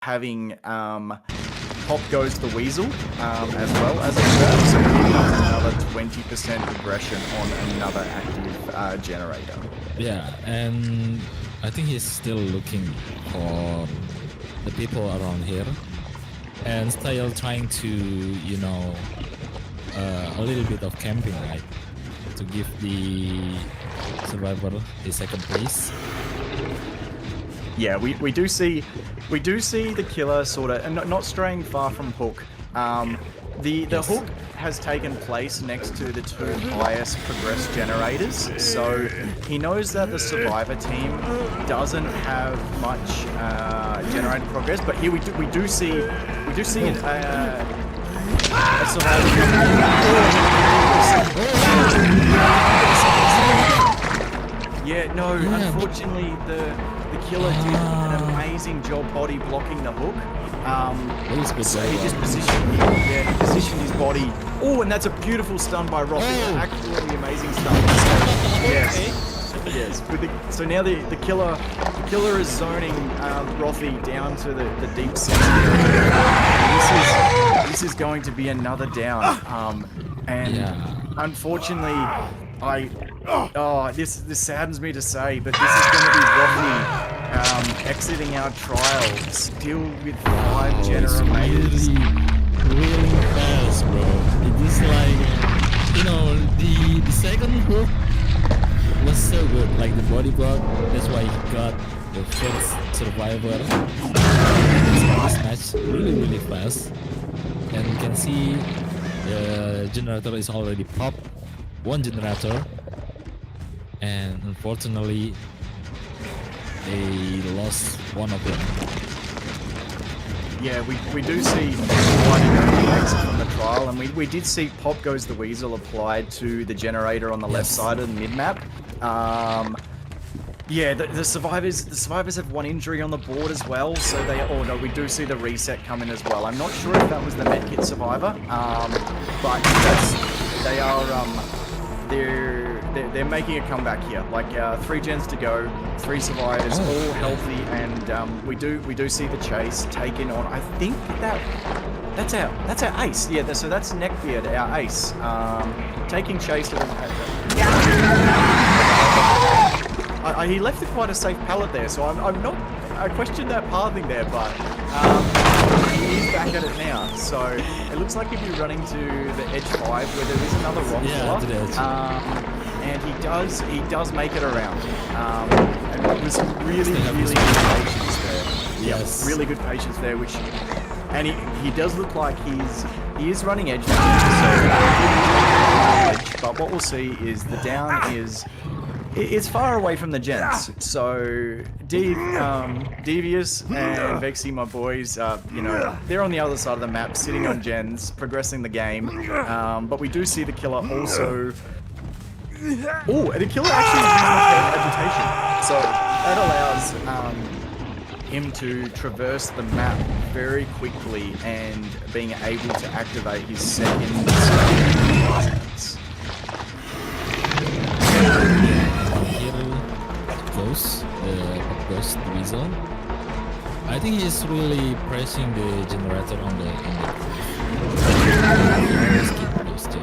having Pop Goes the Weasel as well as a third, so giving us another 20% regression on another active generator. Yeah, and I think he's still looking for the people around here and still trying to, you know, a little bit of camping, right? To give the survivor the second place. Yeah, we do see the killer sort of, and not straying far from Hook. The Hook has taken place next to the two highest progress generators, so he knows that the survivor team doesn't have much generator progress. But here we do see a survivor. Yeah, no, unfortunately the killer did an amazing job body blocking the Hook. So he just positioned his body. Oh, and that's a beautiful stun by Rocky. Absolutely amazing stun. Yes. So now the killer is zoning Rothy down to the deep center. This is going to be another down. Unfortunately, this saddens me to say, but this is going to be Rothy exiting our trial still with 5 generators. Really fast, bro. It is like, you know, the second hook was so good, like the body block. That's why he got the first survivor. This match really fast, and you can see the generator is already popped. One generator, and unfortunately they lost one of them. Yeah, we do see quite an exit from the trial, and we did see Pop Goes the Weasel applied to the generator on the left side of the mid-map. Yeah, the survivors have one injury on the board as well, so we do see the reset come in as well. I'm not sure if that was the medkit survivor, but they're making a comeback here. Like 3 gens to go, 3 survivors, all healthy, and we do see the chase taken on. I think that's our ace. Yeah, so that's Neckbeard, our ace, taking chase. He left quite a safe pallet there, so I'm not. I questioned that pathing there, but he is back at it now. So it looks like he'll be running to the edge 5, where there is another rock killer. And he does make it around. And it was really good patience there. Yes. Yeah, really good patience there. And he does look like he is running edge now. But what we'll see is the down is. It's far away from the gens, so Devious and Vexy, my boys, you know, they're on the other side of the map, sitting on gens, progressing the game. But we do see the killer also. Oh, and the killer actually uses agitation, so that allows him to traverse the map very quickly and being able to activate his second. The weasel. I think he's really pressing the generator on the Let's keep those two.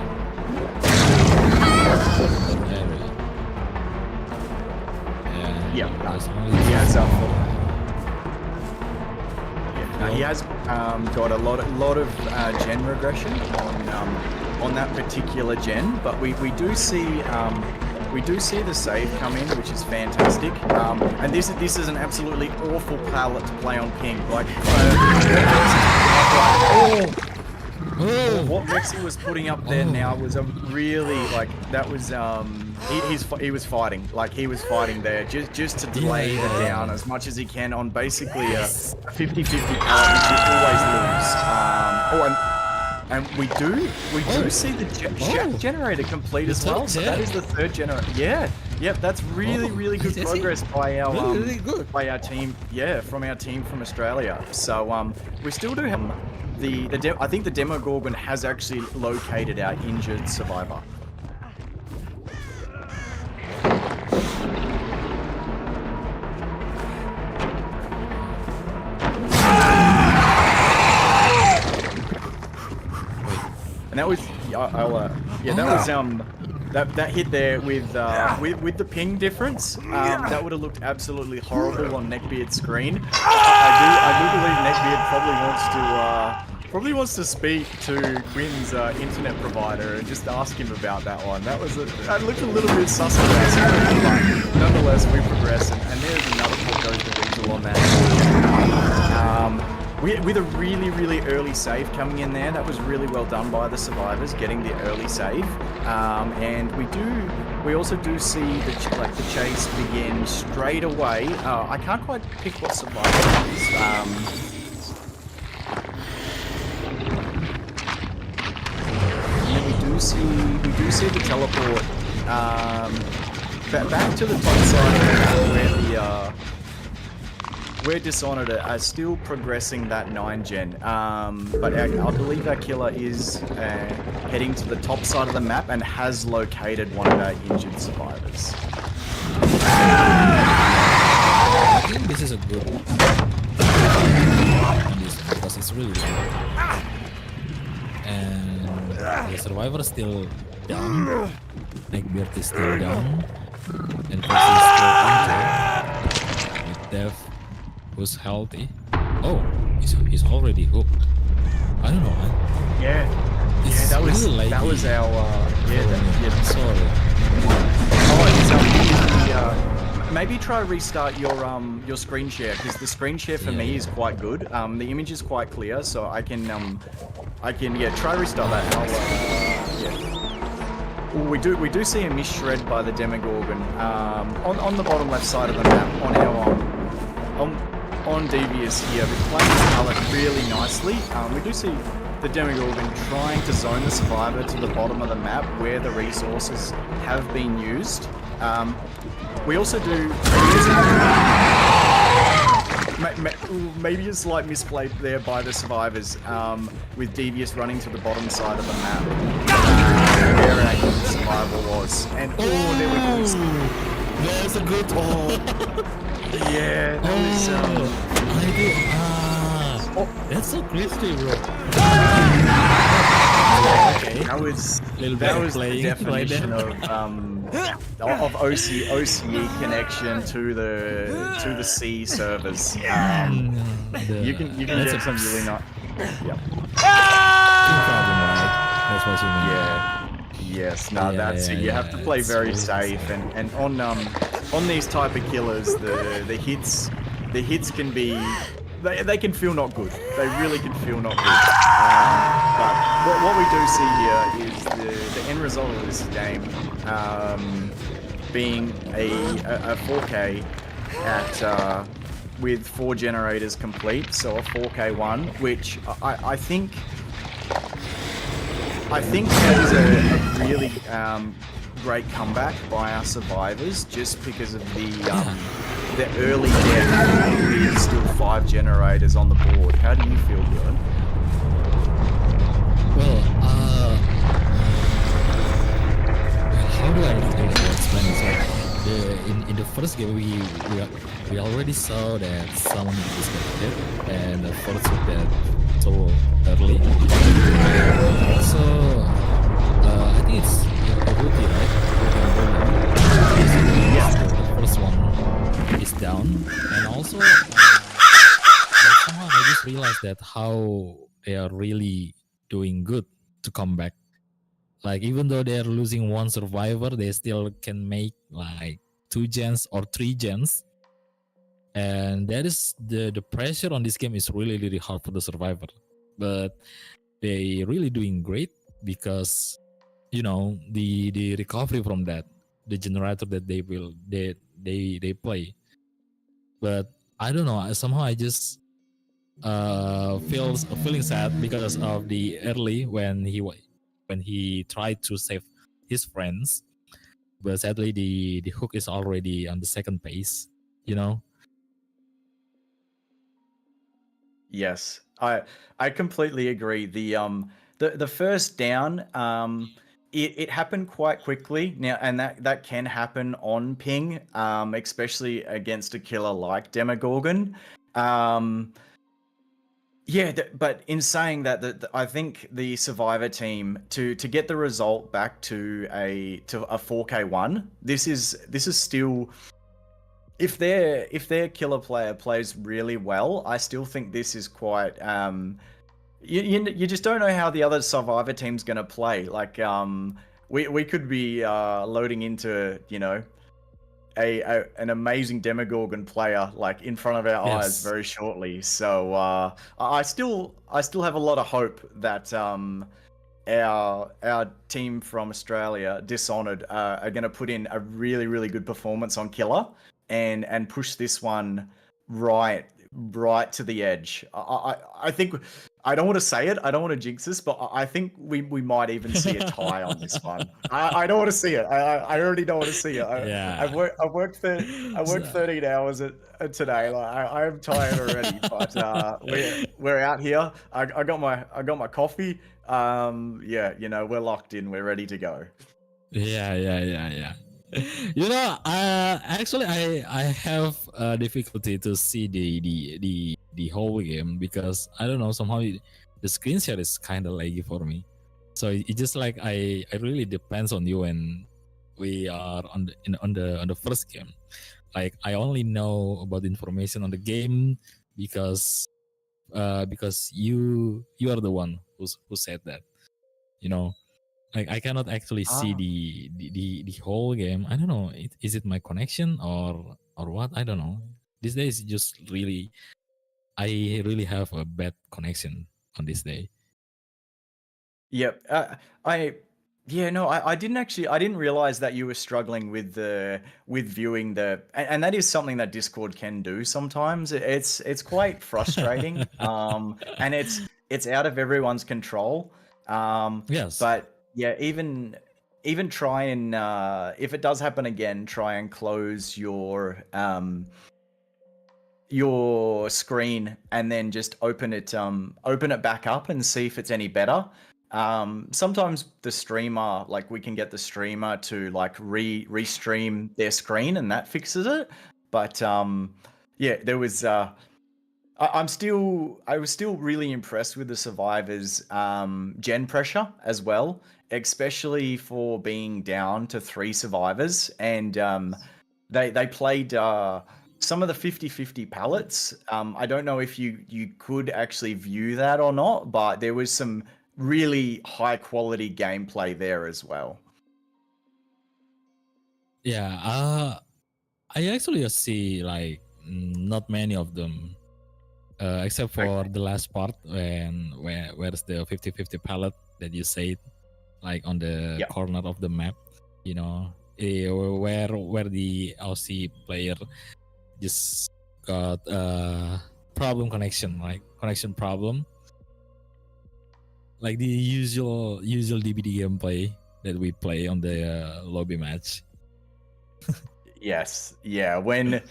He has got a lot of gen regression on that particular gen, but we do see the save come in, which is fantastic. And this is an absolutely awful palette to play on ping. Like, what Vexy was putting up there now was a really, like, that was he was fighting. Like, he was fighting there just to delay the down as much as he can on basically a 50-50 palette, which you always lose. And we do see the shack generator complete as well. So that is the 3rd generator. Yeah, yep. That's really good progress by our by our team. Yeah, from our team from Australia. So we still do have I think the Demogorgon has actually located our injured survivor. and that was yeah, that was that hit there with the ping difference. That would have looked absolutely horrible on Neckbeard's screen. I do believe Neckbeard probably wants to speak to Quinn's internet provider and just ask him about that one. That looked a little bit suspect, but nonetheless we progress, and there's another Bulldozer on that. With a really early save coming in there, that was really well done by the survivors, getting the early save. And we also do see the chase begin straight away. I can't quite pick what survivor it is. And we do see the teleport back to the top side where Dishonored are still progressing that 9-gen, but I believe our killer is heading to the top side of the map and has located one of our injured survivors. I think this is a good because it's really low. And the survivor is still down. Neckbeard is still down. And Percy is still injured. With Dev, who's healthy. Oh, he's already hooked. I don't know, man. Yeah, It's that was really our sorry. Oh, maybe try restart your screen share, because the screen share for me is quite good. The image is quite clear, so I can try restart that. And Ooh, we do see a miss shred by the Demogorgon on the bottom left side of the map on our on Devious here. They're playing this palette really nicely. We do see the Demogorgon trying to zone the survivor to the bottom of the map where the resources have been used. We also do maybe a slight misplay there by the survivors, with Devious running to the bottom side of the map where our survivor was. And there we go. There's a good Yeah, that was that's so crispy, bro. Okay. That was the definition of OCE connection to the C servers. You can get some really nice. Yeah. That's what you mean. Yeah. Yes. No, that's it. You have to play very safe, and on these type of killers, the hits can be. They can feel not good. They really can feel not good. But what we do see here is the end result of this game being a 4K at with 4 generators complete, so a 4K one, which I think that is a really great comeback by our survivors, just because of the early death with still 5 generators on the board. How do you feel, Dylan? Well, how do I explain this? Like, in the first game, we already saw that someone is disconnected, and the first hit that so early. And also, I think it's rutin, right? Yeah. The first one is down, and also somehow I just realized that how they are really doing good to come back. Like, even though they're losing one survivor, they still can make like 2 gens or 3 gens. And that is the pressure on this game is really hard for the survivor. But they really doing great because, you know, the recovery from that, the generator that they play. But I don't know, somehow I just feeling sad because of the early when he tried to save his friends, but sadly the hook is already on the second base, you know. Yes, I completely agree. The first down, it happened quite quickly now, and that can happen on ping, especially against a killer like Demogorgon. Yeah, but in saying that, I think the Survivor team to get the result back to a 4K1, this is still, if their killer player plays really well, I still think this is quite you just don't know how the other Survivor team's gonna play. Like we could be loading into, you know, an amazing Demogorgon player like in front of our eyes Yes. very shortly. So I still have a lot of hope that our team from Australia, Dishonored, are going to put in a really good performance on Killer and push this one right to the edge. I think, I don't want to say it, I don't want to jinx this, but I think we might even see a tie on this one. I don't want to see it. I already don't want to see it. Yeah. I've worked 13 hours today. Like I'm tired already, but we're out here. I got my coffee. Yeah, you know, we're locked in. We're ready to go. Yeah. You know, actually, I have difficulty to see the whole game because I don't know, somehow the screen share is kind of laggy for me. So it just like I really depends on you when we are on the first game. Like I only know about information on the game because you are the one who said that, you know. Like I cannot actually see Ah. the whole game. I don't know. Is it my connection or what? I don't know. These days, just really, I really have a bad connection on this day. Yep. I didn't realize that you were struggling with viewing and that is something that Discord can do sometimes. It's quite frustrating. And it's out of everyone's control. Yes. But yeah, even try and if it does happen again, try and close your screen and then just open it back up and see if it's any better. Sometimes the streamer, like we can get the streamer to like restream their screen and that fixes it. But yeah, there was I was still really impressed with the Survivors gen pressure as well, especially for being down to 3 survivors. And they played some of the 50-50 pallets. I don't know if you could actually view that or not, but there was some really high quality gameplay there as well. Yeah. I actually see like not many of them, except for the last part where's the 50-50 palette that you said, like on the Yep. corner of the map, you know, where the Aussie player just got problem connection, like connection problem, like the usual DBD gameplay that we play on the lobby match. Yes. Yeah. When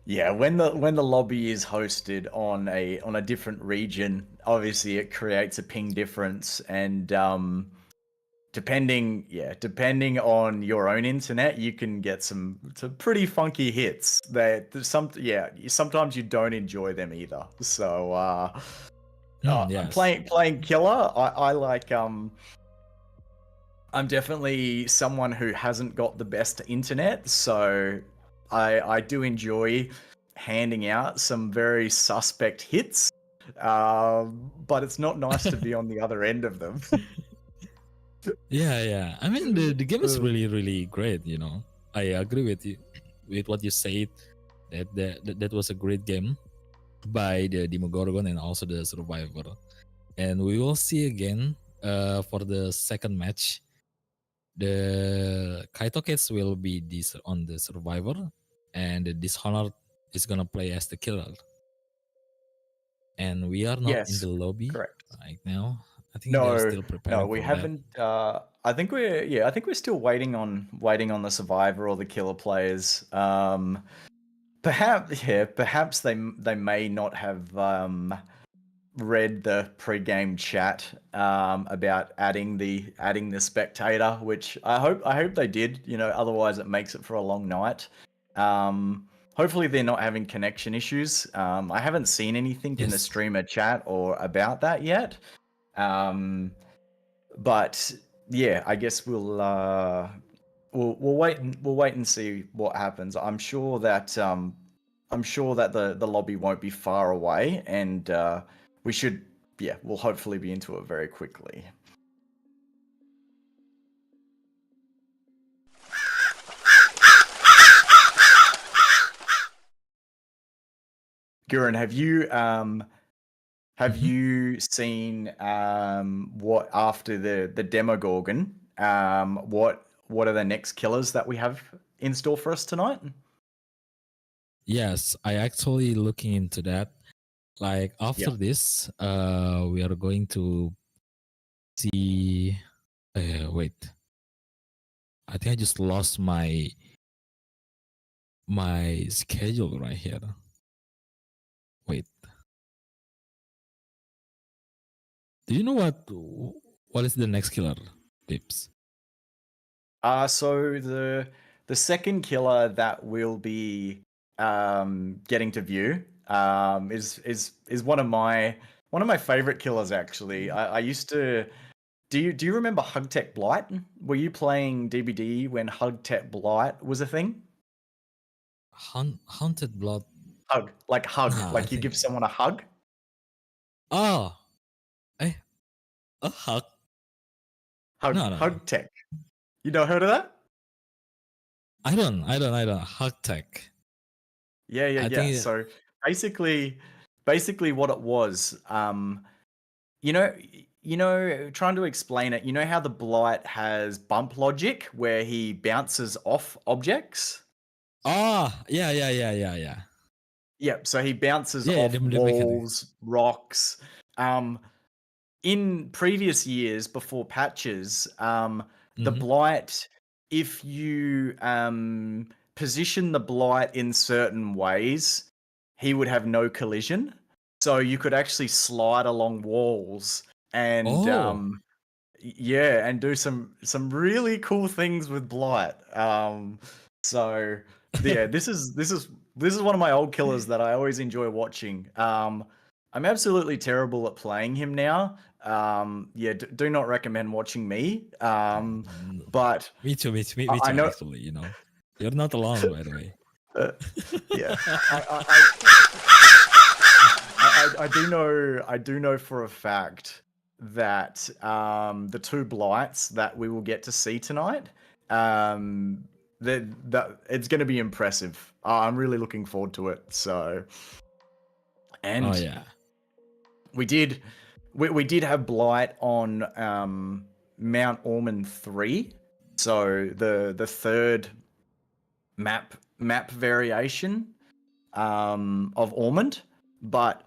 the lobby is hosted on a different region, obviously it creates a ping difference, and depending on your own internet, you can get some pretty funky hits. Sometimes you don't enjoy them either. So Yes. playing Killer, I like I'm definitely someone who hasn't got the best internet, so I do enjoy handing out some very suspect hits, but it's not nice to be on the other end of them. Yeah. I mean, the game is really great. You know, I agree with you with what you said. That was a great game by the Demogorgon and also the Survivor. And we will see again for the second match. The Kaito Kids will be on the Survivor, and the Dishonored is gonna play as the Killer. And we are not in the lobby correct. right now. I think they're still preparing. No, we haven't. I think we're still waiting on the Survivor or the Killer players. Perhaps they may not have read the pre-game chat about adding the spectator, which I hope they did. You know, otherwise it makes it for a long night. hopefully they're not having connection issues. I haven't seen anything in the Yes. streamer chat or about that yet. But yeah, I guess we'll wait and see what happens. I'm sure that the lobby won't be far away, and we'll hopefully be into it very quickly. Gurren, have you seen what after the Demogorgon? What are the next killers that we have in store for us tonight? Yes, I actually looking into that. Like after this, we are going to see. Wait, I think I just lost my schedule right here. Wait, do you know what is the next killer tips? So the second killer that we'll be getting to view is one of my favorite killers actually. I used to. Do you remember Hugtech Blight? Were you playing DBD when Hugtech Blight was a thing? Haunted blood. Hug, Nah, like you give someone a hug. Oh, a hug. No. Hugtech. You not heard of that? I don't. Hugtech. Yeah. So basically what it was, you know, trying to explain it, you know how the Blight has bump logic where he bounces off objects? Oh, yeah. Yep, so he bounces Yeah, off the mechanic. walls, rocks. In previous years before patches, the Blight, if you position the Blight in certain ways, he would have no collision. So you could actually slide along walls and and do some really cool things with Blight. So yeah, this is one of my old killers that I always enjoy watching. I'm absolutely terrible at playing him now. Do not recommend watching me. But me too. I know, actually, you know, you're not alone, by the way. yeah, I do know for a fact that the two Blights that we will get to see tonight, that it's going to be impressive. I'm really looking forward to it. So, and we did have Blight on Mount Ormond 3, so the third map variation of Ormond, but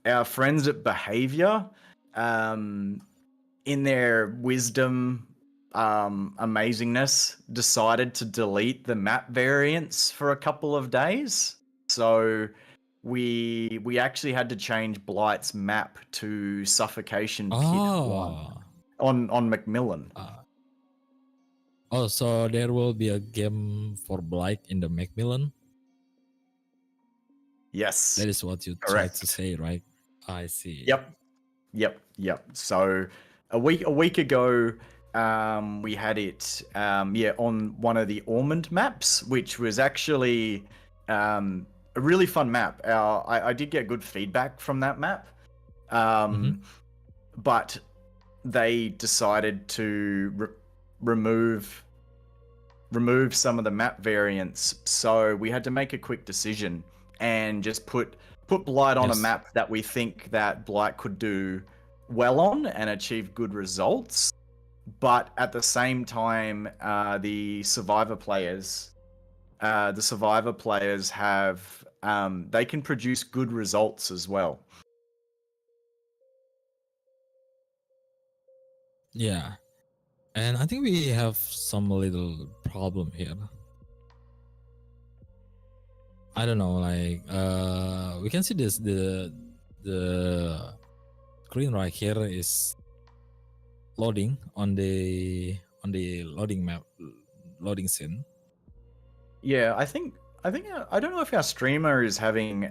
our friends at Behavior, in their wisdom, amazingness, decided to delete the map variants for a couple of days. So we actually had to change Blight's map to Suffocation Pit 1 on Macmillan. So there will be a game for Blight in the Macmillan? Yes. That is what you tried to say, right? I see. Yep. So a week ago, we had it on one of the Ormond maps, which was actually a really fun map. I did get good feedback from that map, but they decided to remove some of the map variants, so we had to make a quick decision and just put Blight on a map that we think that Blight could do well on and achieve good results. But at the same time, the Survivor players have they can produce good results as well. Yeah, and I think we have some little problem here. I don't know, like we can see this the screen right here is loading on the loading map, loading scene. Yeah, I think I think I don't know if our streamer is having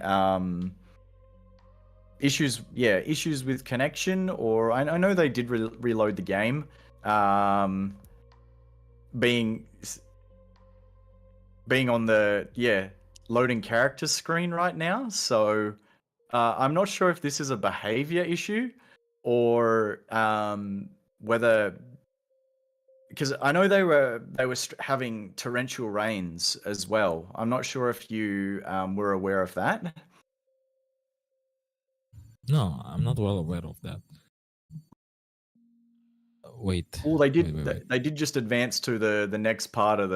issues. Yeah, issues with connection, or I know they did reload the game. Being on the loading character screen right now, so I'm not sure if this is a behavior issue or whether, because I know they were having torrential rains as well. I'm not sure if you were aware of that. No, I'm not well aware of that. Wait. Well, they did. Wait. They did just advance to the next part of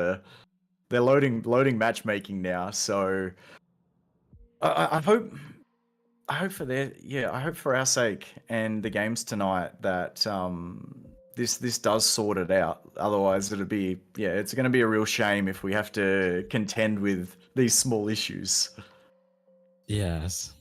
they're loading matchmaking now. So I hope for I hope for our sake and the games tonight that this does sort it out. Otherwise, it'll be it's going to be a real shame if we have to contend with these small issues. Yes.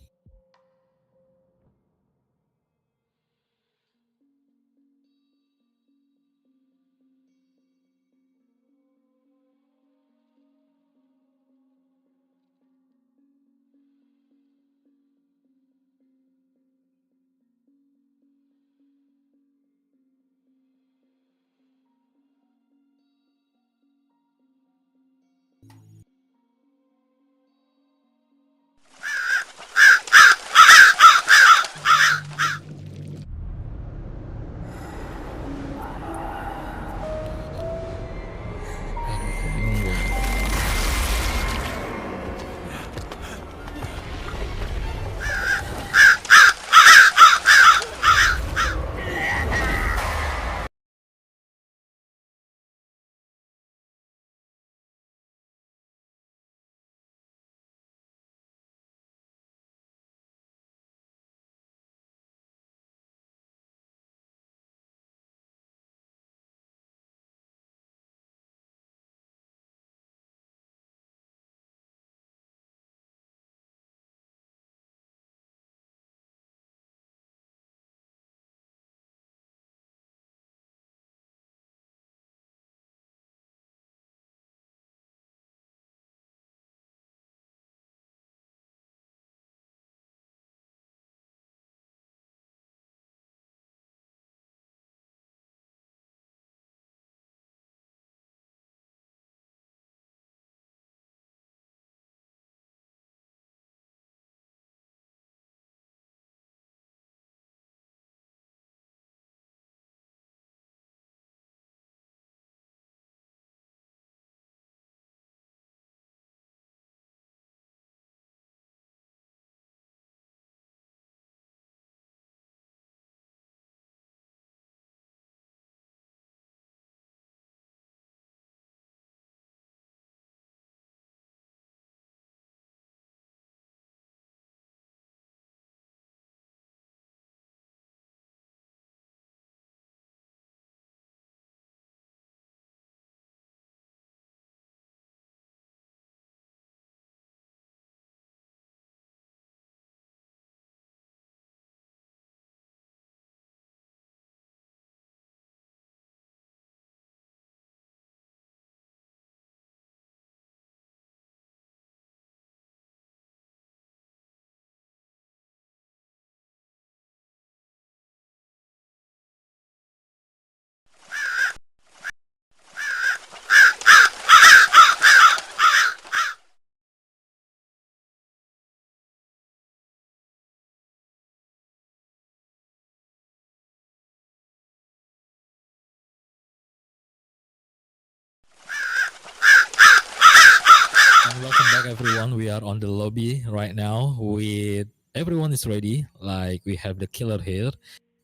And welcome back, everyone. We are on the lobby right now with everyone is ready. Like we have the killer here.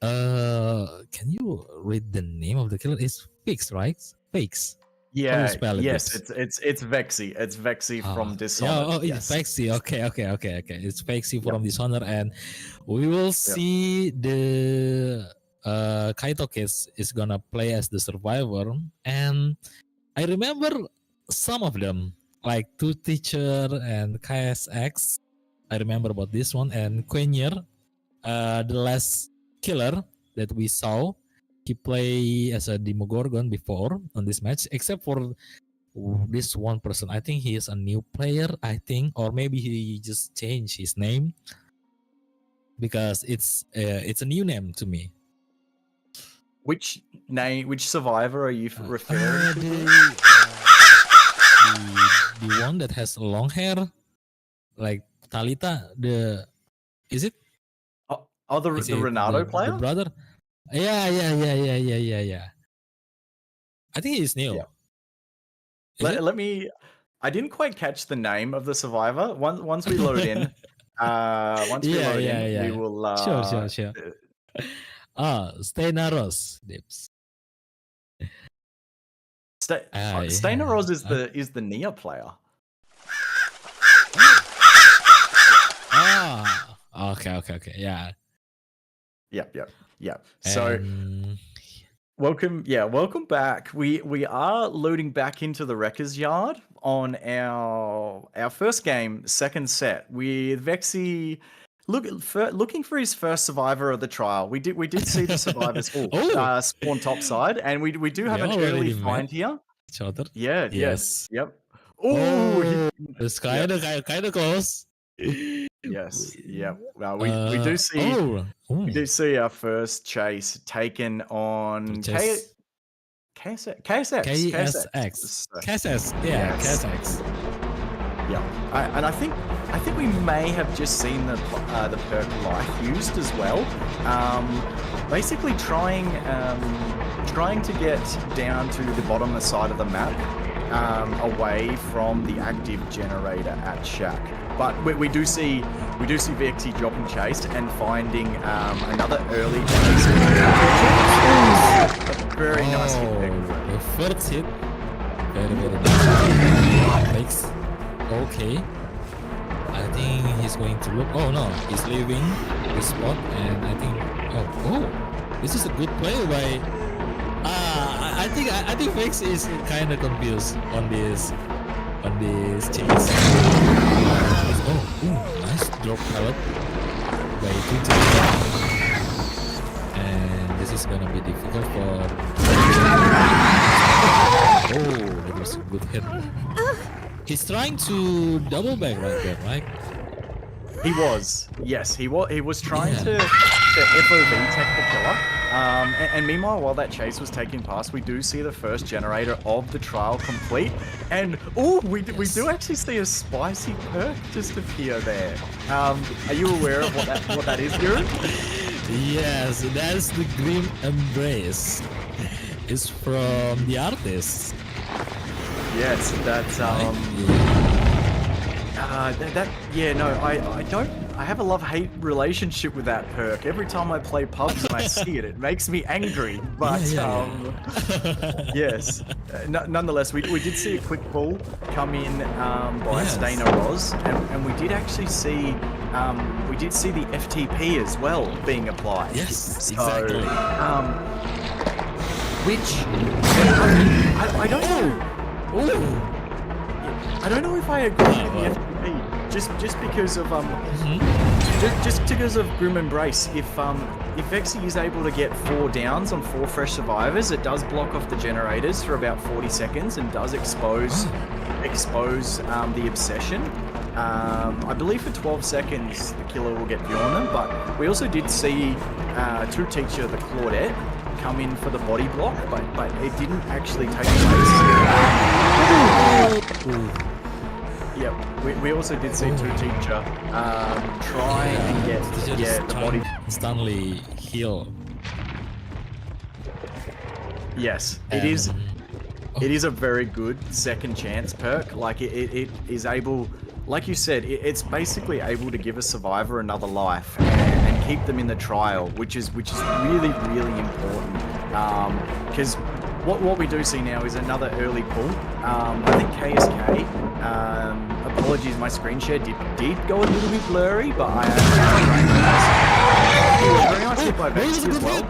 Can you read the name of the killer? It's Fix, right? Fix. How do you spell it? Yes, Fix? it's Vexy. It's Vexy from Dishonored. Yeah, it's yes. Vexy. Okay. It's Vexy from Dishonored, and we will see the Kaito kids is gonna play as the survivor. And I remember some of them, like Two Teacher and KSX. I remember about this one, and Quenier, the last killer that we saw. He played as a Demogorgon before on this match, except for this one person. I think he is a new player. I think, or maybe he just changed his name because it's a new name to me. Which survivor are you referring to? The one that has long hair, like Talita. Is it? The Ronaldo player? The brother? Yeah. I think he's new. Yeah. Let me. I didn't quite catch the name of the survivor. Once we load in, we will. Sure. Steinaros, Dips. Steinaros is the Nia player. Okay. Yeah. Yep. So welcome back. We are loading back into the Wrecker's Yard on our first game, second set, with Vexy looking for his first survivor of the trial. We did see the survivors spawn topside, and we do have an early find here. Each other. Yeah. Yes. Yep. It's kind of close. Yes. Yep. Well, we do see we do see our first chase taken on KSX. Yeah, KSX. Yeah, and I think we may have just seen the perk life used as well. Basically trying to get down to the bottom side of the map, away from the active generator at Shack. But we do see Vexy dropping chased and finding another early chase. Very nice hit there. The first hit. Very nice. Makes okay. I think he's going to look. Oh no, he's leaving the spot, and I think. Oh, this is a good play by. I think Vex is kind of confused on this chase. Nice drop pallet by Twitter. And this is gonna be difficult for. That was a good hit. He's trying to double back right there, right? He was, yes, he was trying to FOV tech the killer. And meanwhile, while that chase was taking past, we do see the first generator of the trial complete. And we do actually see a spicy perk just appear there. Are you aware of what that is, Guru? Yes, that's the Grim Embrace. It's from the artist. Yes, that's I have a love-hate relationship with that perk. Every time I play pubs and I see it makes me angry. But yes, nonetheless, we did see a quick pull come in by Stainer Roz, and we did actually see the FTP as well being applied. Yes, exactly. Which I don't know. I don't know if I agree with the FTP, just because of just because of Grim Embrace. If Vexy is able to get 4 downs on 4 fresh survivors, it does block off the generators for about 40 seconds and does expose the obsession. I believe for 12 seconds the killer will get view on them, but we also did see True Teacher the Claudette come in for the body block, but it didn't actually take place. Yep, we also did see True Teacher try and get the body. Stanley heal. Yes, it is. It is a very good second chance perk. Like it is able, like you said, it's basically able to give a survivor another life and keep them in the trial, which is really important. Because what we do see now is another early pull. I think KSK. Apologies, my screen share did go a little bit blurry, but I am very nice hit by Vexy as well.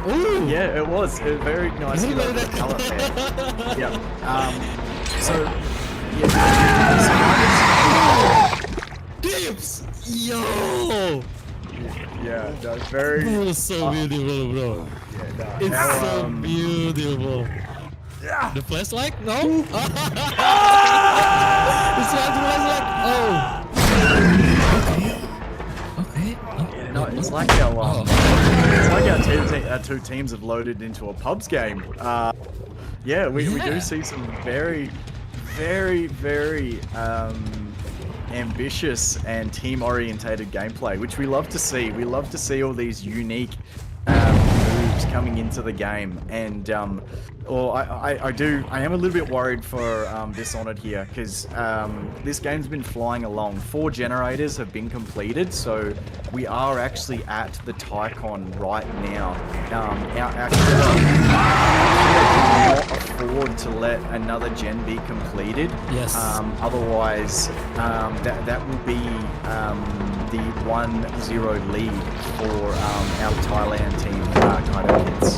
Ooh. Yeah, it was a very nice hit over the pallet there. Yeah. So Dips! Yo! Yeah, that's very. That was so beautiful, bro. Yeah, It's so beautiful. The flashlight? No. It's like the flashlight. Oh. Okay. No, it's like our two teams have loaded into a pubs game. Yeah, we do see some very ambitious and team-orientated gameplay, which we love to see. We love to see all these unique moves coming into the game, and I am a little bit worried for Dishonored here, because this game's been flying along. 4 generators have been completed, so we are actually at the Tycon right now. Our killer cannot afford to let another gen be completed. Yes. Otherwise, that will be the 1-0 lead for our Thailand team kind of hits.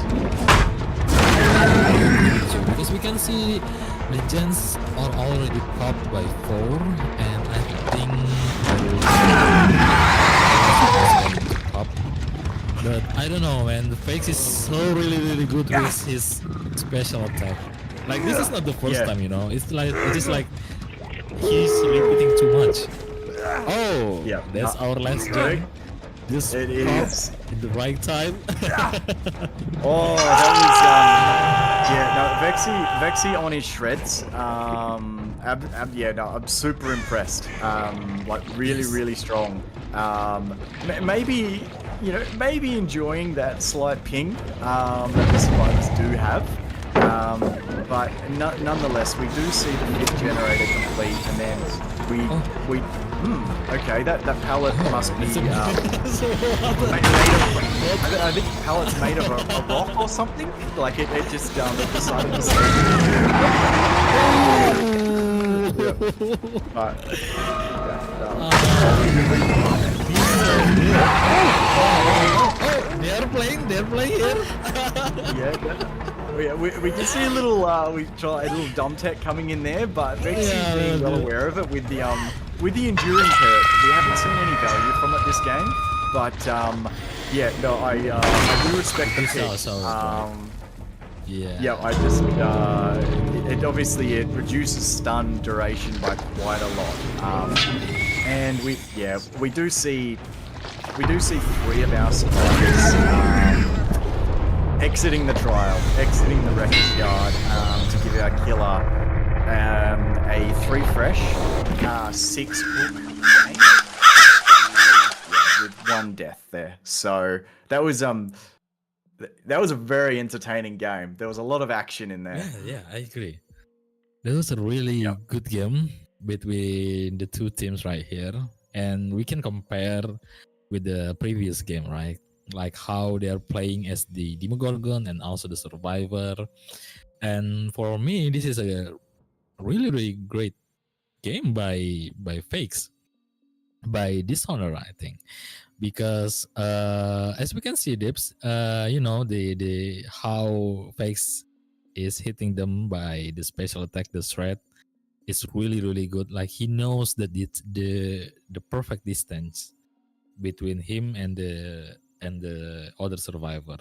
Because we can see the gens are already popped by 4, and I think pop. But I don't know, man. The Fakes is so really good with his special attack. Like, this is not the first time, you know. It's just like he's repeating too much. Oh, yeah, that's our last gen. Just it is in the right time. Oh, that was Vexy on his shreds. I'm super impressed. Like really strong. Maybe enjoying that slight ping that the survivors do have. But nonetheless, we do see the 5th generator complete, and then we okay, that pallet must be made of, I think the pallet's made of a rock or something. Like it just decided to stay. But they're playing here. We can see a little dumb tech coming in there, but Vexy's being well aware of it with the enduring perk. We haven't seen any value from it this game, but I do respect the pick. I just it obviously reduces stun duration by quite a lot, and we do see 3 of our survivors exiting the trial, exiting the wreckage yard to give our killer a 3 fresh, 6 hook with 1 death there. So that was a very entertaining game. There was a lot of action in there. Yeah, I agree. That was a really good game between the 2 teams right here, and we can compare with the previous game, right? Like how they're playing as the Demogorgon and also the Survivor. And for me, this is a really great game by Fakes, by Dishonored, I think, because as we can see, Dips, the how Fakes is hitting them by the special attack, the threat, is really good. Like he knows that it's the perfect distance between him and the other survivor.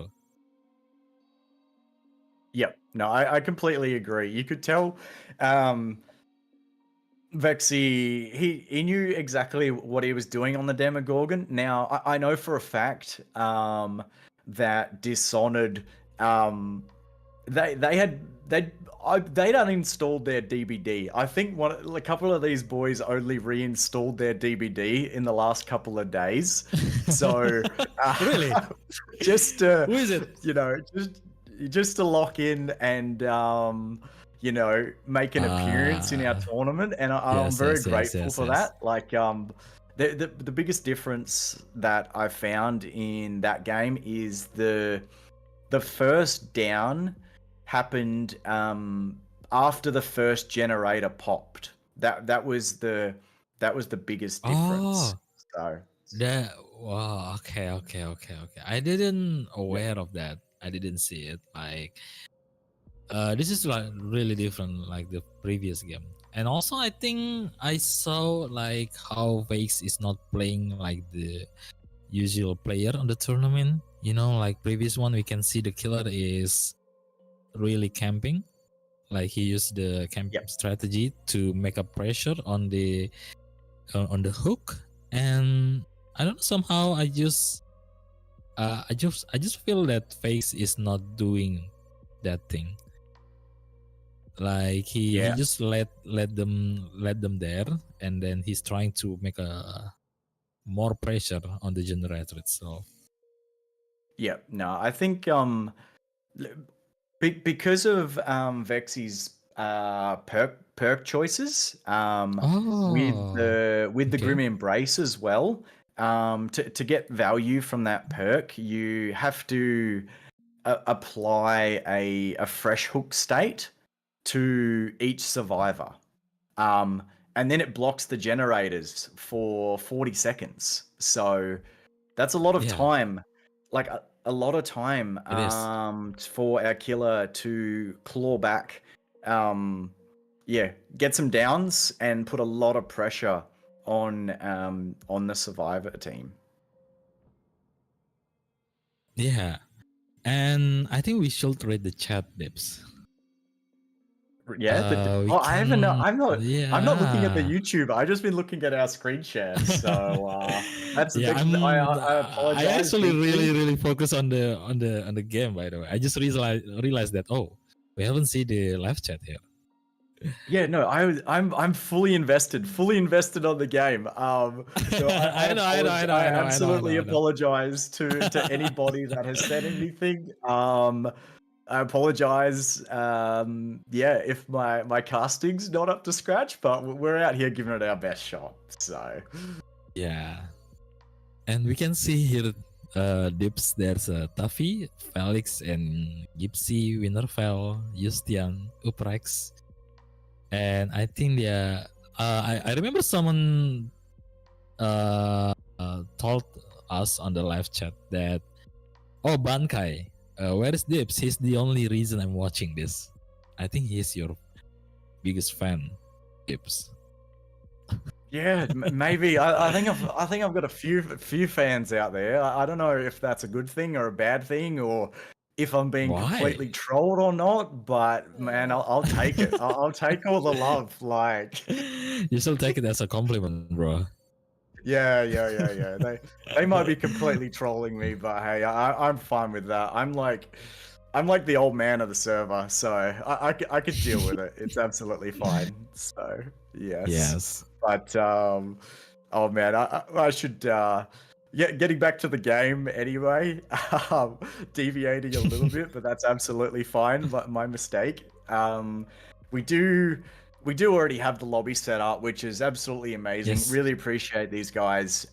Yep. No, I completely agree. You could tell Vexy, he knew exactly what he was doing on the Demogorgon. Now, I know for a fact that Dishonored, they'd uninstalled their DBD. I think a couple of these boys only reinstalled their DBD in the last couple of days. So really, just who is it? Just to lock in and make an appearance in our tournament, and I'm very grateful for that. Like the biggest difference that I found in that game is the first down happened after the first generator popped. That was the biggest difference. Okay. I didn't aware of that. I didn't see it. Like this is like really different like the previous game. And also I think I saw like how Fakes is not playing like the usual player on the tournament. Like previous one, we can see the killer is really camping, Like he used the camp Yep. strategy to make a pressure on the hook, and I don't know, somehow I just feel that Face is not doing that thing. Like he Yeah. just let them there, and then he's trying to make a more pressure on the generator itself. Yeah. No, I think because of Vexy's perk choices, with the okay. Grim Embrace as well, to get value from that perk, you have to apply a fresh hook state to each survivor, and then it blocks the generators for 40 seconds. So that's a lot of Yeah. time, like a lot of time, It is. for our killer to claw back, get some downs and put a lot of pressure on the survivor team. Yeah, and I think we should read the chat, Dips. Yeah. I haven't. I'm not looking at the YouTube. I've just been looking at our screen share. So that's the thing. I apologize. I actually deeply. really focus on the game. By the way, I just realized that we haven't seen the live chat here. Yeah, no, I'm fully invested on the game. So I absolutely apologize to anybody that has said anything. I apologize. If my casting's not up to scratch, but we're out here giving it our best shot. So yeah, and we can see here, Dips. There's Taffy, Felix, and Gypsy, Winterfell, Justian, Uprex, and I think I remember someone told us on the live chat that Bankai. Where is Dips? He's the only reason I'm watching this. I think he's your biggest fan, Dips. Yeah, maybe. I think I've got a few fans out there. I don't know if that's a good thing or a bad thing, or if I'm being completely trolled or not. But man, I'll take it. I'll take all the love. Like, you still take it as a compliment, bro. Yeah. They might be completely trolling me, but hey, I'm fine with that. I'm like the old man of the server, so I could deal with it. It's absolutely fine. So yes. But oh man, I should getting back to the game anyway. Deviating a little bit, but that's absolutely fine. My mistake. We do already have the lobby set up, which is absolutely amazing. Yes. Really appreciate these guys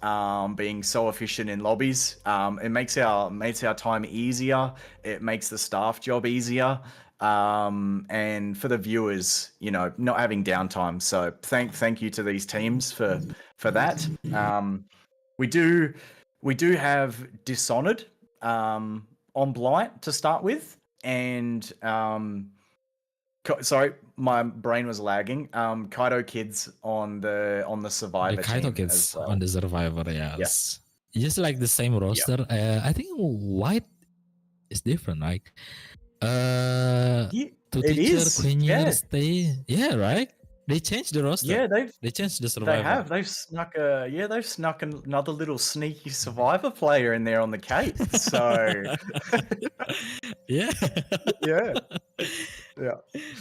being so efficient in lobbies. It makes our time easier. It makes the staff job easier. And for the viewers, not having downtime. So thank you to these teams for that. We do have Dishonored on Blight to start with, and sorry, my brain was lagging. Kaido Kids on the Survivor. The Kaido team Kids as well. on the Survivor, yes. Just like the same roster. I think White is different, like It is. Queen Yeah. stay. Yeah, right. They changed the roster. Yeah, they changed the Survivor. They have. They've snuck another little sneaky Survivor player in there on the cape. So yeah.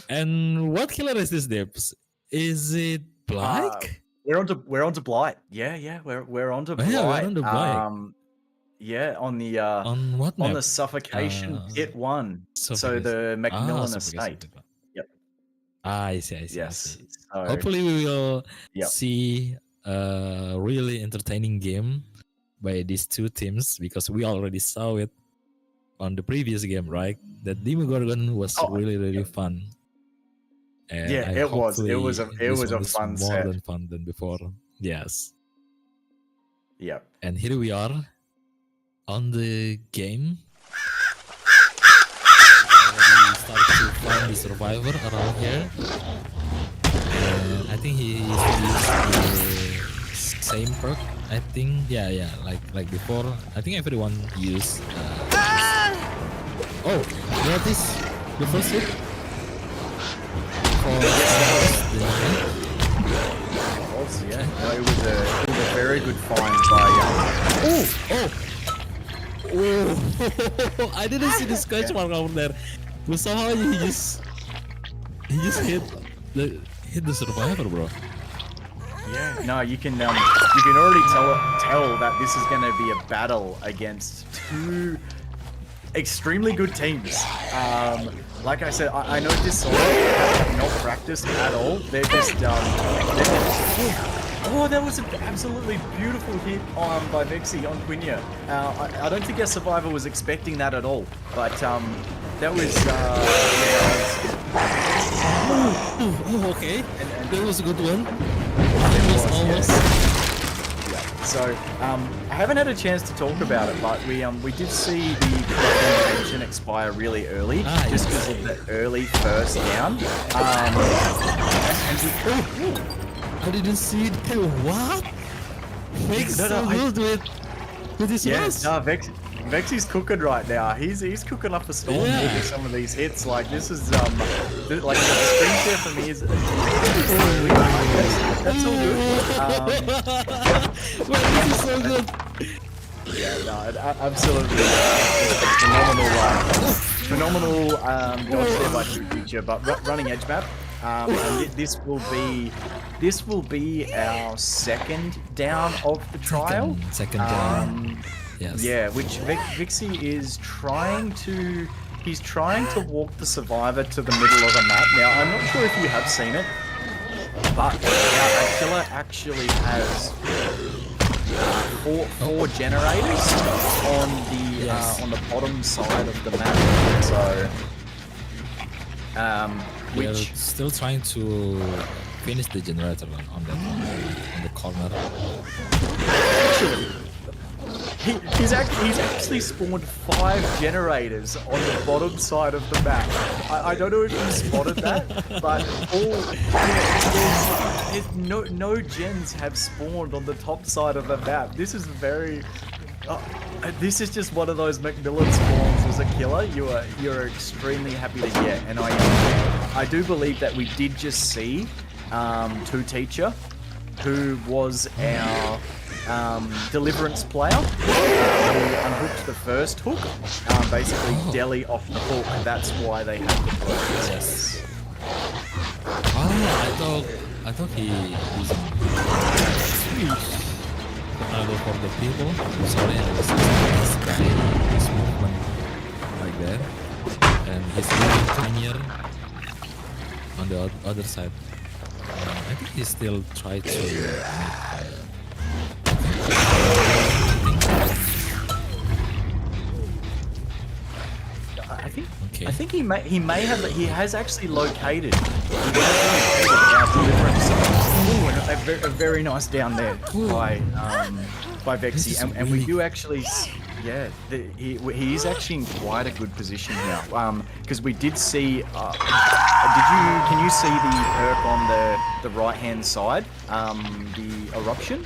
And what killer is this, Dips? Is it Blight? We're onto Blight. Yeah. We're onto Blight. Yeah, we're onto Blight. On the on what map? On the Suffocation Pit 1. So the Macmillan Estate. Yep. I see. Yes. So hopefully we will see a really entertaining game by these two teams, because we already saw it on the previous game, right? That Demogorgon was really fun. And it was. It was a fun set. More than fun than before. Yes. Yep. And here we are on the game. We started to find the survivor around here. And I think he used the same perk. I think, like before. I think everyone used. That is the first hit. for Yeah, no, it was a very good find by. Oh! I didn't see the scratch mark over there. But somehow he just hit the survivor, bro. Yeah, no, you can already tell that this is going to be a battle against two extremely good teams. Like I said, I know this song have not practiced at all. They're just oh, that was an absolutely beautiful hit by Vexy on Quinya. I don't think our survivor was expecting that at all, but that was Oh, okay. And that was a good one. it was almost. Yeah. So I haven't had a chance to talk about it, but we did see the convention expire really early, just because of the early first down. I didn't see it. What? Makes so good with his rush. No, Vexy's cooking right now. He's cooking up a storm with some of these hits. Like this is like the screen share for me is that's all good. Well, this is so good. Yeah, no, absolutely phenomenal dodge there by Teacher, but running edge map. And this will be our second down of the trial. Second down. Yes. Yeah, which Vixie is trying to walk the survivor to the middle of the map. Now, I'm not sure if you have seen it, but our killer actually has four generators on the bottom side of the map. So, we're still trying to finish the generator on that one, on the corner. He's actually spawned 5 generators on the bottom side of the map. I don't know if you spotted that, but no gens have spawned on the top side of the map. This is very. This is just one of those Macmillan spawns as a killer you're extremely happy to get, and I do believe that we did just see Two Teacher, who was our Deliverance player, who unhooked the first hook, basically Delhi off the hook. That's why they had the process. I thought he's for the people. Sorry, I was this guy, this movement like that, and he's really tinier on the other side. I think he still tried to. I think he has actually located. Our Deliverance. Ooh, a very nice down there by Vexy, and we do actually, he is actually in quite a good position now. Because we did see. Can you see the perk on the right hand side? The eruption.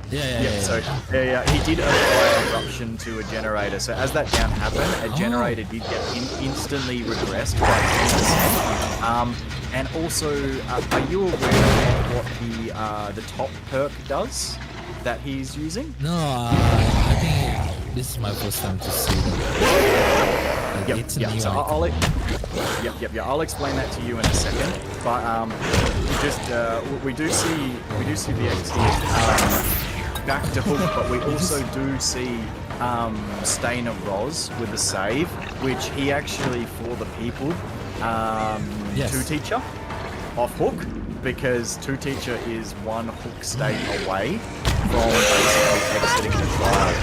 Okay. So he did apply eruption to a generator. So as that down happened, a generator did get instantly regressed by 10%. And also, are you aware of what the top perk does that he's using? No, I think this is my first time to see that. So I'll explain that to you in a second. But we do see the XD back to hook, but we also do see Stain of Roz with a save, which he actually for the people Two Teacher off hook, because Two Teacher is one hook state away from basically exiting the trial.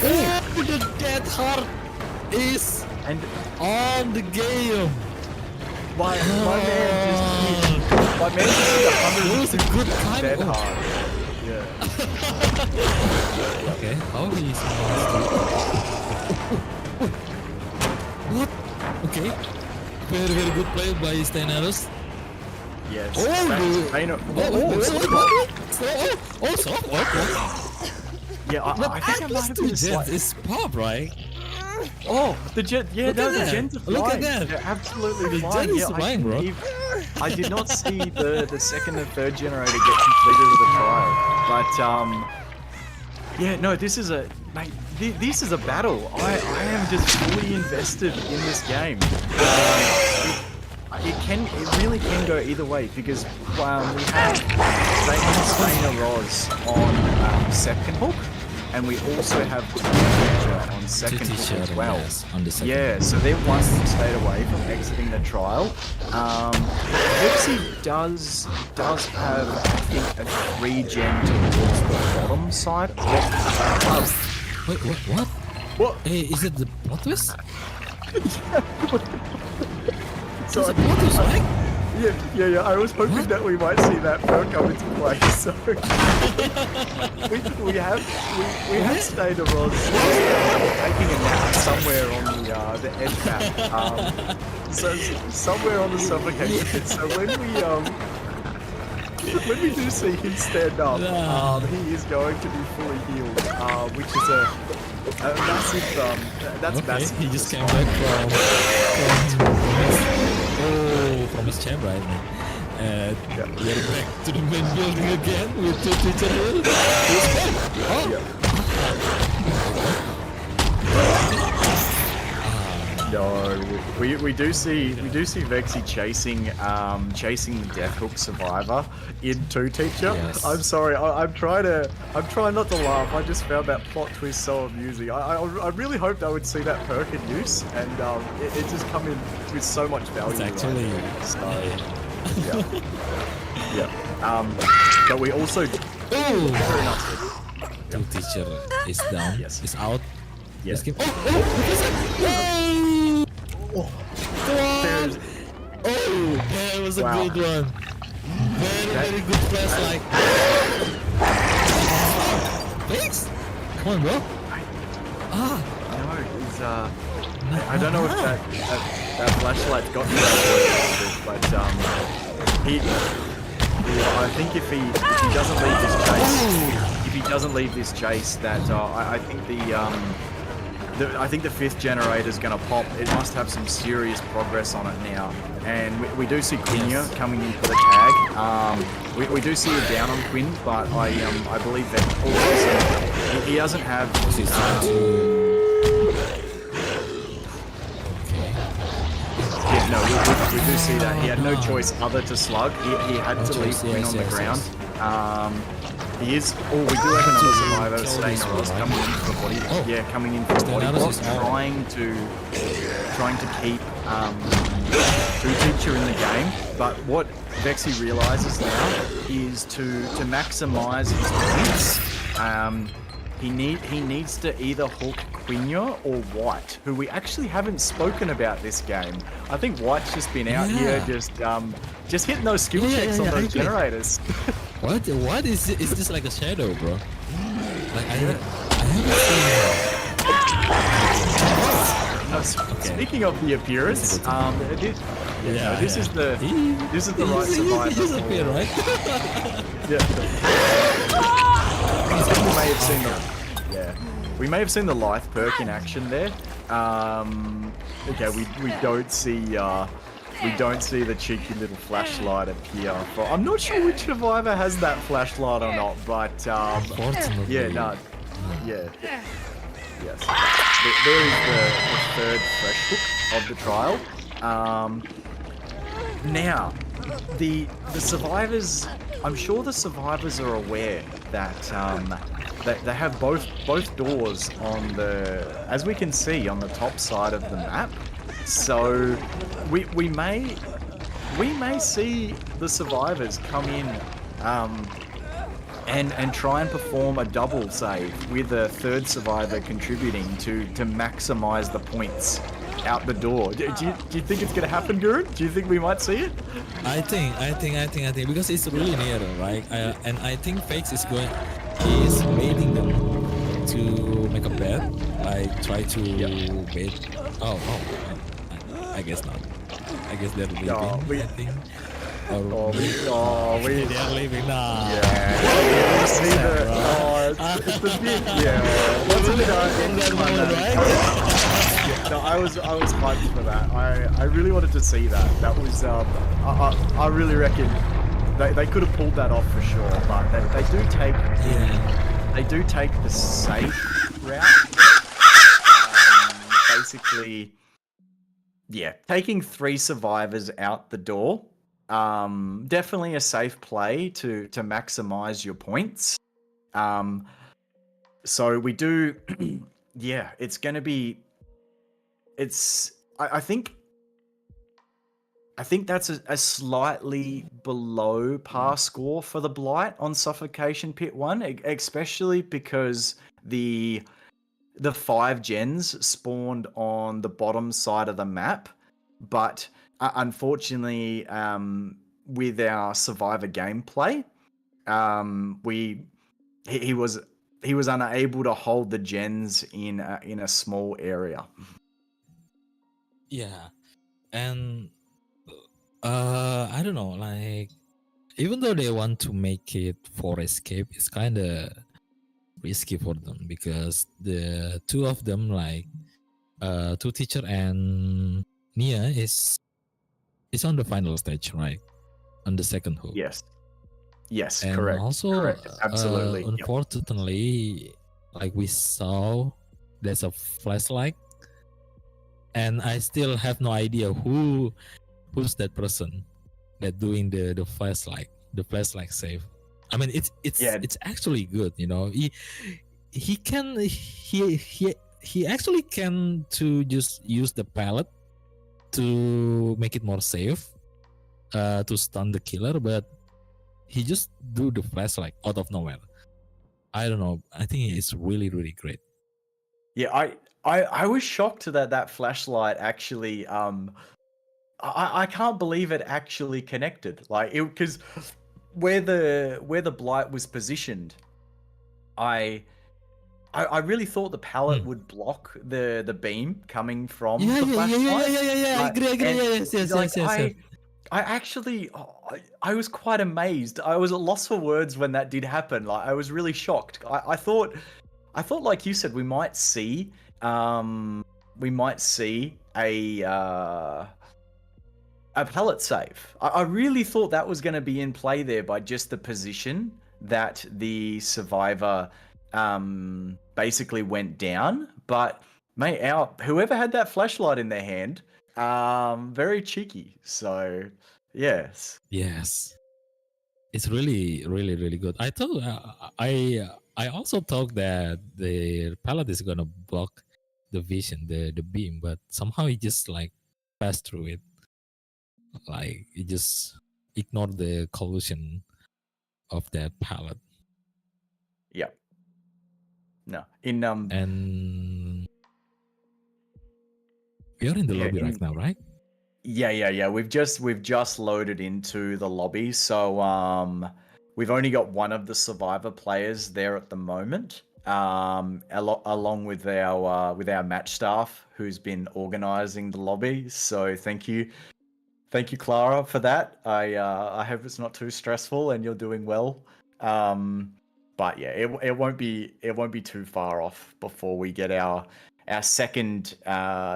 Oh, the death heart is on the game. My man just hit 100. It was a good time. Dead hard. Yeah. Okay, how is what? Okay. Very good play by Steinerus. Yes. Yeah, I think I might have been It's pop, right? Oh, the jet. Yeah, Look no, at the that. gens are flying. Look at that. They're absolutely The flying. jet is Yeah, flying, bro. I did not see the second and third generator get completed with the trial, but yeah, no, this is a mate. This is a battle. I am just fully invested in this game. It really can go either way because we have Stainer Roz on second hook, and we also have Teacher on second hook as well. On the second. Yeah, so they're one state away from exiting the trial. Pepsi does have, I think, a 3-gen towards the bottom side. Wait, what? What? Hey, is it the plot twist? So Is it plot twist, right? yeah. I was hoping that we might see that perk come into play. So we have Stainer Roz taking a nap somewhere on the edge map. So somewhere on the suffocation pit. So when we do see him stand up, he is going to be fully healed, which is a massive. That's Okay, massive. he just came back from his chamber, I mean. And we're back to the main building again with two teachers. No, we do see Vexy chasing the Death Hook survivor in Two Teacher. Yes. I'm sorry, I'm trying not to laugh. I just found that plot twist so amusing. I really hoped I would see that perk in use, and it just come in with so much value. It's actually, yeah. But we also oh, very nice. two teacher is down. Yes. Is out. Yes. Oh, There's that was a Wow. good one. Very good flashlight. Thanks. Come on, bro. no, he's I don't know if that flashlight's got to that, but I think if he doesn't leave this chase, that I think I think the 5th generator is going to pop. It must have some serious progress on it now. And we do see Quinya coming in for the tag. We do see a down on Quinn, but I believe that he doesn't have. Yeah, no, we do see that. He had no choice other to slug. He had to leave Quinn on the ground. He is. Oh, we do have another survivor staying Roz coming in for the body. Yeah, coming in for the body block, trying to keep Two Teacher in the game. But what Vexy realizes now is to maximize his points. He needs to either hook Quinya or White, who we actually haven't spoken about this game. I think White's just been out here just hitting those skill checks on those generators. What is this like a shadow, bro? Like I haven't seen Speaking of the appearance, this is the right survivor. He disappeared, right? We may have seen the Lithe perk in action there. Okay, we don't see the cheeky little flashlight appear. I'm not sure which survivor has that flashlight or not, but Unfortunately. yes. There is the 3rd fresh hook of the trial. Now, the survivors. I'm sure the survivors are aware that they have both doors on as we can see on the top side of the map. So we may see the survivors come in and try and perform a double save with a 3rd survivor contributing to maximize the points out the door. Do you think it's gonna happen, Guru? Do you think we might see it? I think because it's really near, right? And I think Fakes is waiting them to make a bet. I try to bait. Oh, I guess not. I guess they're leaving. I think. They are leaving now. Yeah. You see it's the big, yeah. What's it Yeah, no, I was hyped for that. I really wanted to see that. That was I really reckon they could have pulled that off for sure, but they do take the safe route. Basically, yeah, taking 3 survivors out the door. Definitely a safe play to maximize your points. So we do, yeah, it's gonna be. I think that's a slightly below par score for the Blight on Suffocation Pit 1, especially because the 5 gens spawned on the bottom side of the map, but unfortunately, with our survivor gameplay, he was unable to hold the gens in a small area. Yeah, and I don't know, like even though they want to make it for escape, it's kind of risky for them because the 2 of them, like two teacher and Nia, is on the final stage, right? On the second hook. Yes, And correct. also, Correct. Absolutely. Yep. unfortunately, like we saw, there's a flashlight, and I still have no idea who's that person that doing the flashlight save. I mean, it's actually good, you know. He actually can to just use the pallet to make it more safe, to stun the killer, but he just do the flashlight out of nowhere. I don't know. I think it's really, really great. Yeah, I was shocked that flashlight actually I can't believe it actually connected. Like it, because where the Blight was positioned, I really thought the pallet would block the beam coming from the flashlight. Yeah. I agree. Yes. I actually, I was quite amazed. I was at loss for words when that did happen. Like, I was really shocked. I thought, like you said, we might see a pallet save. I really thought that was going to be in play there by just the position that the survivor basically went down. But mate, whoever had that flashlight in their hand, very cheeky. So yes, it's really, really, really good. I thought I also thought that the pallet is gonna block the vision, the beam, but somehow it just like passed through it. Like it just ignored the collision of that pallet. Yeah. No. In and we are in the lobby right now, right? Yeah. We've just loaded into the lobby, so we've only got one of the survivor players there at the moment. Along with our match staff who's been organizing the lobby. So thank you, Clara, for that. I hope it's not too stressful and you're doing well. But yeah, it won't be too far off before we get our second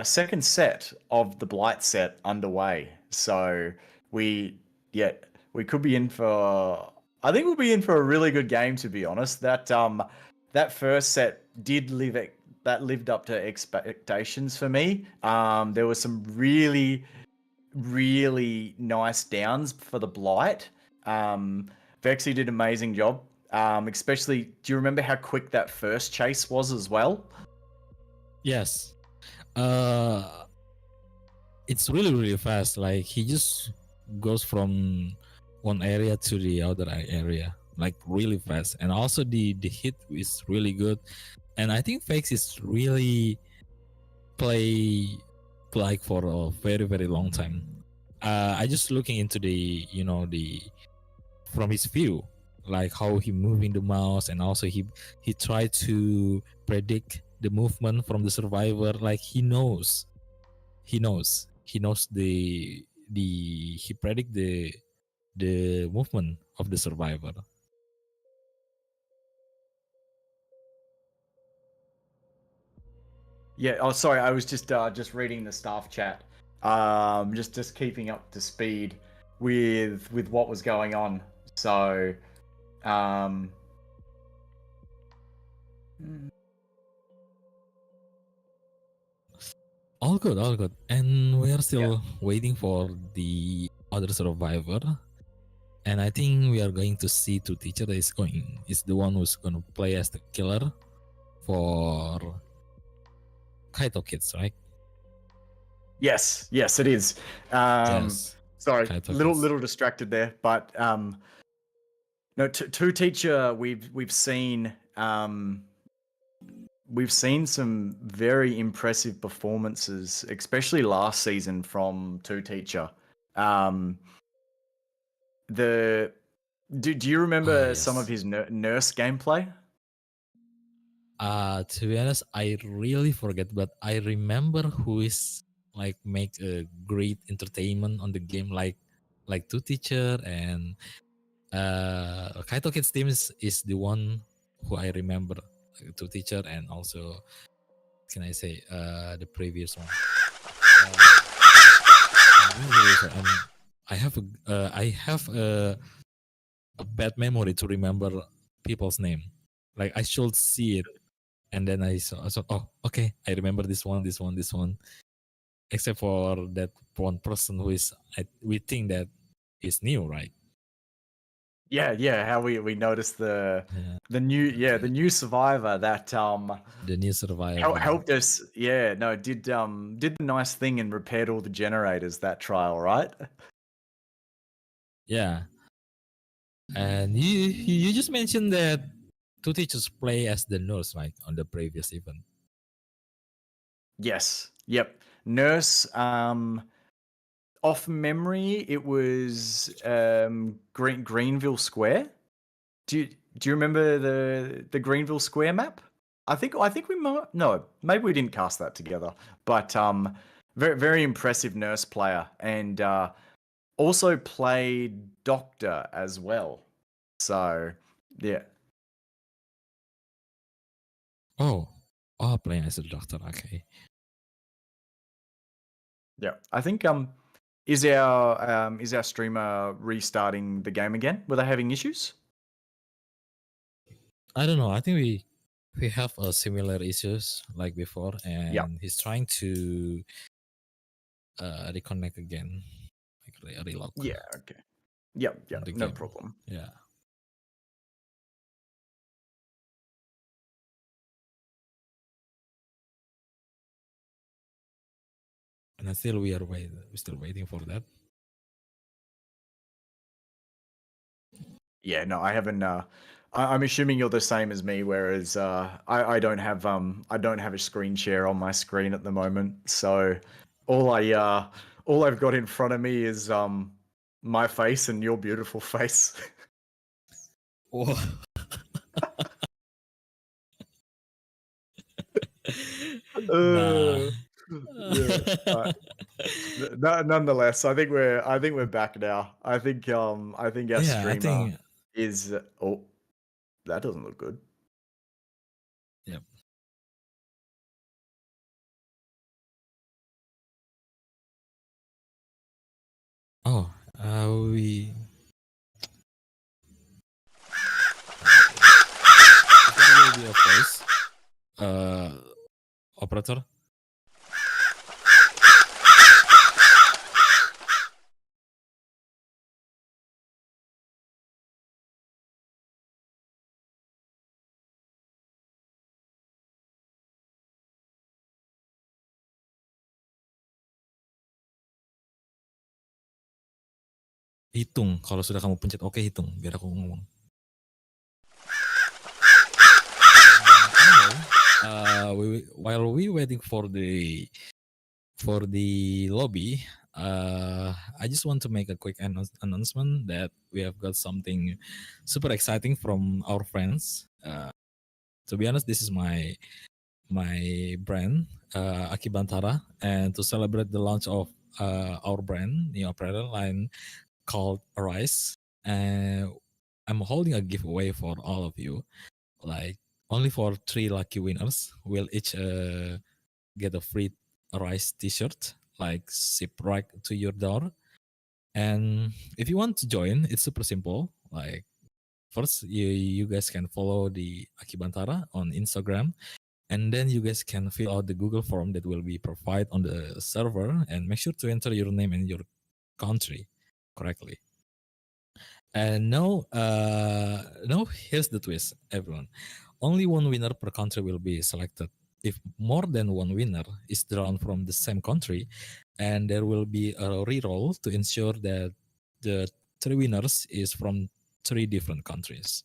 set of the Blight set underway. So we could be in for. I think we'll be in for a really good game, to be honest. That first set lived up to expectations for me. There was some really, really nice downs for the Blight. Vexy did an amazing job. Especially, do you remember how quick that first chase was as well? Yes. It's really, really fast. Like he just goes from one area to the other area, like really fast. And also the hit is really good. And I think Fakes is really play like for a very, very long time. I just looking into the from his view, like how he moving the mouse, and also he tried to predict the movement from the survivor. Like he knows the he predict the movement of the survivor. Yeah. Oh, sorry. I was just reading the staff chat. Just keeping up to speed with what was going on. So, um, All good, all good. And we are yeah. still waiting for the other survivor. And I think we are going to see two teacher that is the one who's gonna play as the killer for Kaito Kids, right? Yes. Yes, it is. Yes. Sorry, Kaito little Kids. little distracted there, but no, two teacher. We've seen some very impressive performances, especially last season from two teacher. Do you remember some of Yes. his nurse gameplay? To be honest, I really forget, but I remember who is like make a great entertainment on the game, like two teacher and Kaito Kids team is the one who I remember, like, two teacher and also can I say the previous one. I'm really sorry, I have a bad memory to remember people's name. Like I should see it, and then I saw oh, okay, I remember this one. Except for that one person who is we think that is new, right? Yeah. How we noticed the Okay. new survivor that The new survivor. helped us. Yeah, no, did the nice thing and repaired all the generators that trial, right? Yeah, and you just mentioned that two teachers play as the nurse, right, on the previous event. Yes. Yep. Nurse. Off memory, it was Greenville Square. Do you remember the Greenville Square map? I think we might. No, maybe we didn't cast that together. But very very impressive nurse player, and also played doctor as well. So yeah. Oh, playing as a doctor. Okay. Yeah, I think is our streamer restarting the game again? Were they having issues? I don't know. I think we have similar issues like before, Yeah. and he's trying to reconnect again, like relog Yeah. Okay. Yep. on Yeah. the No game. problem. Yeah. And still we're still waiting for that. Yeah. No, I haven't. I'm assuming you're the same as me. Whereas I don't have a screen share on my screen at the moment. So all I've got in front of me is my face and your beautiful face. Oh. Nah. Yeah. Nonetheless, I think we're back now. I think our Yeah, I streamer think. is oh, that doesn't look good. Yep. Oh, we. There will be a voice. Operator. Hitung. Kalau sudah kamu pencet oke, hitung. Biar aku ngomong. While we waiting for the lobby, I just want to make a quick announcement that we have got something super exciting from our friends. To be honest, this is my brand, Akibantara, and to celebrate the launch of our brand, new apparel line called Arise, and I'm holding a giveaway for all of you, like only for 3 lucky winners will each get a free rice t-shirt like ship right to your door. And if you want to join, it's super simple. Like first, you guys can follow the Akibantara on Instagram, and then you guys can fill out the Google form that will be provided on the server, and make sure to enter your name and your country correctly. And no, here's the twist, everyone. Only one winner per country will be selected. If more than one winner is drawn from the same country, and there will be a reroll to ensure that the three winners is from three different countries.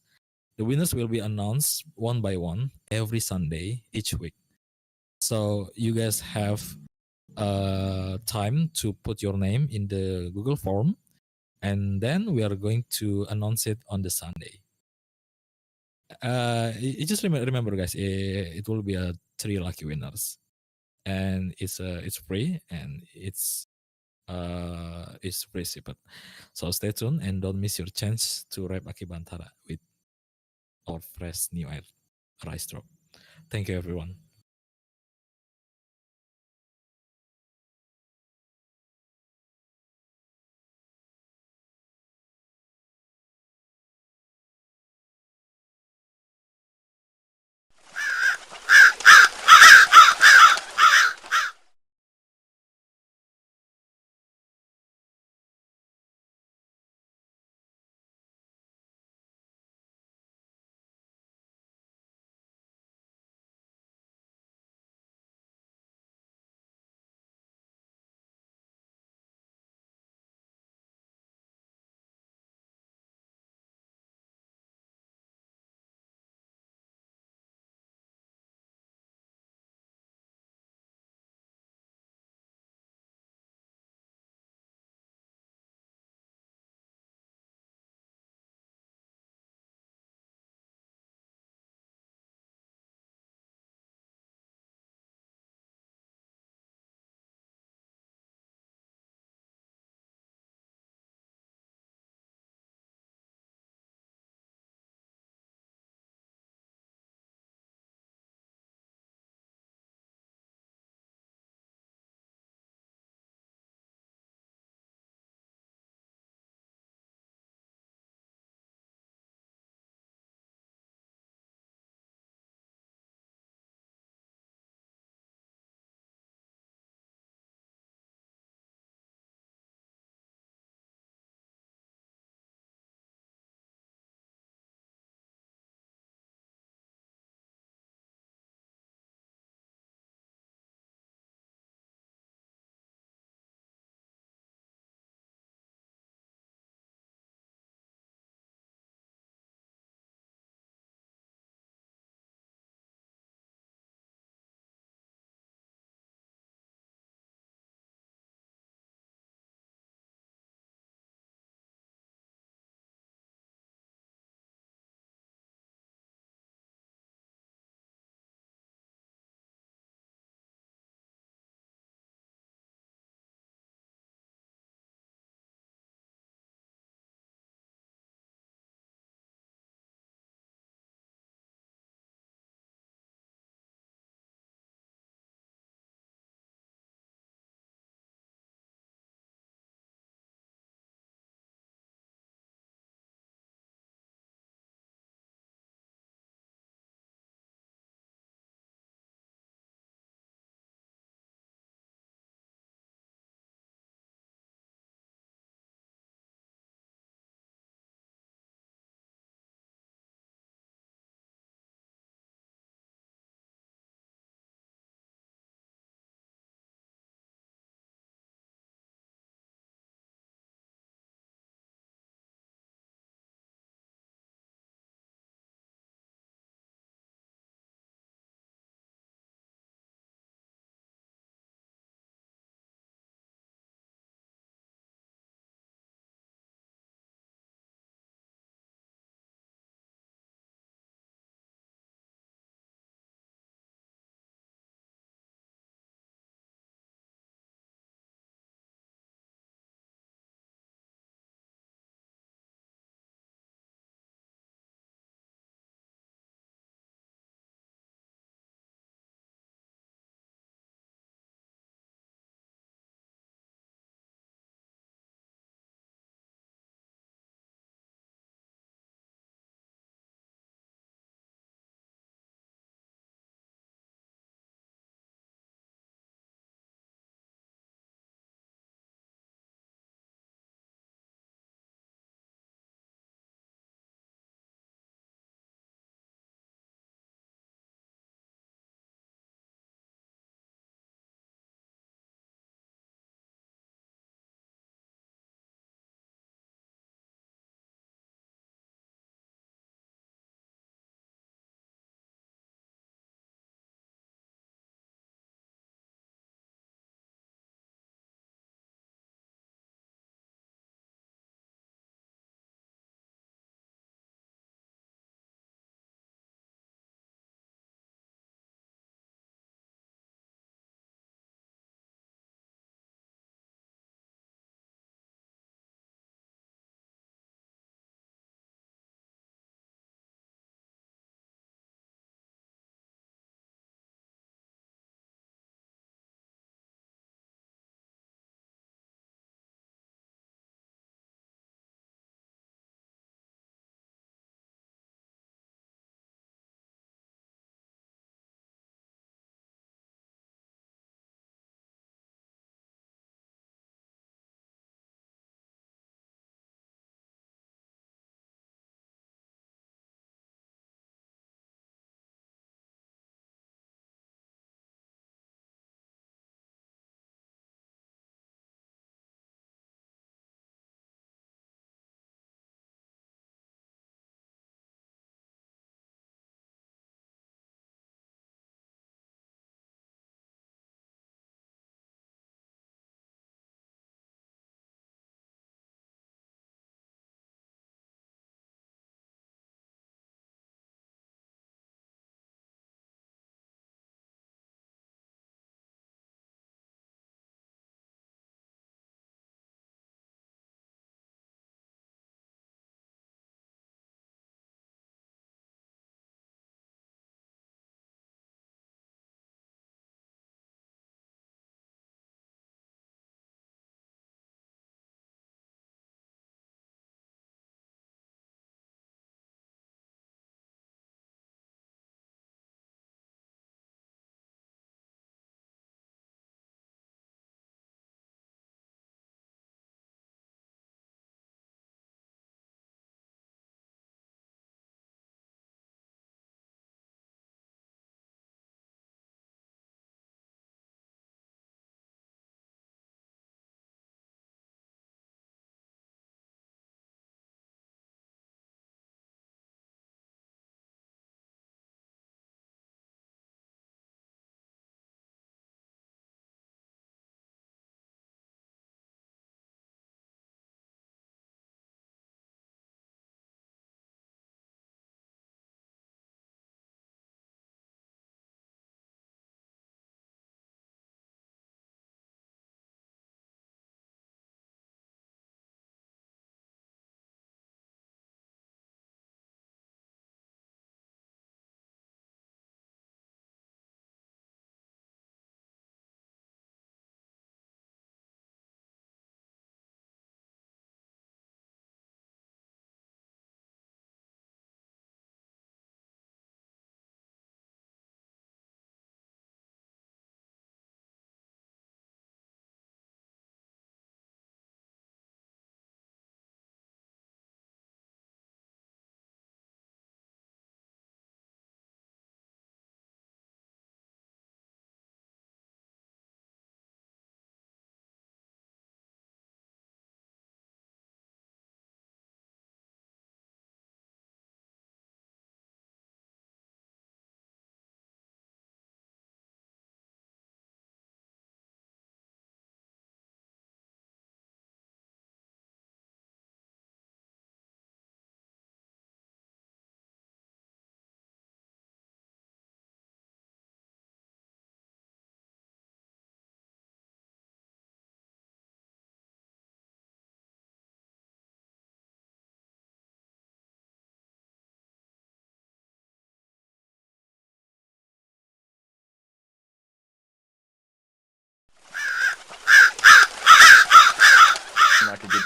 The winners will be announced one by one every Sunday each week. So you guys have time to put your name in the Google form, and then we are going to announce it on the Sunday. You just remember, guys, it will be a three lucky winners, and it's free, and it's free shipped. So stay tuned and don't miss your chance to rep Akibantara with our fresh new rice drop. Thank you, everyone.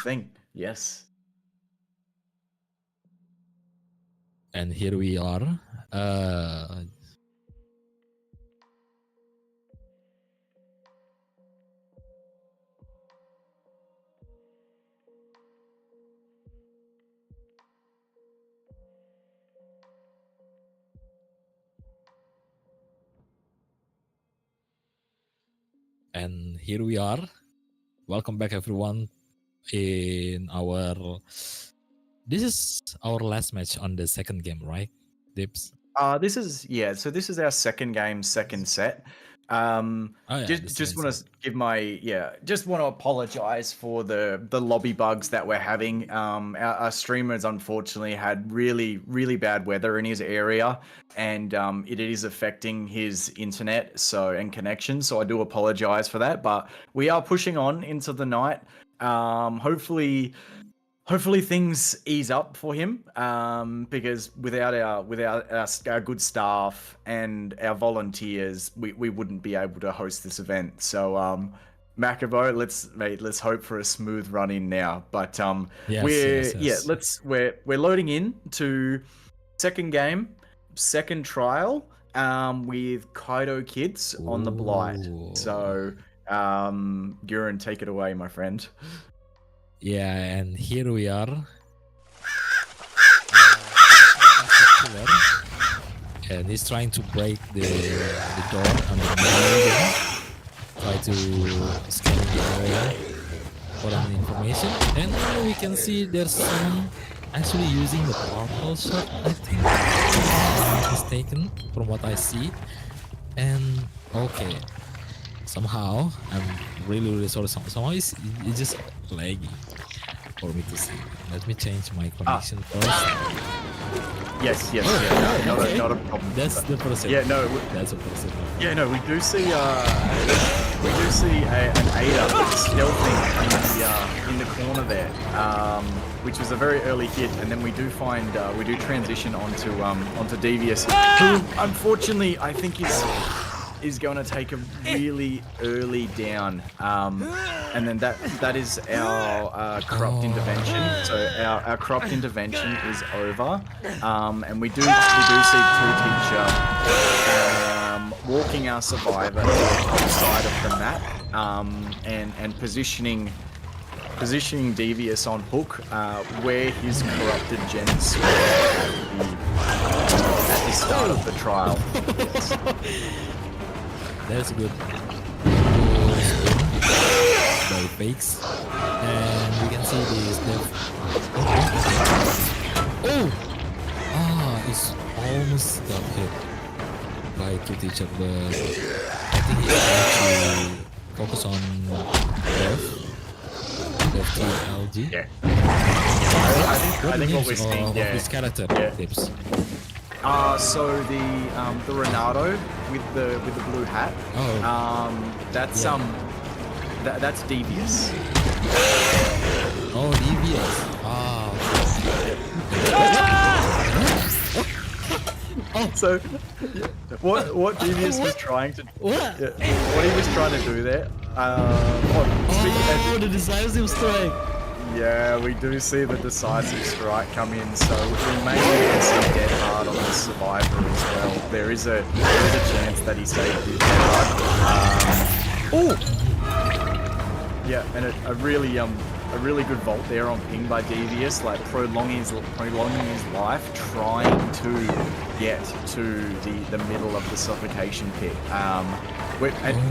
thing. Yes. And here we are. And here we are. Welcome back, everyone. In our, this is our last match on the second game, right, Dips? This is So this is our second game, second set. Just want to give just want to apologize for the lobby bugs that we're having. Our streamers unfortunately had really bad weather in his area, and it is affecting his internet and connection. So I do apologize for that, but we are pushing on into the night. Hopefully things ease up for him, because without our good staff and our volunteers, we wouldn't be able to host this event. So Macabo, let's hope for a smooth run in now. But we're loading in to second game, second trial, with Kaido Kids on the Blight. So Guren, take it away, my friend. Yeah, and here we are. And he's trying to break the door. Try to scan the area for any information. And we can see there's someone actually using the portal shot, I think. If I'm not mistaken, from what I see. And okay. Somehow, I'm really sorry. Somehow it's just laggy for me to see. Let me change my connection first. Yes. Not a problem. That's the process. Yeah, no. That's a process. Yeah, no. We do see an Ada stealthing in the corner there, which was a very early hit, and then we do transition onto Devious, who unfortunately I think is going to take a really early down, and then that is our corrupt intervention. So our corrupt intervention is over, and we do see Two Teacher walking our survivor to the side of the map, and positioning Devious on hook, where his corrupted gens were at the start of the trial. Yes. That's good. By fakes. And we can see this it's almost got hit by Two Teacher, but I think he's trying to focus on Dev TLG. Yeah. I think what we're seeing there. His character tips. So the Renato with the blue hat. That's Devious. Oh, Devious. So what Devious was trying to what he was trying to do there. The decisive strike. Yeah, we do see the decisive strike come in, so we may even see Dead Hard on the survivor as well. There is a chance that he saved his Dead Hard. Yeah, and a really good vault there on ping by Devious, like prolonging his life, trying to get to the middle of the suffocation pit.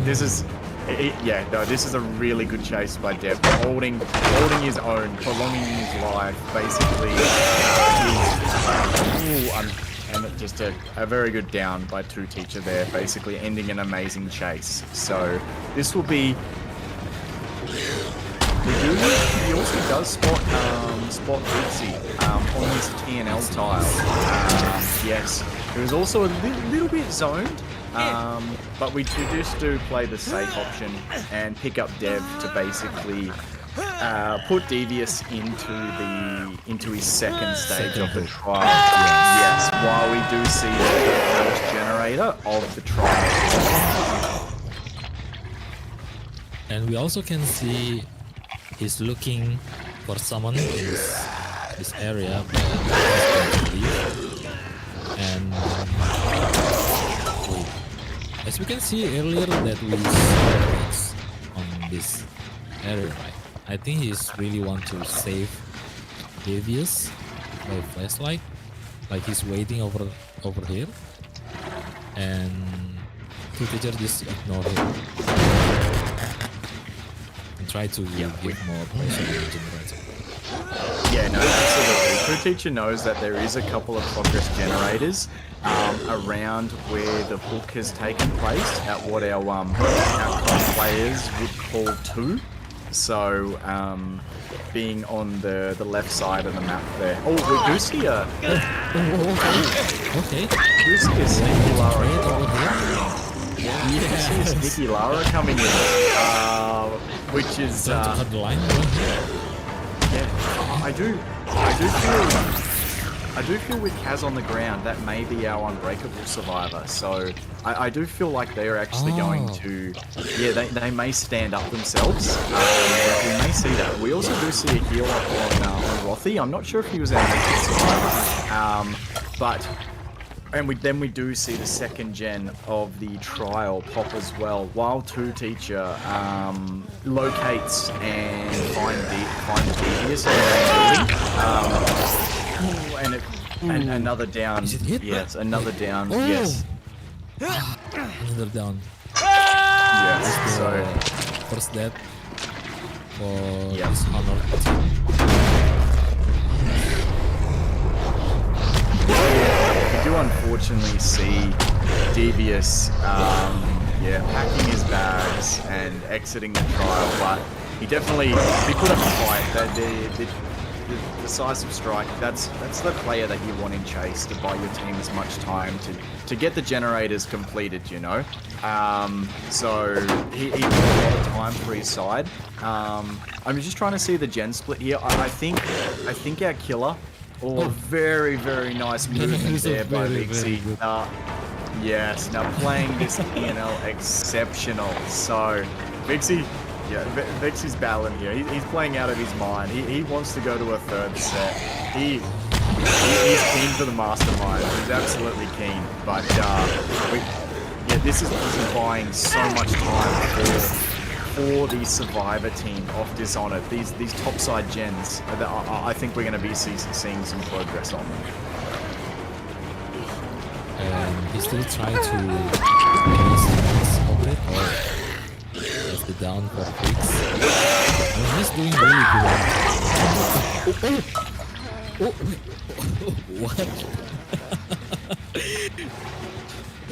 This is a really good chase by Dev, holding his own, prolonging his life, basically. And just a very good down by Two Teacher there, basically ending an amazing chase. So this will be. He also does spot Bitsy on his TNL tile. Yes, it was also a little bit zoned. But we just do play the safe option and pick up Dev to basically put Devious into his second stage of the trial. Yes, while we do see the first generator of the trial. And we also can see he's looking for someone in this area, but he's going to leave. And wait, as we can see earlier that we saw X on this area, right? I think he's really want to save Devious by flashlight, like he's waiting over here, and two teacher just ignore him and try to give more pressure on the generator. Yeah, no, absolutely. True Teacher knows that there is a couple of progress generators around where the hook has taken place at what our players would call 2. So, being on the left side of the map there. Oh, we do see a... Okay. We do see a sneaky Lara. Yeah, we see a sneaky Lara coming in. Which is... cut the line. Yeah, I do feel with Kaz on the ground that may be our unbreakable survivor. So I do feel like they are actually going to, yeah, they may stand up themselves. We may see that. We also do see a heal up on Rothy. I'm not sure if he was our naked survivor, but. And we do see the second gen of the trial pop as well, while Two Teacher locates and finds Devious and another down. Yes, another down. Yes. Another down. Yes. So first death for yeah. this honor. We do unfortunately see Devious, packing his bags and exiting the trial, but he put up a fight. The decisive strike, that's the player that you want in chase to buy your team as much time to get the generators completed, you know. So he put a lot of time for his side. I'm just trying to see the gen split here. I think our killer. Oh, very, very nice movement there by Vixie. Yes, now playing this PNL exceptional. So, Vixie, Vixie's battling here. He's playing out of his mind. He wants to go to a third set. He's keen for the mastermind. He's absolutely keen. But, this is buying so much time for the survivor team of Dishonored. These topside gens, I think we're going to be seeing some progress on them. And he's still trying to stop it, or that's the down for Fix. I mean, he's doing really good. What?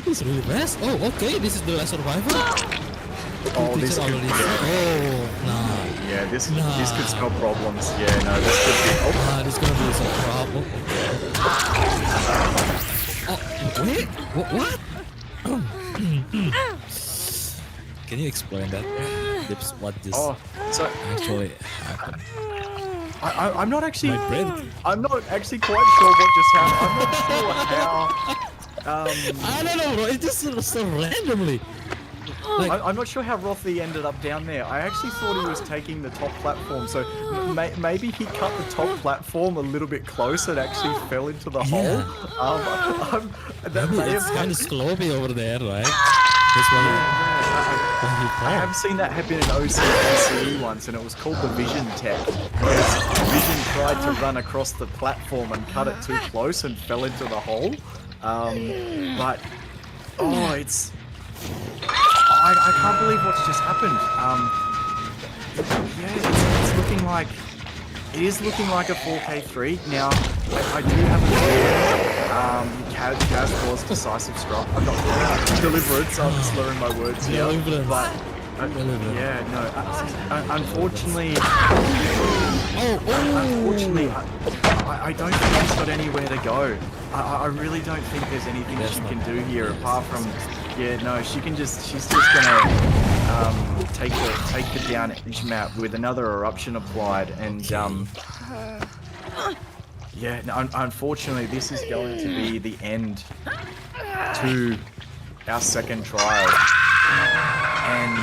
He's really fast. Oh, okay, this is the last survivor. Oh, this could be. Yeah, this could spell problems. Yeah, no, this could be. This is gonna be some problem. Oh, wait, what? Can you explain that? What this actually happened? I'm not actually. My brain. I'm not actually quite sure what just happened. I'm not sure how. I don't know, bro. It just so randomly. I'm not sure how Rothy ended up down there. I actually thought he was taking the top platform, so maybe he cut the top platform a little bit close and actually fell into the hole. It's kind of slopey over there, right? That's why I have seen that happen in OCE once, and it was called the Vision Tech. Because Vision tried to run across the platform and cut it too close and fell into the hole. It's... I can't believe what's just happened. It's looking like... It is looking like a 4K3. Now, I do have a feeling Kaz was decisive strike. I'm not deliverance, I'm slurring my words here. But, unfortunately... Unfortunately, I don't think she's got anywhere to go. I really don't think there's anything she can do here apart from... she's just gonna take the down edge map with another eruption applied, and unfortunately this is going to be the end to our second trial, and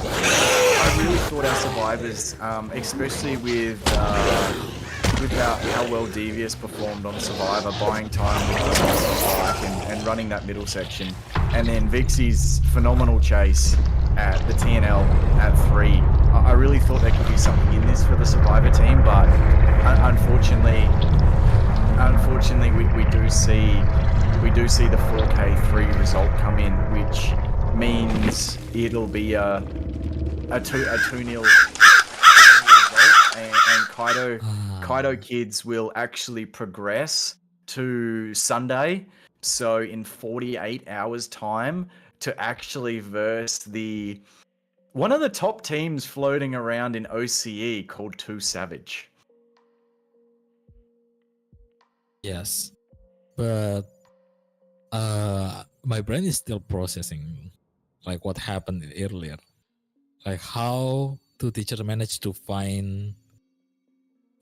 I really thought our survivors, especially with how well Devious performed on Survivor, buying time with the back and running that middle section, and then Vixie's phenomenal chase at the TNL at 3. I really thought there could be something in this for the Survivor team, but unfortunately, we do see the 4K3 result come in, which means it'll be a 2-0 result, and Kaido kids will actually progress to Sunday, so in 48 hours time, to actually verse one of the top teams floating around in OCE called 2 Savage. Yes, but my brain is still processing like what happened earlier, like how two teachers managed to find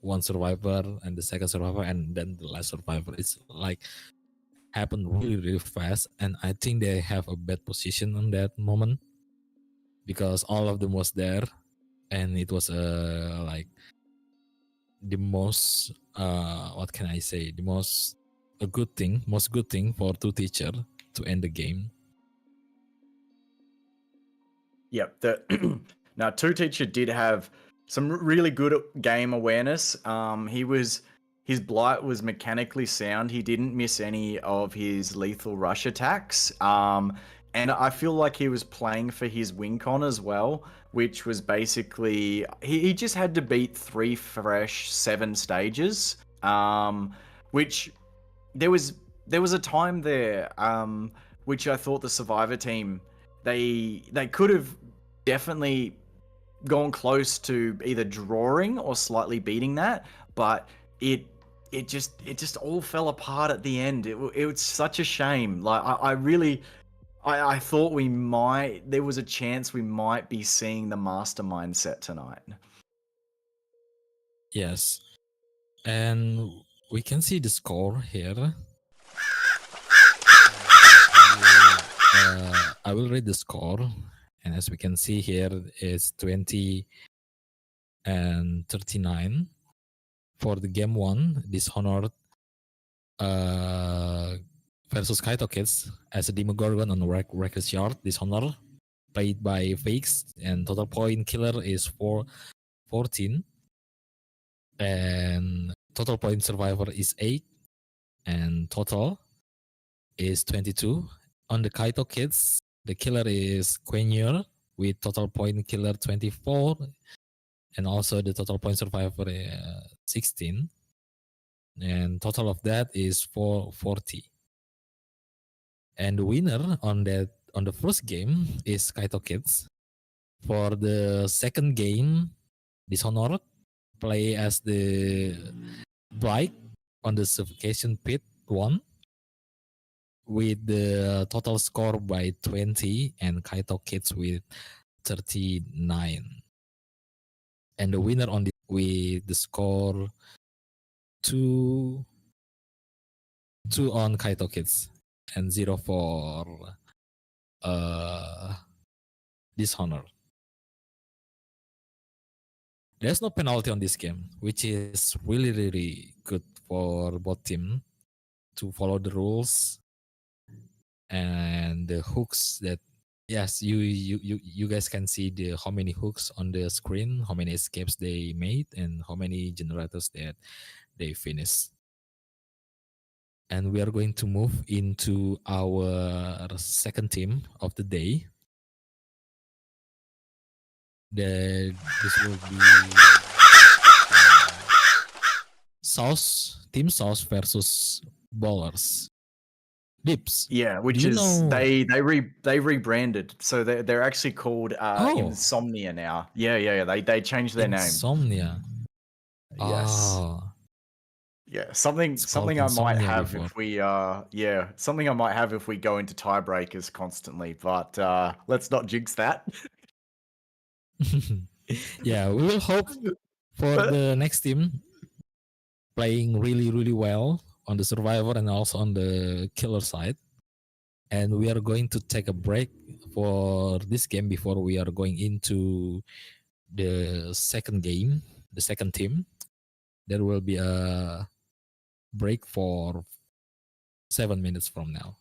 one survivor and the second survivor and then the last survivor. It's like happened really fast, and I think they have a bad position on that moment because all of them was there, and it was like the most what can I say, the most good thing for two teacher to end the game. Yep. Now, Two Teacher did have some really good game awareness. His Blight was mechanically sound. He didn't miss any of his lethal rush attacks. And I feel like he was playing for his win con as well, which was basically he just had to beat 3 fresh 7 stages. Which there was a time there, which I thought the Survivor team they could have definitely gone close to either drawing or slightly beating that, but it just all fell apart at the end. It was such a shame. Like I thought there was a chance we might be seeing the mastermind set tonight. Yes, and we can see the score here. I will read the score, and as we can see here, it's 20 and 39 for the game 1, Dishonored versus Kaito Kids as a Demogorgon on Reckless Yard. Dishonored played by Fakes, and total point killer is 14, and total point survivor is 8, and total is 22. On the Kaito Kids, the killer is Quenyer with total point killer 24, and also the total point survivor 16, and total of that is 440. And the winner on the first game is Kaito Kids. For the second game, Dishonored play as the Blight on the Suffocation Pit 1 with the total score by 20, and Kaito Kids with 39. And the winner on with the score 2 on Kaito Kids and 0 for Dishonored. There's no penalty on this game, which is really good for both teams to follow the rules and the hooks that, yes, you guys can see how many hooks on the screen, how many escapes they made, and how many generators that they finished. And we are going to move into our second team of the day. This will be Team Sauce versus Ballers. Dips. Yeah, which is they rebranded, so they're actually called Insomnia now. Yeah. They changed their name. Insomnia. Yes. Oh. Yeah, something I might have if we something I might have if we go into tiebreakers constantly, but let's not jinx that. Yeah, we will hope for the next team playing really well on the survivor and also on the killer side. and we are going to take a break for this game before we are going into the second game, the second team. There will be a break for 7 minutes from now.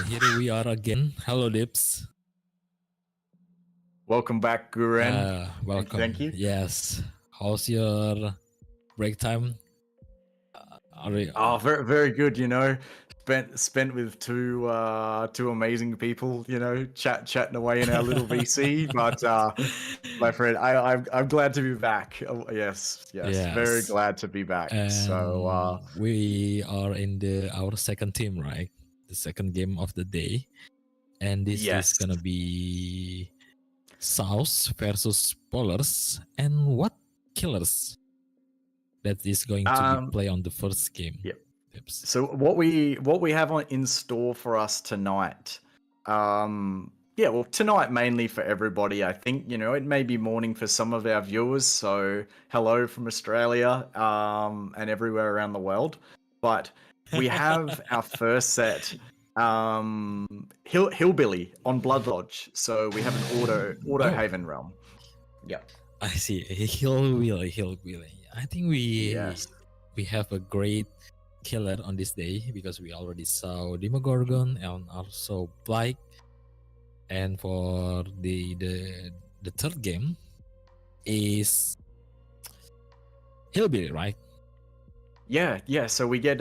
here we are again. Hello, Dips. Welcome back, Guren. Welcome. Thank you. Yes. How's your break time? Oh, very, very good. You know, spent with two amazing people. You know, chatting away in our little VC. But my friend, I'm glad to be back. Oh, yes, very glad to be back. And so we are in our second team, right? The second game of the day, and this is gonna be South versus Polars, and what killers that is going to be play on the first game. Yep. Tips. So what we have in store for us tonight, well, tonight mainly for everybody. I think, you know, it may be morning for some of our viewers. So hello from Australia, and everywhere around the world. But we have our first set, Hillbilly on Blood Lodge. So we have an auto Haven realm. Yeah. I see. Hillbilly. I think we have a great killer on this day because we already saw Demogorgon and also Blight. And for the third game is Hillbilly, right? Yeah. So we get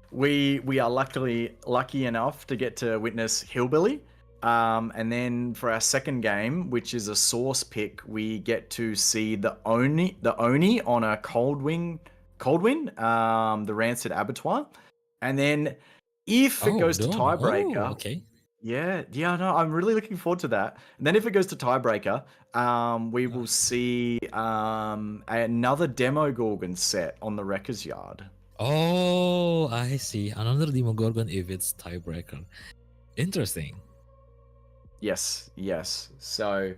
we are lucky enough to get to witness Hillbilly. And then for our second game, which is a source pick, we get to see the Oni on a cold win, the Rancid Abattoir. And then if it goes to tiebreaker, okay. Yeah, no, I'm really looking forward to that. And then if it goes to tiebreaker, we will see another Demogorgon set on the Wrecker's Yard. Oh, I see. Another Demogorgon if it's tiebreaker. Interesting. Yes. So,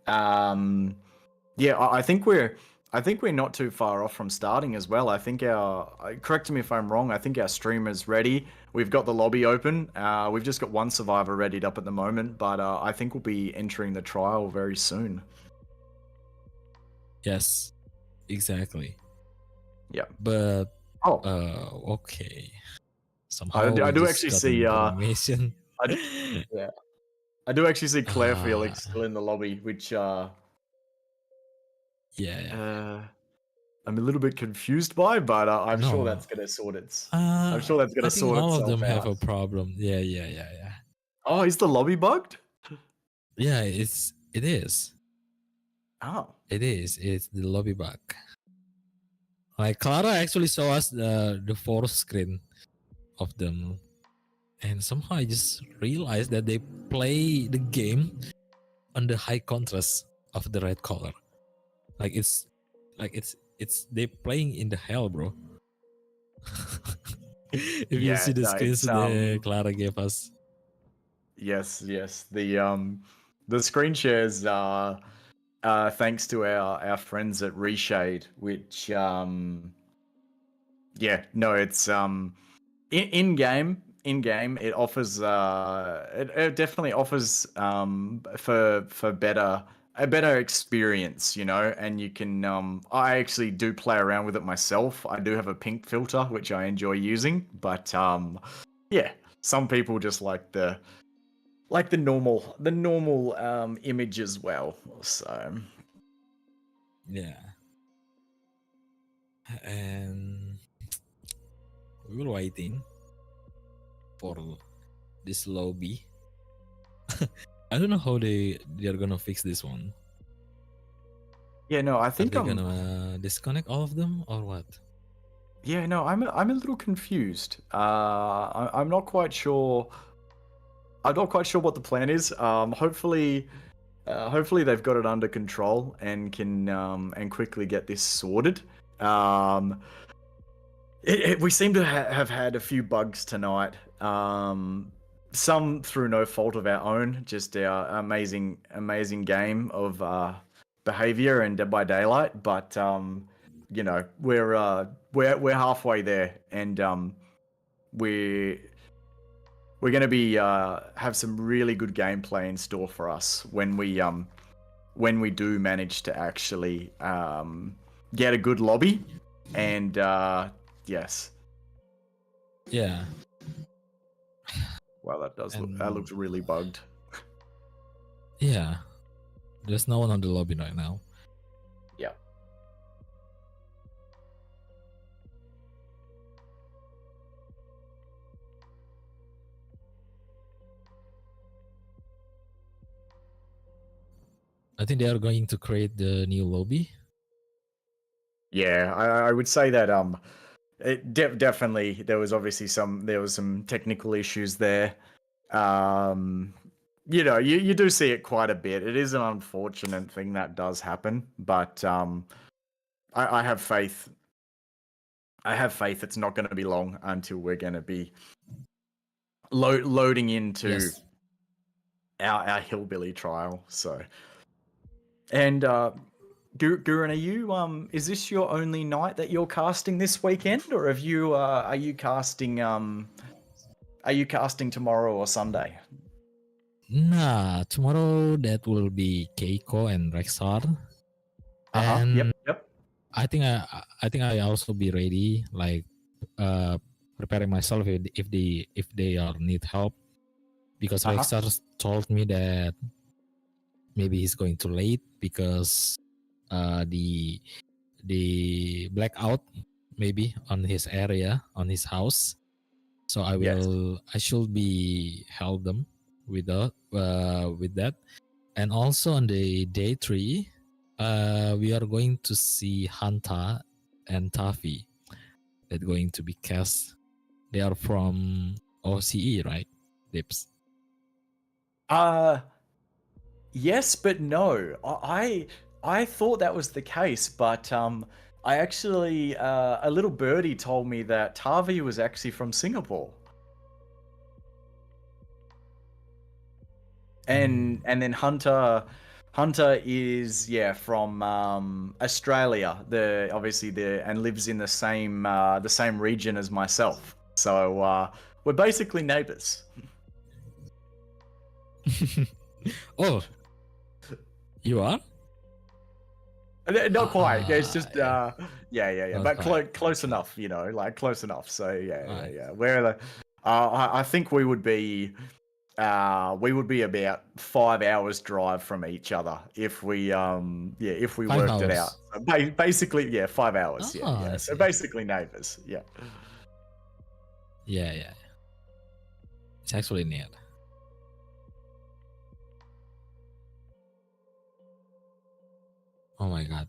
I think we're not too far off from starting as well. I think correct me if I'm wrong, I think our stream is ready. We've got the lobby open. We've just got one survivor readied up at the moment, but I think we'll be entering the trial very soon. Yes, exactly. Yeah. But, okay. Somehow I do actually see, information. I do actually see Claire Felix still in the lobby, which, I'm a little bit confused by, but I'm sure that's gonna sort I'm sure that's gonna sort itself out. All of them have a problem. Yeah. Oh, is the lobby bugged? Yeah, it is. Oh, it is. It's the lobby bug. Like Clara actually saw us the fourth screen of them, and somehow I just realized that they play the game on the high contrast of the red color. Like it's they playing in the hell, bro. If you see the screens that Clara gave us. Yes. The screen shares are thanks to our friends at Reshade, which it's in game it offers it definitely offers for a better experience, you know, and you can I actually do play around with it myself. I do have a pink filter which I enjoy using, but some people just like the normal image as well. So yeah. And we were waiting for this lobby. I don't know how they're gonna fix this one. Yeah, no, I think they're gonna disconnect all of them or what? Yeah, no, I'm a little confused. I'm not quite sure. I'm not quite sure what the plan is. Hopefully they've got it under control and can and quickly get this sorted. We seem to have had a few bugs tonight. Some through no fault of our own, just our amazing game of behavior and Dead by Daylight. But you know, we're halfway there, and we're gonna be have some really good gameplay in store for us when we do manage to actually get a good lobby. And yes. Yeah. Wow, that does look. That And looks really bugged. yeah, there's no one on the lobby right now. Yeah. I think they are going to create the new lobby. Yeah, I would say that definitely there was obviously some technical issues there. You know, you do see it quite a bit. It is an unfortunate thing that does happen, but I have faith. I have faith it's not going to be long until we're going to be loading into Yes. our hillbilly trial. So, and Gurun, are you is this your only night that you're casting this weekend, or have you are you casting tomorrow or Sunday? Nah, tomorrow that will be Keiko and Rexar. And Yep. I think I also be ready, like preparing myself if they are need help, because Rexar told me that maybe he's going too late because the blackout maybe on his area, on his house. So I should be help them with that. And also on the day 3, we are going to see Hanta and Taffy that going to be cast. They are from OCE, right? Dips. Yes, but no. I thought that was the case, but I actually a little birdie told me that Tavi was actually from Singapore. And then Hunter is from Australia. And lives in the same region as myself. So we're basically neighbors. Oh, you are? Not quite. It's just but close Okay. enough. You know, like close enough. So Right. yeah. Where I think we would be about 5 hours drive from each other if we if we 5 worked it out. hours. So basically 5 hours. Oh, I So see. basically neighbors. Yeah. Yeah. It's actually near. Oh my god.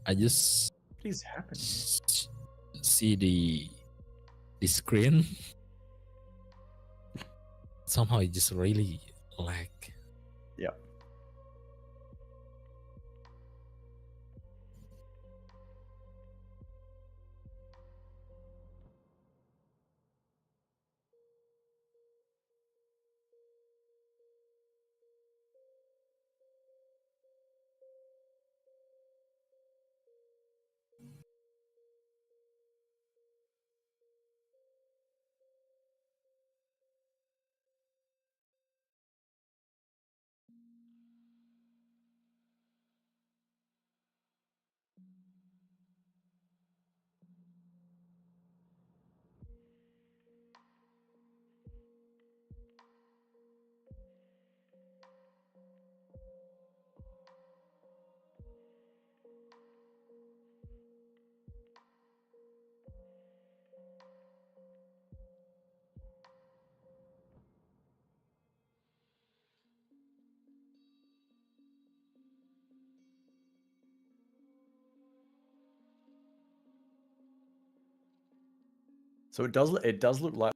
I just What is happening? see the screen. Somehow it just really lag. Yeah. So it does look like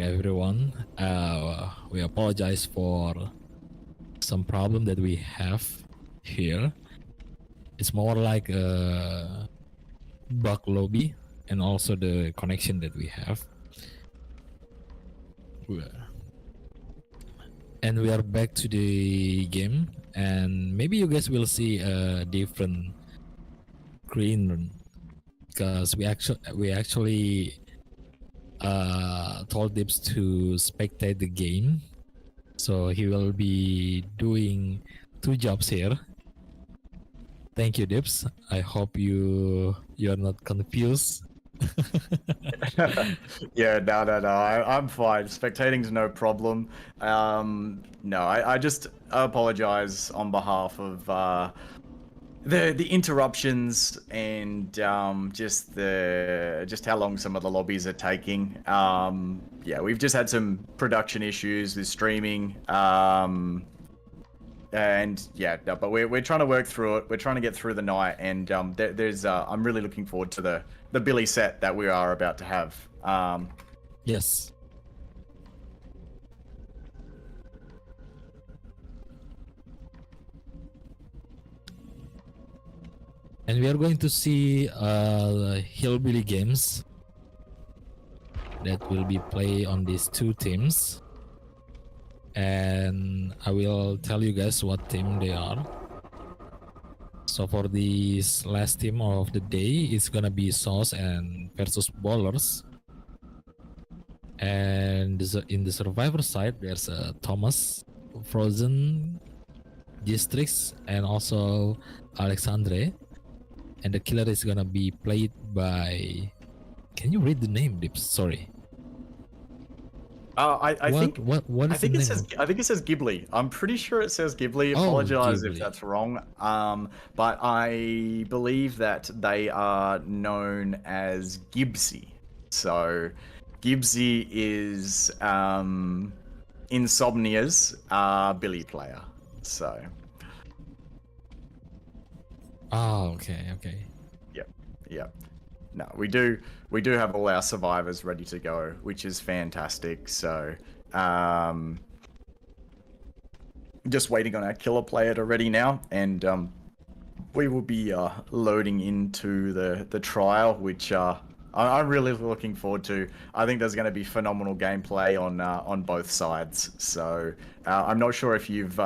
back, everyone. We apologize for some problem that we have here. It's more like a bug lobby and also the connection that we have. And we are back to the game, and maybe you guys will see a different screen because we actually told Dips to spectate the game, so he will be doing 2 jobs here. Thank you, Dips. I hope you're not confused. Yeah, no. I'm fine. Spectating's no problem. No, I just apologize on behalf of the interruptions and just how long some of the lobbies are taking. Yeah, we've just had some production issues with streaming. And yeah, no, but we're trying to work through it. We're trying to get through the night, and there's I'm really looking forward to the Billy set that we are about to have. Yes. And we are going to see Hillbilly games that will be played on these 2 teams. And I will tell you guys what team they are. So for this last team of the day, it's gonna be Sauce and versus Ballers. And in the survivor side, there's Thomas, Frozen, Districts, and also Alexandre. And the killer is gonna be played by... Can you read the name, Dips? Sorry. I think what I is think the it name says of- I think it says Ghibli. I'm pretty sure it says Ghibli. Oh, Apologize Ghibli. if that's wrong. But I believe that they are known as Gibbsy. So Gibbsy is Insomnia's Billy player. So Oh, okay. yep. No, we do have all our survivors ready to go, which is fantastic. So just waiting on our killer player to ready now, and we will be loading into the trial, which I'm really looking forward to. I think there's going to be phenomenal gameplay on both sides. So I'm not sure if you've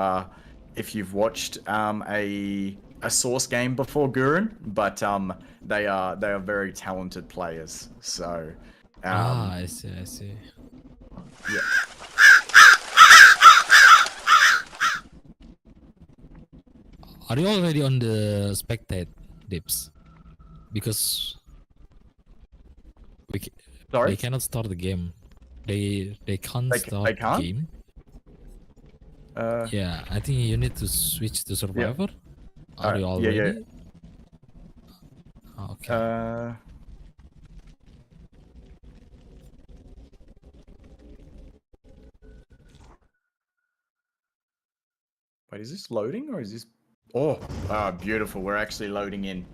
watched a Source game before, Gurun, but they are very talented players. So I see. yeah. Are you already on the spectate, Dips? Because Sorry? they cannot start the game. They can't They start can't? the game. Yeah, I think you need to switch to survivor. Are you already? Yeah. Okay. Wait, is this loading or is this? Oh, beautiful. We're actually loading in.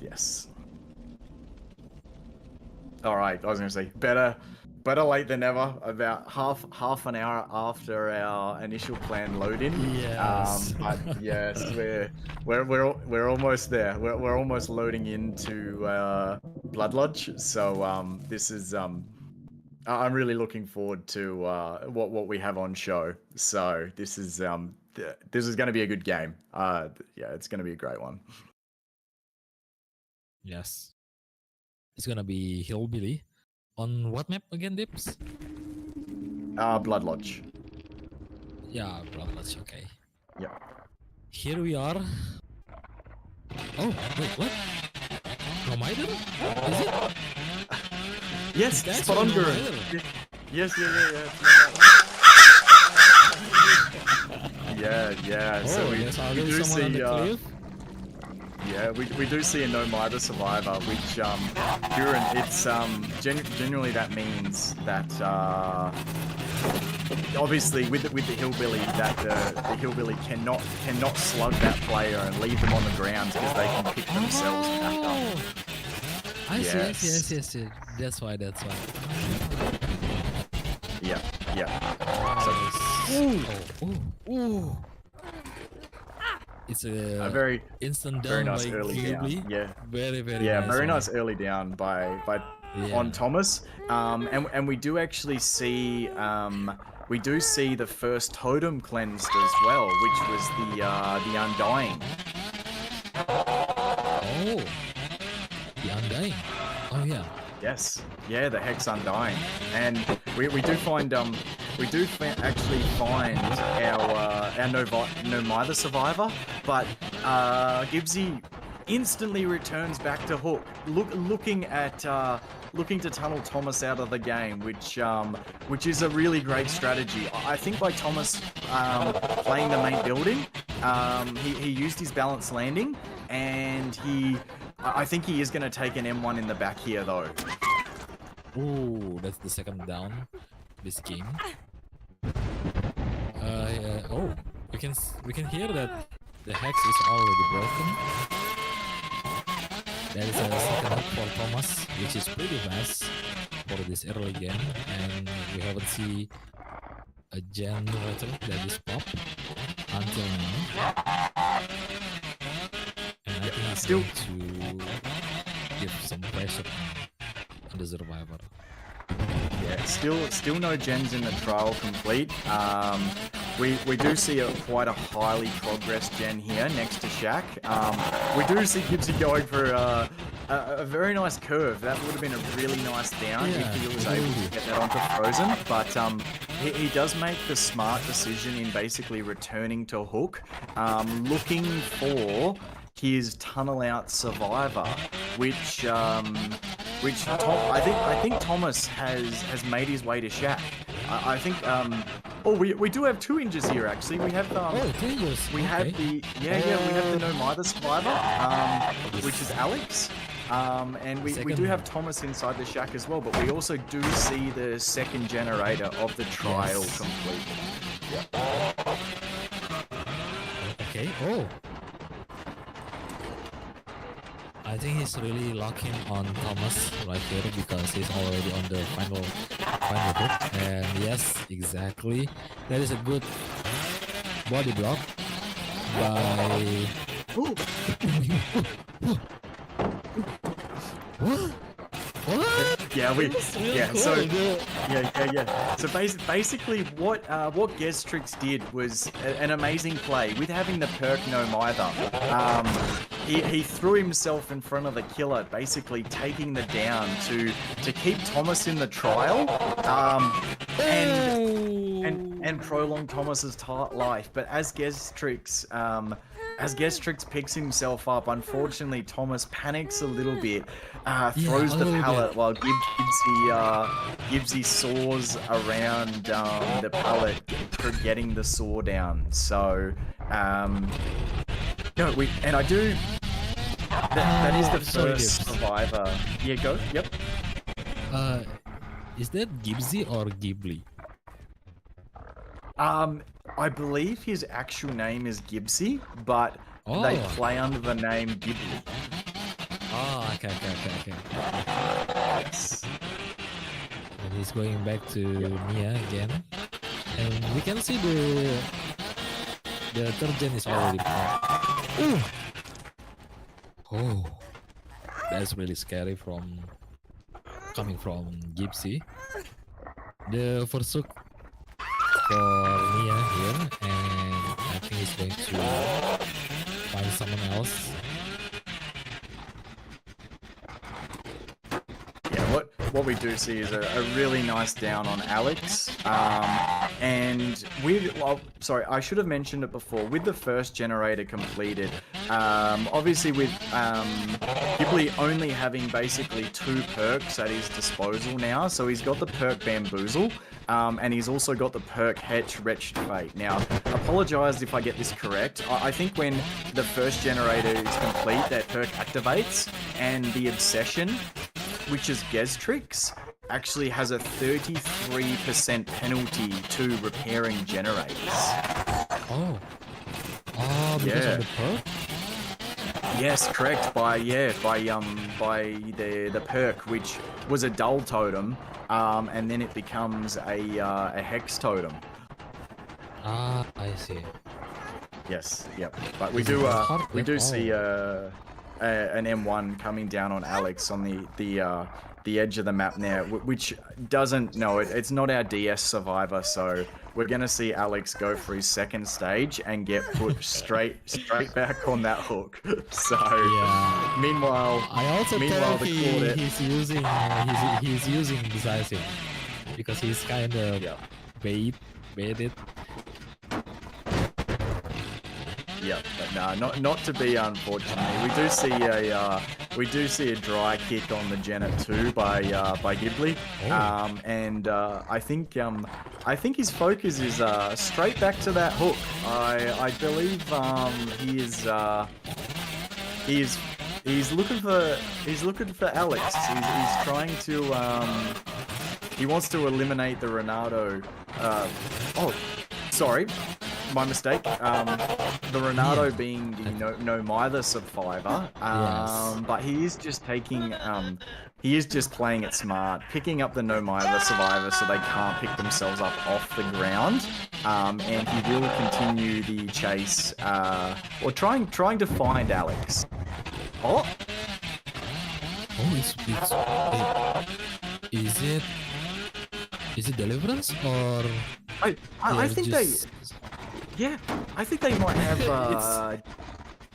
Yes. All right. I was gonna say better late than never. About half an hour after our initial plan load in. Yes. But yes, we're almost there. We're almost loading into Blood Lodge. So this is I'm really looking forward to what we have on show. So this is going to be a good game. Yeah, it's going to be a great one. Yes. It's gonna be Hillbilly. On what map again, Dips? Blood Lodge. Yeah, Blood Lodge, okay. Yeah. Here we are. Oh, wait, what? No Maiden? Is it? Yes, That's spot on, no Guru. Maiden. Yes, yeah. Yeah. Oh, So we there's already do someone on see. the cliff. Yeah, we do see a no mither survivor, which Gurun, it's generally that means that obviously with the hillbilly, that the hillbilly cannot slug that player and leave them on the ground because they can pick themselves back up. I see, I Yes. see. That's why. Yeah, yeah. Ooh. It's A very instant very down nice by early Ghibli. down. Yeah. Very Yeah, nice very one. nice early down by Yeah. on Thomas. And we do actually see we do see the first totem cleansed as well, which was the Undying. Oh, the Undying. Oh yeah. Yes, yeah, the Hex Undying, and we do find actually find our Nomither survivor, but Gibbsy instantly returns back to Hook, looking to tunnel Thomas out of the game, which is a really great strategy. I think by Thomas playing the main building, he used his balanced landing, and I think he is going to take an M1 in the back here though. Ooh, that's the second down this game. Oh, we can hear that the hex is already broken. There is a second hook for Thomas, which is pretty fast for this early game, and we haven't seen a generator that is popped until now. And I think he's Still- going to give some pressure on the survivor. Yeah, still no gens in the trial complete. We do see quite a highly progressed gen here next to Shaq. We do see Gibbsy going for a very nice curve. That would have been a really nice down if he was able to get that onto Frozen. But he does make the smart decision in basically returning to Hook, looking for his tunnel out survivor, which I think Thomas has made his way to Shaq. I think we do have two injuries here actually. We have Two injuries. we have the we have the Nomither survivor, which is Alex. And we do have Thomas inside the shack as well, but we also do see the second generator of the trial complete. Okay. Oh. I think he's really locking on Thomas right here because he's already on the final hook. And yes, exactly. That is a good body block by. What? Yeah, Cool. So basically, what Gestrix did was an amazing play with having the perk Nomither. He threw himself in front of the killer, basically taking the down to keep Thomas in the trial, and prolong Thomas's life. But as Gestrix picks himself up, unfortunately Thomas panics a little bit, throws the pallet while Gibbsy soars around the pallet, getting the saw down. So that is the first survivor. Yeah, go. Yep. Is that Gibbsy or Ghibli? I believe his actual name is Gibbsy, but they play under the name Ghibli. Oh, okay. Yes. And he's going back to Mia again. And we can see the third gen is already popped. Oh, that's really scary coming from Gypsy. The first hook for Mia here, and I think he's going to find someone else. Yeah, what we do see is a really nice down on Alex. And I should have mentioned it before. With the first generator completed, obviously with Ghibli only having basically 2 perks at his disposal now, so he's got the perk Bamboozle, and he's also got the perk Wretched Fate. Now, apologize if I get this correct. I think when the first generator is complete, that perk activates, and the Obsession, which is Gestrix, actually has a 33% penalty to repairing generators. Because of the perk? Yes, correct. By the perk, which was a dull totem, and then it becomes a hex totem. Ah, I see. Yes, yep. But we do see an M1 coming down on Alex on the edge of the map now, which doesn't. No, it's not our DS survivor, so we're gonna see Alex go for his second stage and get put straight back on that hook. So Yeah. meanwhile, I also meanwhile thought the Claudette. he's using decisive because he's kind of Yeah. baited. Yeah, but no, not to be, unfortunately. We do see a dry kick on the Gen at 2 by Ghibli, Oh. and I think his focus is straight back to that hook. I believe he's looking for Alex. He's trying to he wants to eliminate the Renato. Oh, sorry. My mistake. The Renato being the no mither survivor, Yes. but he is just taking, he is just playing it smart, picking up the no mither survivor so they can't pick themselves up off the ground, and he will continue the chase, or trying to find Alex. Oh, Is it Deliverance or I think just... I think they might have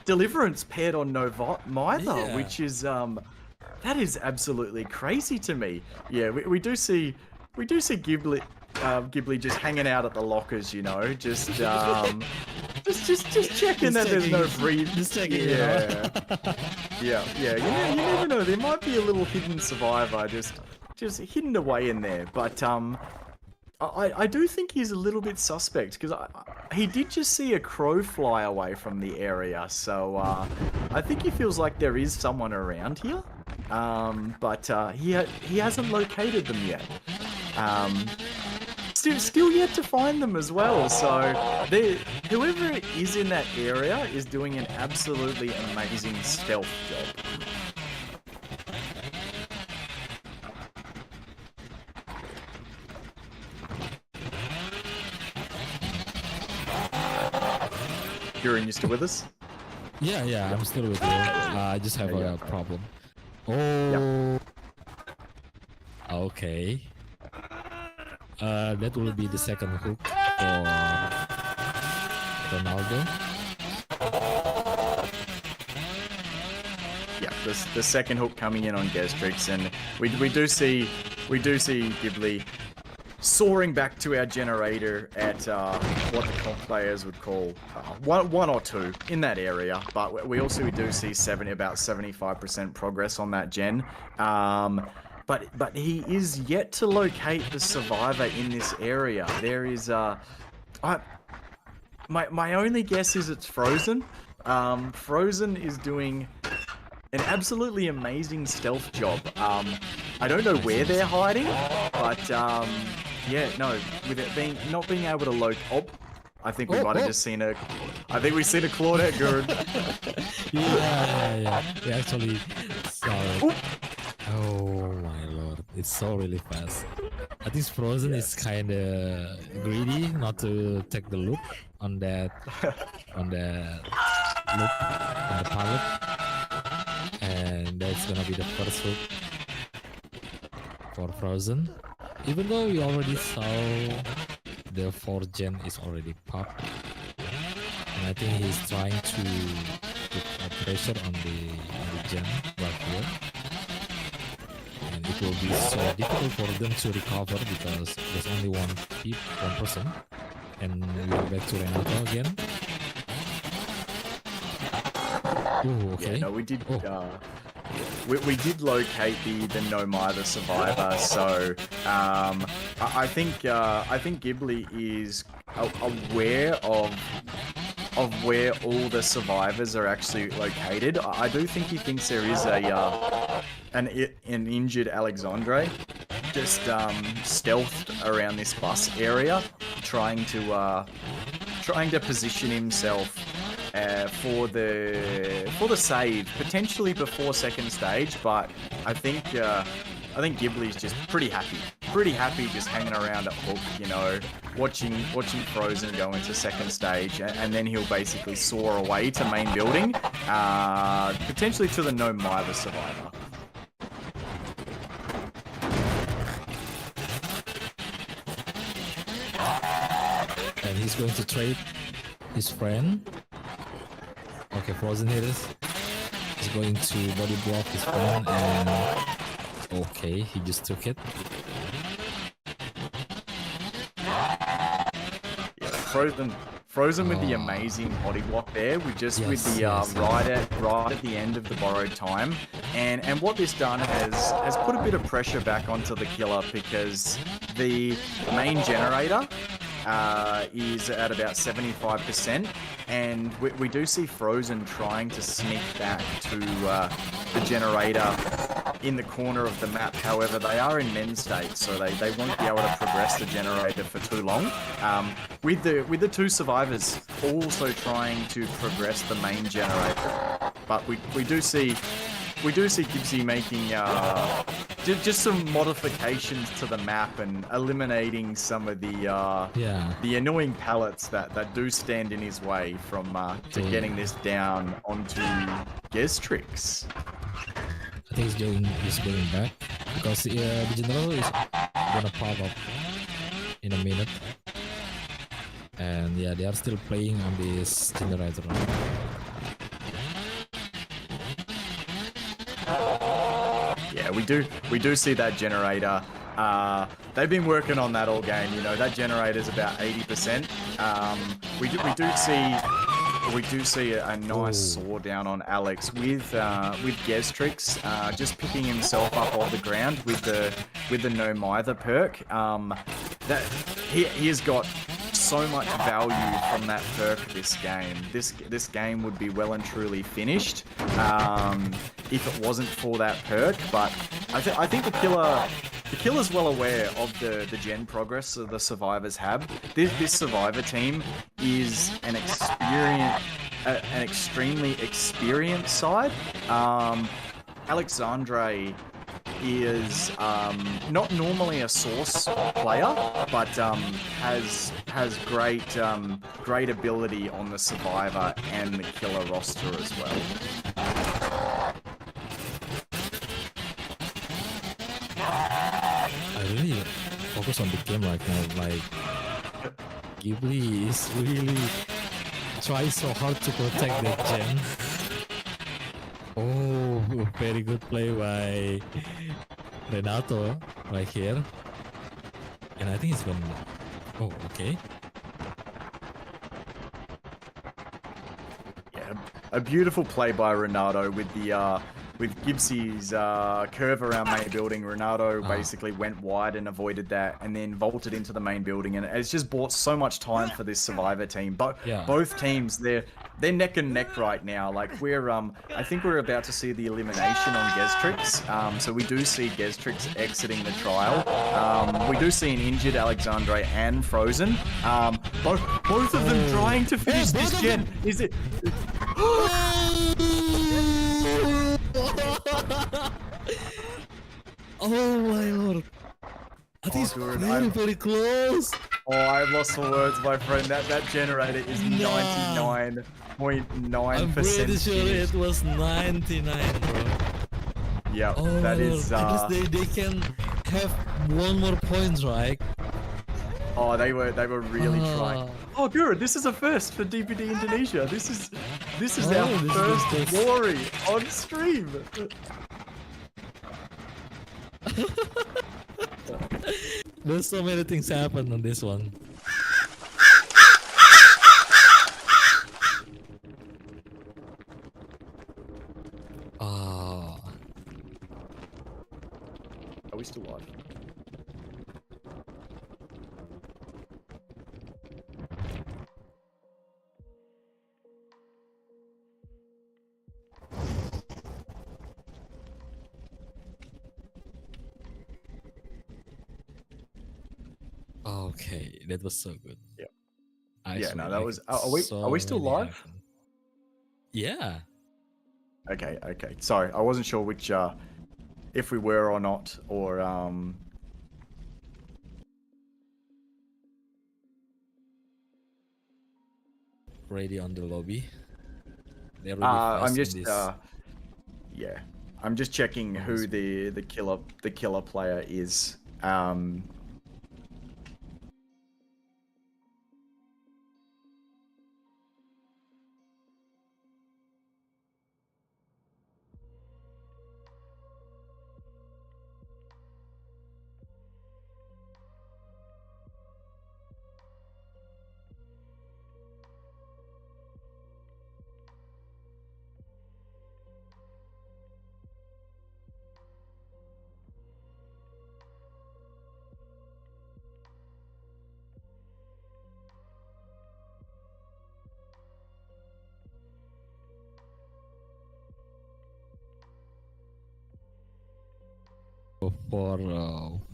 Deliverance paired on no mither, Yeah. which is that is absolutely crazy to me. Yeah, we do see Ghibli just hanging out at the lockers, you know, just checking that there's no free. Just checking. Yeah, yeah. You never know. There might be a little hidden survivor just hidden away in there, but I do think he's a little bit suspect because he did just see a crow fly away from the area, so I think he feels like there is someone around here, but he hasn't located them yet. Still yet to find them as well. So whoever is in that area is doing an absolutely amazing stealth job. Kieran, you still with us? Yeah, I'm still with you. I just have a problem. Oh, okay. That will be the second hook for Ronaldo. Yeah, the second hook coming in on Gestrix, and we do see Ghibli soaring back to our generator at what the comp players would call one or two in that area, but we also do see about 75% progress on that gen. But he is yet to locate the survivor in this area. There is my only guess is it's Frozen. Frozen is doing an absolutely amazing stealth job. I don't know where they're hiding, but yeah, no, with it not being able to locate. I think we might have just seen a. I think we've seen a Claudette Gurd. Yeah. We actually saw it. Oh my lord, it's so really fast. I think Frozen is kind of greedy not to take the loop on that loop on the pilot, and that's gonna be the first hook for Frozen. Even though we already saw the 4th gen is already popped, and I think he's trying to put pressure on the gen right here. And it will be so difficult for them to recover because there's only one person. And we're back to Renato again. Oh, okay. Yeah, no, we did. We did locate the no mither survivor, so I think Ghibli is aware of where all the survivors are actually located. I do think he thinks there is an injured Alexandre just stealthed around this bus area, trying to position himself for the save, potentially before second stage. But I think Ghibli's just pretty happy just hanging around at hook, you know, watching Frozen go into second stage, and then he'll basically soar away to main building, potentially to the no Mither survivor. And he's going to trade his friend. Okay, Frozen here is. He's going to body block his friend, and okay, he just took it. Yeah, Frozen with the amazing body block there, with the right at the end of the borrowed time, and what this done has put a bit of pressure back onto the killer, because the main generator is at about 75%, and we do see Frozen trying to sneak back to the generator in the corner of the map. However, they are in men's state, so they won't be able to progress the generator for too long. With the two survivors also trying to progress the main generator, but we do see Gibbsy making just some modifications to the map and eliminating some of the annoying pallets that do stand in his way from to getting this down onto Gestrix. I think he's going back, because the general is gonna pop up in a minute, and yeah, they are still playing on this generator. Yeah, we do see that generator. They've been working on that all game. You know, that generator's about 80%. We do see a nice saw down on Alex with Gestrix just picking himself up off the ground with the no Mither perk. That he has got so much value from that perk this game. This game would be well and truly finished if it wasn't for that perk. But I think the killer's well aware of the gen progress that the survivors have. This survivor team is an extremely experienced side. Alexandre is not normally a source player, but has great ability on the survivor and the killer roster as well. I really focus on the game right now. Like, Ghibli is really trying so hard to protect the gen. Oh, very good play by Renato right here. And I think he's gonna... Oh, okay. Yeah, a beautiful play by Renato with the with Gibbsy's curve around main building. Renato basically went wide and avoided that, and then vaulted into the main building, and it's just bought so much time for this survivor team. But both teams, they're neck and neck right now. Like, we're I think we're about to see the elimination on Gestrix. So we do see Gestrix exiting the trial. We do see an injured Alexandre and Frozen. Both of them trying to finish this gen. Is it? Oh my lord! I think it's very close. Oh, I've lost for words, my friend. That generator is 99.9%. I'm pretty sure it was 99, bro. Yeah, oh, that is. I guess they can have one more point, right? Oh, they were really trying. Oh, good. This is a first for DBD Indonesia. This is our first glory on stream. There's so many things happen on this one. Are we still live? Okay, that was so good. Yeah. Yeah, no, that was. Are we still live? Yeah. Okay, okay. Sorry, I wasn't sure which if we were or not, or Ready on the lobby. They're really fast I'm in just this. yeah, I'm just checking on who this the killer player is.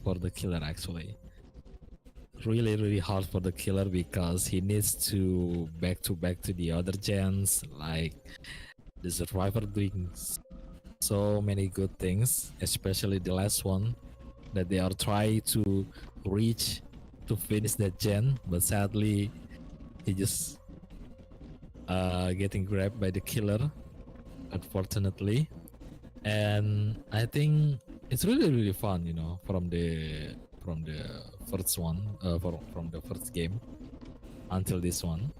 for the killer actually. Really hard for the killer because he needs to back to the other gens, like the survivor doing so many good things, especially the last one that they are trying to reach to finish that gen, but sadly he just getting grabbed by the killer, unfortunately. And I think it's really fun, you know, from the first one, from the first game until this one.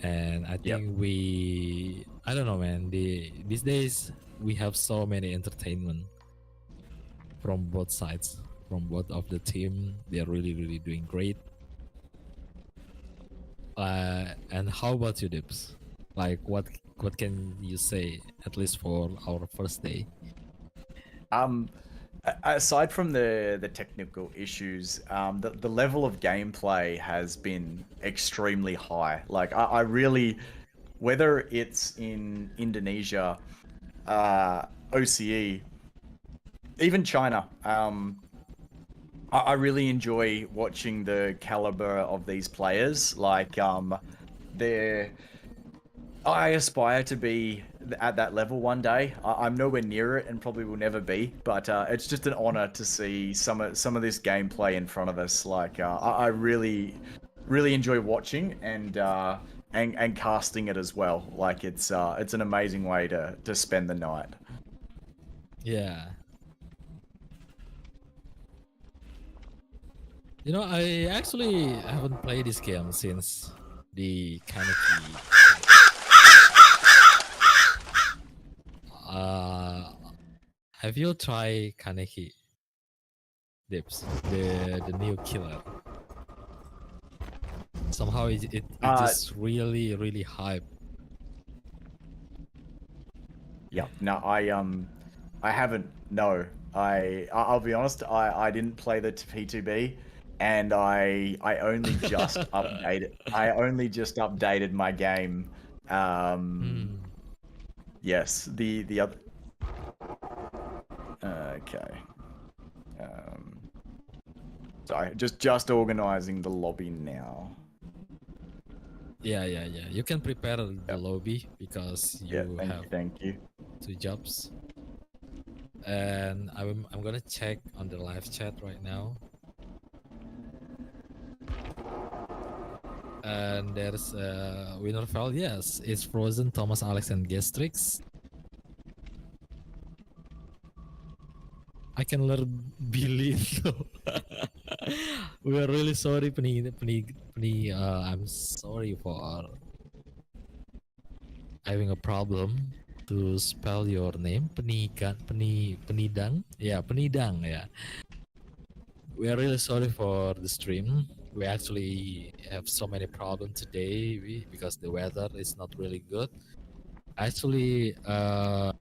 And I think I don't know, man. These days we have so many entertainment from both sides, from both of the team. They're really doing great. And how about you, Dips? Like, what can you say, at least for our first day? Aside from the technical issues, the level of gameplay has been extremely high. Like I really, whether it's in Indonesia, OCE, even China, I really enjoy watching the caliber of these players. Like I aspire to be at that level one day. I'm nowhere near it and probably will never be, but it's just an honor to see some of this gameplay in front of us. Like I really enjoy watching and casting it as well. Like it's an amazing way to spend the night. Yeah. You know, I actually haven't played this game since the Kaneki. Have you tried Kaneki, Dips, the new killer? Somehow it just really hype. Yeah, no, I haven't. No, I'll be honest. I didn't play the P2B, and I only just updated. I only just updated my game. Yes, the other. Okay. Sorry, just organizing the lobby now. Yeah. You can prepare the lobby because you have thank you. 2 jobs. And I'm gonna check on the live chat right now. And there's Winterfell. Yes, it's Frozen, Thomas, Alex, and Gastrix. I can learn believe. We are really sorry, Penny. I'm sorry for having a problem to spell your name. Penidang. Yeah, Penidang. Yeah. We are really sorry for the stream. We actually have so many problems today because the weather is not really good. Actually, the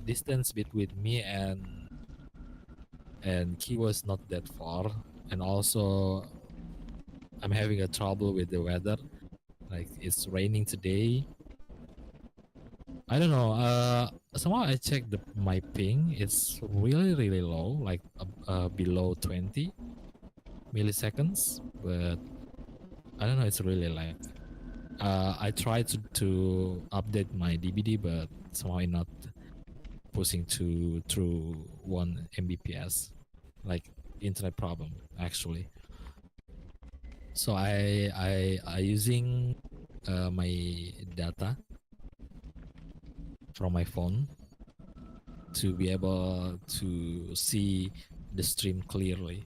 distance between me and Key was not that far, and also I'm having a trouble with the weather. Like it's raining today. I don't know. Somehow I checked my ping. It's really low, like below 20 milliseconds. But I don't know. It's really like I tried to update my DVD, but somehow it not pushing to through 1 Mbps, like internet problem actually. So I using my data from my phone to be able to see the stream clearly,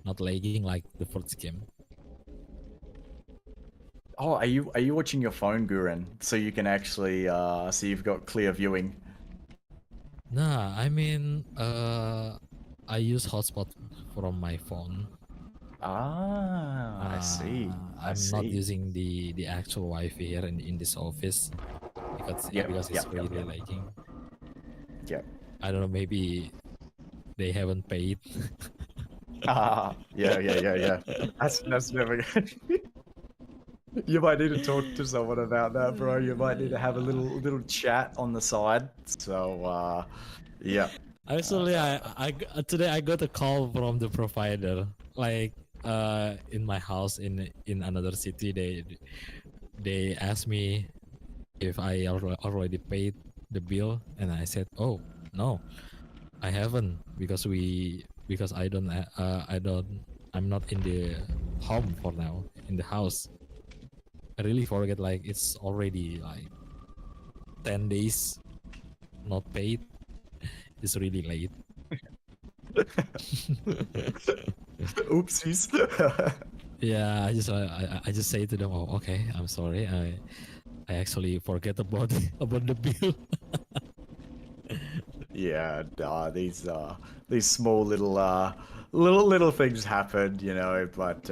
not lagging like the first game. Oh, are you watching your phone, Guren? So you can actually so you've got clear viewing. Nah, I mean, I use hotspot from my phone. Ah, I see. I'm not using the actual Wi-Fi here in this office because it's really lagging. Yep. I don't know, maybe they haven't paid. Yeah. That's never good. You might need to talk to someone about that, bro. You might need to have a little chat on the side. So, yeah. Actually, today I got a call from the provider. Like, in my house in another city, they asked me if I already paid the bill, and I said, oh no, I haven't, because I'm not in the home for now, in the house. I really forget, like it's already like 10 days not paid. It's really late. Oopsies. Yeah, I just say to them, oh okay, I'm sorry, I actually forget about the bill. Yeah, these small little things happen, you know. But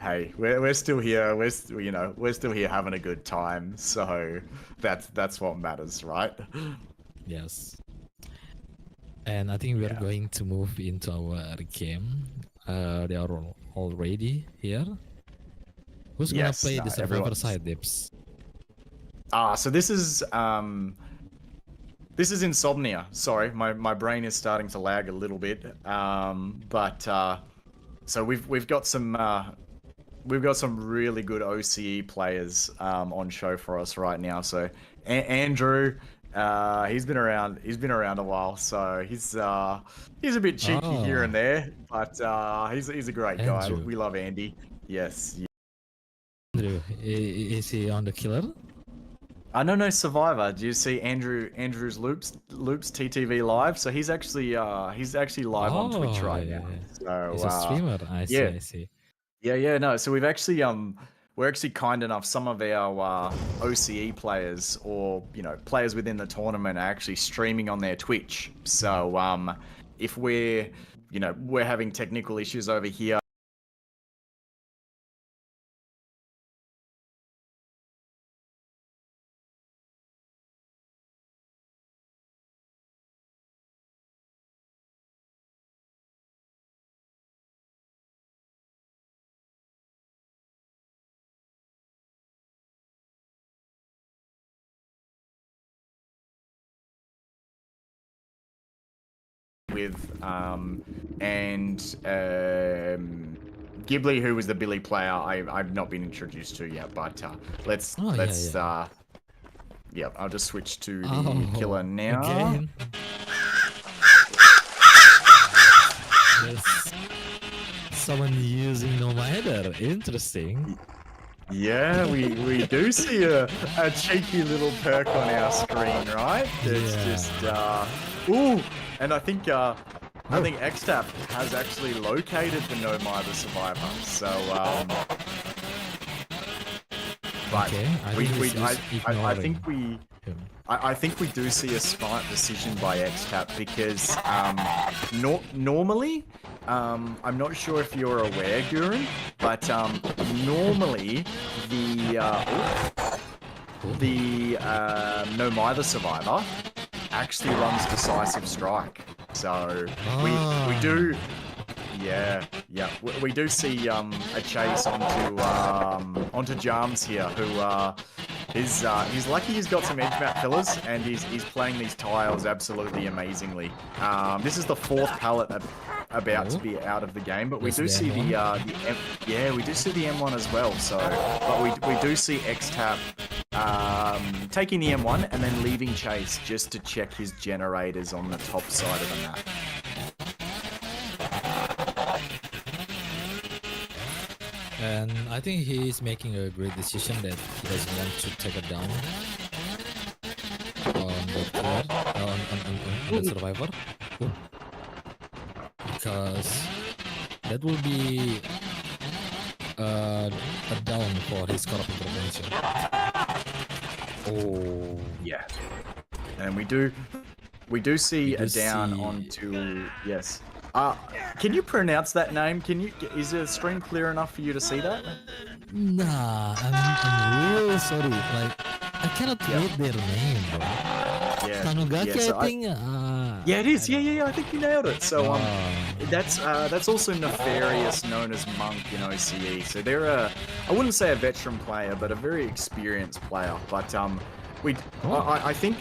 hey, we're still here. We're still here having a good time. So that's what matters, right? Yes. And I think we are going to move into our game. They are already here. Who's gonna play the survivor side, Dips? So this is Insomnia. Sorry, my brain is starting to lag a little bit. So we've got some really good OCE players on show for us right now. So Andrew, he's been around a while, so he's a bit cheeky here and there, but he's a great guy. We love Andy. Yes. Andrew, is he on the killer? No, Survivor. Do you see Andrew's loops TTV live? So he's actually live on Twitch right now. So he's a streamer. I see. Yeah. No, so we've actually we're actually kind enough. Some of our OCE players, or players within the tournament, are actually streaming on their Twitch. So if we're having technical issues over here. With Ghibli, who was the Billy player, I've not been introduced to yet, but let's I'll just switch to the killer now. Again. There's someone using no matter. Interesting. Yeah, we do see a cheeky little perk on our screen, right? It's just ooh. And I think XTAP has actually located the No Mither survivor. So I think we do see a smart decision by XTAP, because normally I'm not sure if you're aware, Guren, but normally the No Mither survivor actually runs decisive strike. So we do, we do see a chase onto Jams here, who he's lucky he's got some edge map fillers, and he's playing these tiles absolutely amazingly. This is the fourth pallet about to be out of the game, but we do see the we do see the M1 as well. So, but we do see X-Tap taking the M1 and then leaving chase just to check his generators on the top side of the map. And I think he is making a great decision that he doesn't want to take it down on the killer, on the survivor, because that will be a down for his corrupt intervention. Oh yeah, and we do see a down onto yes. Can you pronounce that name? Is the stream clear enough for you to see that? Nah, I'm really sorry. Like, I cannot read their name, bro. Yeah. Tanugaki, so I think. Yeah, it is. Yeah. I think you nailed it. So that's also Nefarious, known as Monk in OCE. So they're I wouldn't say a veteran player, but a very experienced player. But I think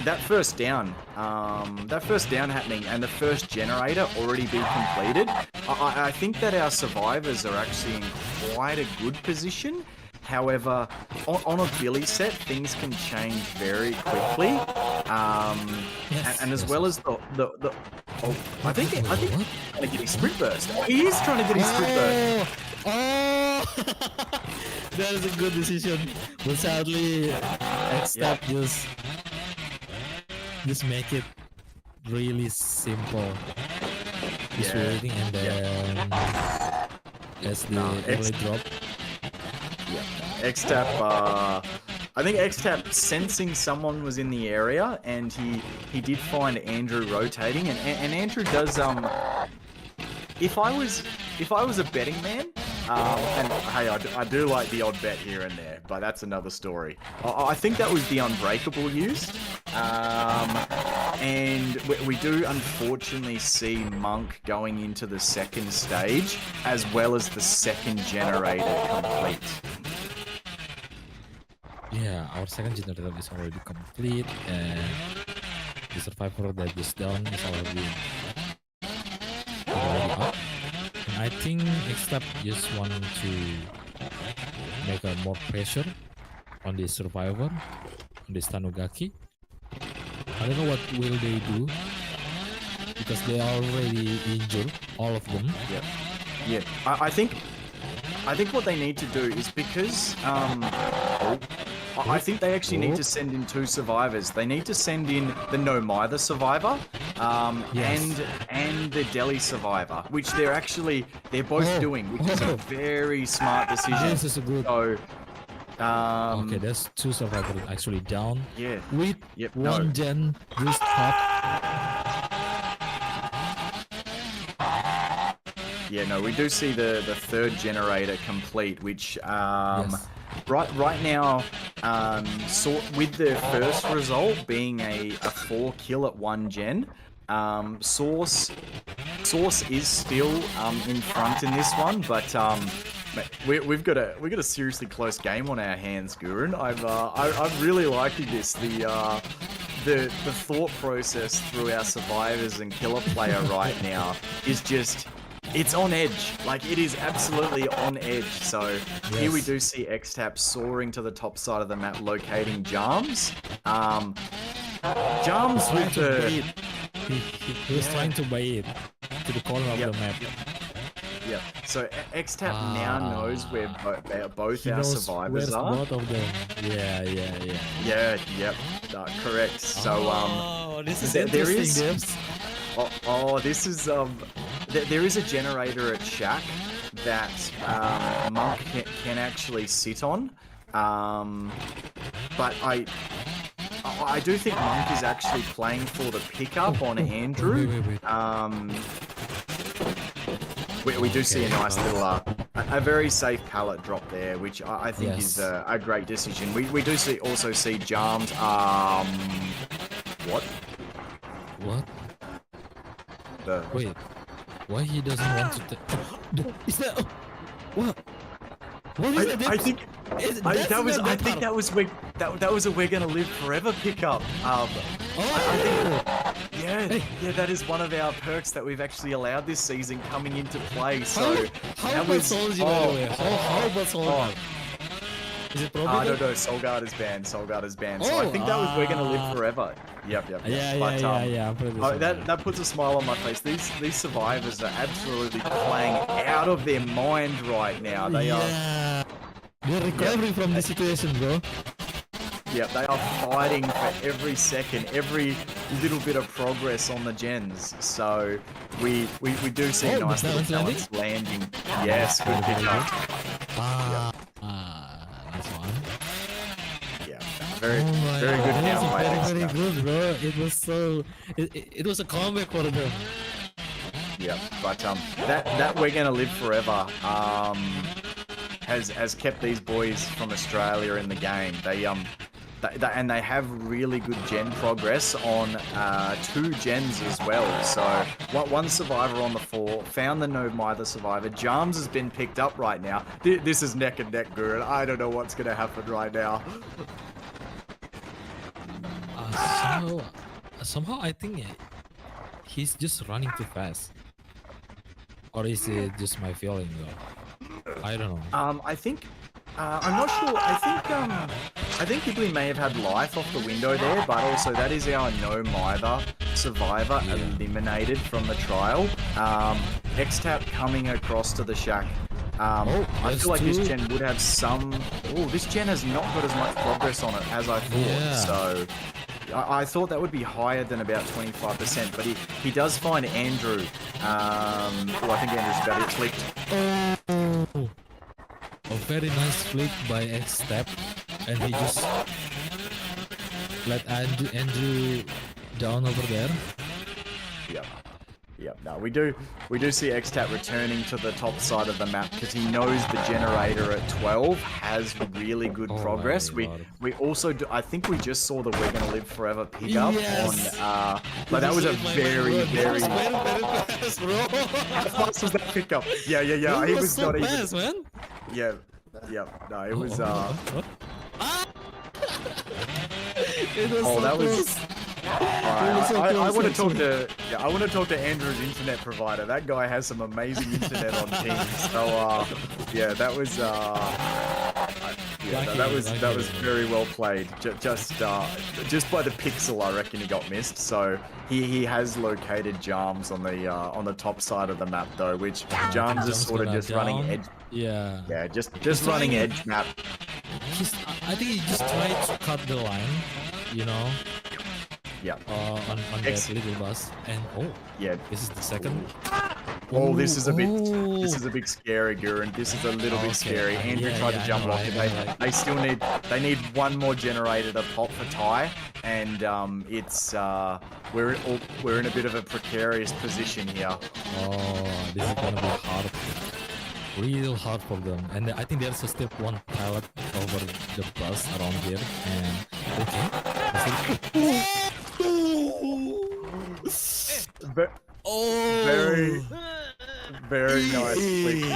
that first down happening and the first generator already be completed. I think that our survivors are actually in quite a good position. However, on a Billy set, things can change very quickly. And as well as I think he's trying to get his sprint burst. He is trying to get his sprint burst. Oh, that is a good decision. But sadly, X-Tap just make it really simple. Just waiting and then as the early drop. X-Tap, I think X-Tap sensing someone was in the area, and he did find Andrew rotating, and Andrew does if I was a betting man, and hey, I do like the odd bet here and there, but that's another story. I think that was the Unbreakable used, and we do unfortunately see Monk going into the second stage, as well as the second generator complete. Yeah, our second generator is already complete, and the survivor that is down is already up. And I think X-Tap just want to make a more pressure on the survivor, on the Tanugaki. I don't know what will they do because they are already injured, all of them. Yeah. I think what they need to do is because I think they actually need to send in 2 survivors. They need to send in the No Mither survivor, and the Delhi survivor, which they're both doing, which is a very smart decision. This is a good. So, okay, there's 2 survivors actually down. Yeah. With one gen just top. Yeah, no, we do see the third generator complete, which right now, with the first result being a 4 kill at 1 gen, Source is still in front in this one, but we've got a seriously close game on our hands, Gurun. I'm really liking this. The thought process through our survivors and killer player right now is just. It's on edge, like it is absolutely on edge. So here we do see X-Tap soaring to the top side of the map, locating Jams. Jams with the... He was trying to bait to the corner of the map. Yeah. So X-Tap now knows where both our survivors are. Both of them. Yeah. Correct. So this is interesting. This is there is a generator at Shack that Monk can actually sit on, but I do think Monk is actually playing for the pickup on Andrew. We do see a nice little a very safe pallet drop there, which I think is a great decision. We do also see Jams. What? Wait, why he doesn't want to? Is that what? What is that? I think that was a "We're Gonna Live Forever" pickup. I Yeah, that is one of our perks that we've actually allowed this season coming into play. So How that about was Soldier, by the way? How about Soldier? Is it probably? I don't know. Soulguard is banned. Soulguard is banned. So I Oh, think that was We're Gonna Live Forever. Yep. Yeah, But, I'm pretty sure. that puts a smile on my face. These survivors are absolutely playing out of their mind right now. They are. They're recovering from the situation, bro. Yeah, they are fighting for every second, every little bit of progress on the gens. So we do see Oh, nice the little talents talents landing. Yes, good pickup. Nice one. Yeah, very Oh very good that down was by very Extra. good, bro. It was so. It was a comeback for them. Yeah, but that We're Gonna Live Forever has kept these boys from Australia in the game. And they have really good gen progress on 2 gens as well. So one survivor on the 4 found the no mither survivor. Jarms has been picked up right now. This is neck and neck, Guru. I don't know what's gonna happen right now. Somehow I think he's just running too fast, or is it just my feeling though? I don't know. I think I'm not sure. I think Hillbilly may have had life off the window there, but also that is our no mither survivor eliminated from the trial. X-Tap coming across to the shack. I feel like this gen would have some. Oh, this gen has not got as much progress on it as I thought. So I thought that would be higher than about 25%, but he does find Andrew. I think Andrew's about it flicked. Oh, a very nice flick by X-Step, and he just let Andrew down over there. Yep. No, we do see X-Tap returning to the top side of the map because he knows the generator at 12 has really good progress. We also do, I think we just saw the We're Gonna Live Forever pickup on. But that was a very fast, bro. How fast was that pickup? Yeah. It He was was so not fast, even. man. Yeah. No, it was. What? It was Oh, so that was. close. I want to talk to I want to talk to Andrew's internet provider. That guy has some amazing internet on Teams. So that was that was very well played. Just by the pixel, I reckon he got missed. So he has located Jarms on the top side of the map though, which Jarms is sort of just running edge. Yeah, just running edge map. I think he just tried to cut the line, you know. Yeah. On that little bus, and this is the second. Oh, this is a bit scary, Gurren. This is a little bit scary. Andrew tried to jump off it. They still need one more generator to pop for Ty, and it's we're in a bit of a precarious position here. Oh, this is gonna be hard. Real hard for them, and I think there's a step 1 pallet over the bus around here, and Very nice flick. Oh,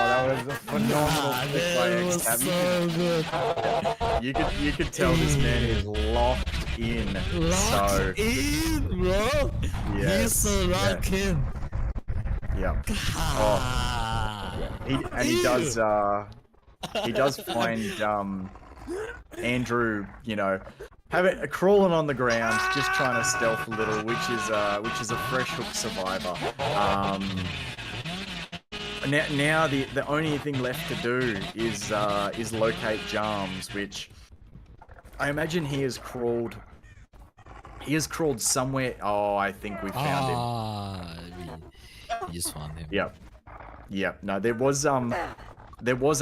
that was a phenomenal flick by X-Tap. So good. You could tell this man is locked in. Locked in, bro. Yes. He's so locked in. Yeah. He does find Andrew, crawling on the ground, just trying to stealth a little, which is a fresh hook survivor. Now the only thing left to do is locate Jarms, which I imagine he has crawled somewhere. Oh, I think we found him. You just found him. Yep. No, there was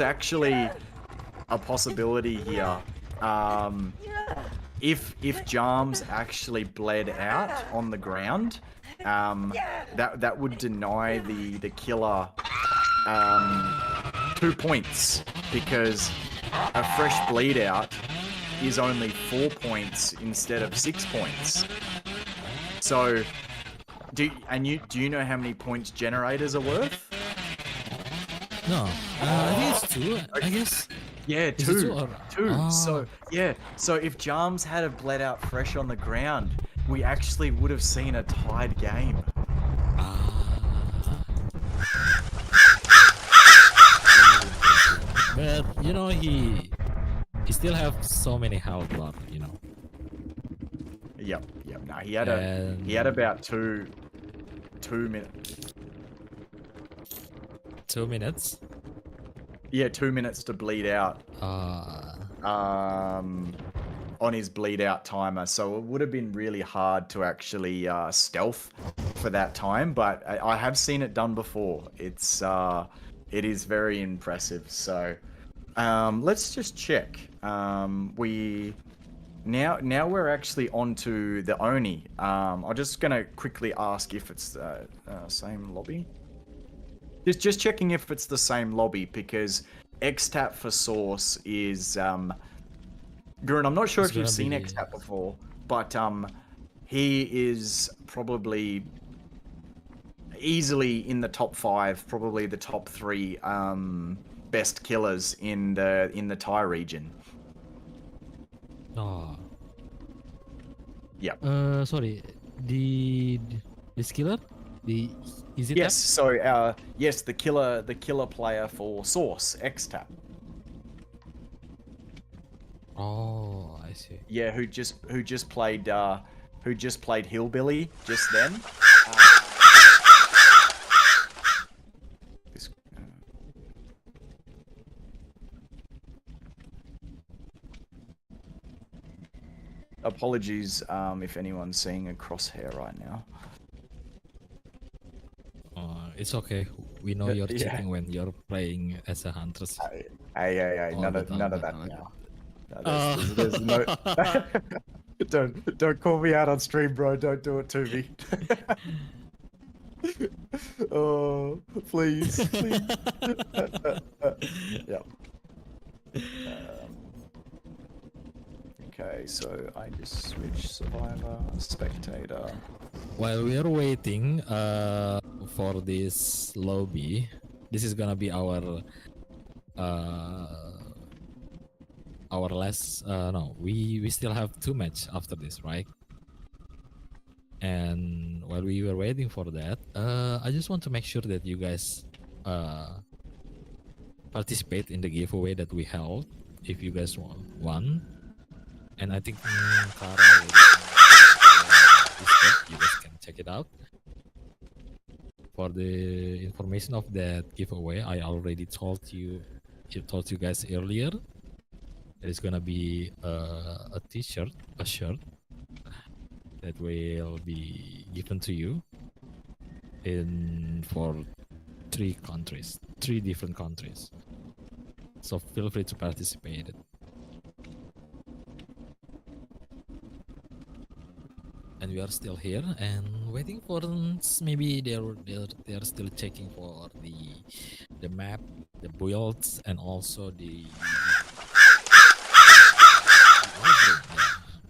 actually a possibility here. If Jarms actually bled out on the ground, that would deny the killer 2 points, because a fresh bleed out is only 4 points instead of 6 points. So, do you know how many points generators are worth? No, I think it's 2. I guess. Yeah, Is it 2. 2. So if Jarms had a bled out fresh on the ground, we actually would have seen a tied game. But you know, he still have so many health left, you know. Yep. No, he had about two minutes. 2 minutes. Yeah, 2 minutes to bleed out. On his bleed out timer, so it would have been really hard to actually stealth for that time. But I have seen it done before. It is very impressive. So let's just check. Now we're actually onto the Oni. I'm just gonna quickly ask if it's the same lobby. Just checking if it's the same lobby, because X-Tap for Source is Gurren, I'm not sure if you've seen X-Tap before, but he is probably easily in the top 5, probably the top 3 best killers in the Thai region. Oh. Yeah. Sorry. This killer? Is it? Yes. So yes, the killer player for Source, X-Tap. Oh, I see. Yeah, who just played Hillbilly just then. Apologies if anyone's seeing a crosshair right now. It's okay. We know you're cheating when you're playing as a huntress. Hey, none of that now. No, there's no. Don't call me out on stream, bro. Don't do it to me. Oh, please. Yeah. Okay, so I just switch survivor, spectator. While we are waiting for this lobby, this is gonna be our last. No, we still have 2 matches after this, right? And while we were waiting for that, I just want to make sure that you guys participate in the giveaway that we held. If you guys won, and I think Clara, you guys can check it out. For the information of that giveaway, I already told you guys earlier. There's gonna be a t-shirt, a shirt that will be given to you for 3 different countries. So feel free to participate. And we are still here and waiting for maybe they're still checking for the map, the builds, and also the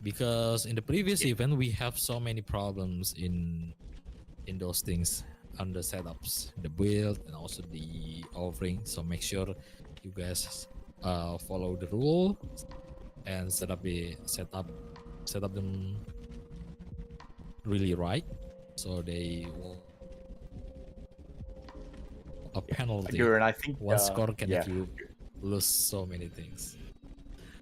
because in the previous event we have so many problems in those things on the setups, the build, and also the offering. So make sure you guys follow the rule and set up them really right, so they will a penalty. And I think one score can make you lose so many things.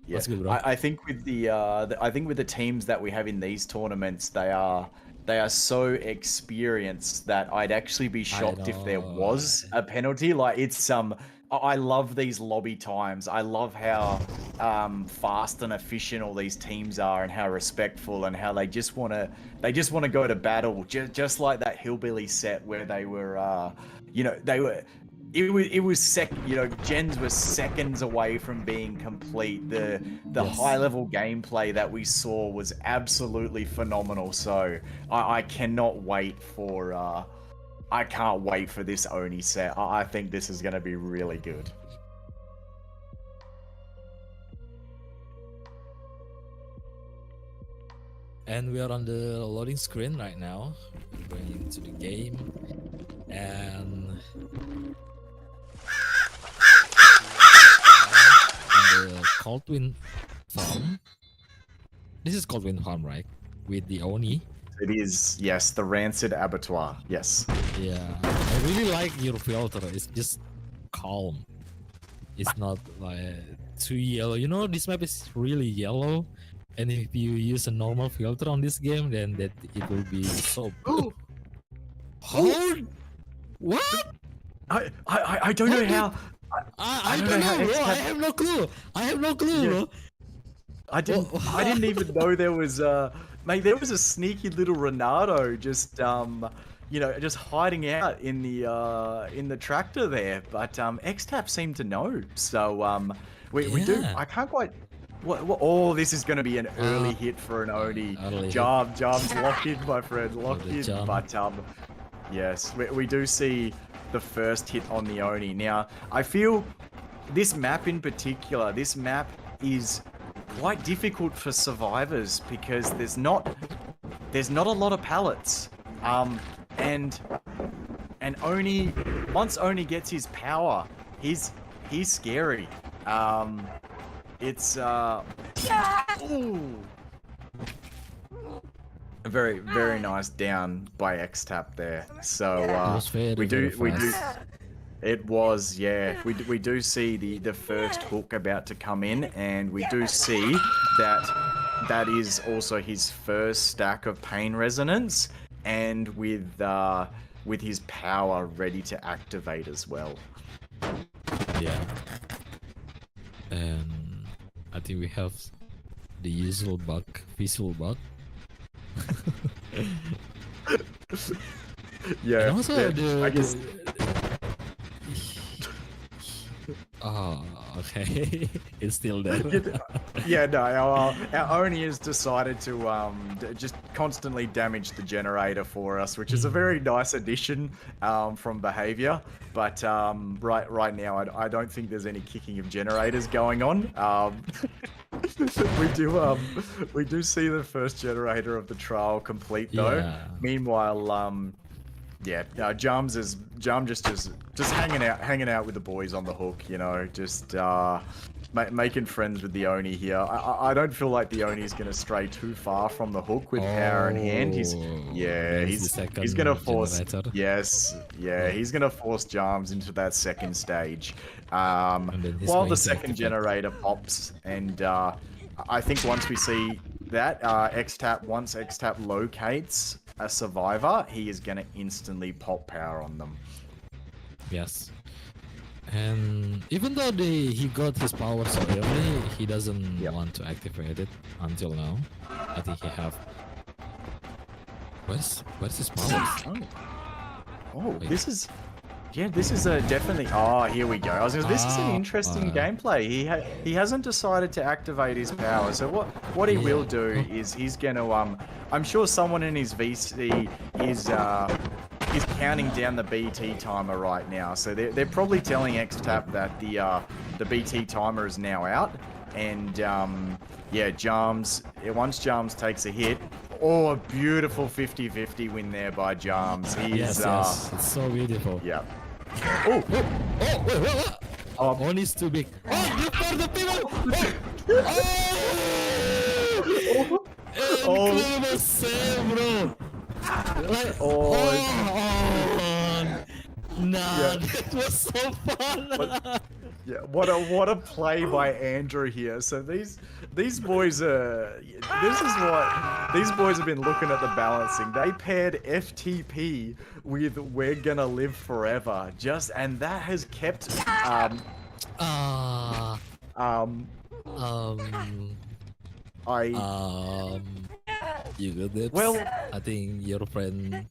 Yeah, good, bro. I think with the teams that we have in these tournaments, they are so experienced that I'd actually be shocked if there was a penalty. Like I love these lobby times. I love how fast and efficient all these teams are, and how respectful, and how they just want to go to battle, just like that Hillbilly set where they were, gens were seconds away from being complete. The high level gameplay that we saw was absolutely phenomenal. So I cannot wait for. I can't wait for this Oni set. I think this is going to be really good. And we are on the loading screen right now. We're going into the game, and on the Coldwind farm. This is Coldwind farm, right? with the Oni. It is, yes, the rancid abattoir. Yes. Yeah, I really like your filter. It's just calm. It's not like too yellow. You know, this map is really yellow, and if you use a normal filter on this game, then that it will be so. Hold. What? I don't know how. I don't know, bro. I have no clue. I have no clue, bro. I didn't even know there was mate, there was a sneaky little Renato just you know, just hiding out in the tractor there, but XTAP seemed to know. So we do. I can't quite. Oh, this is going to be an early hit for an Oni. Job's lock in, my friend, lock in. But yes, we do see the first hit on the Oni. Now, I feel this map in particular, this map is quite difficult for survivors because there's not a lot of pallets. And Oni, once Oni gets his power, he's scary. It's ooh. A very nice down by XTAP there. So we do. It was, yeah. We do see the first hook about to come in, and we do see that is also his first stack of pain resonance, and with his power ready to activate as well. Yeah. And I think we have the usual bug, visual bug. Yeah. And also I guess. Oh, okay. It's still there. Yeah, no, our Oni has decided to just constantly damage the generator for us, which is a very nice addition from behavior. But right now, I don't think there's any kicking of generators going on. We do see the first generator of the trial complete though. Yeah. Meanwhile, Jam just hanging out with the boys on the hook, you know, just making friends with the Oni here. I don't feel like the Oni is going to stray too far from the hook with power in hand. He's going to force generator. He's going to force Jams into that second stage. While the second generator pops, and I think once we see that once XTAP locates a survivor, he is going to instantly pop power on them. Yes. And even though he got his power so early, he doesn't want to activate it until now. I think he have. Where's his power? Wait. This is definitely. Oh, here we go. This is an interesting gameplay. He hasn't decided to activate his power. So what he will do is he's gonna I'm sure someone in his VC is counting down the BT timer right now. So they're probably telling XTAP that the BT timer is now out. And once Jams takes a hit, a beautiful 50-50 win there by Jams. Yes, it's so beautiful. Yeah. Wait. One is too big. Good for the people. Incredible save, bro. That was so fun. Yeah, what a play by Andrew here. So these boys are. This is what these boys have been looking at the balancing. They paired FTP with "We're Gonna Live Forever," and that has kept you got it. Well, I think your friend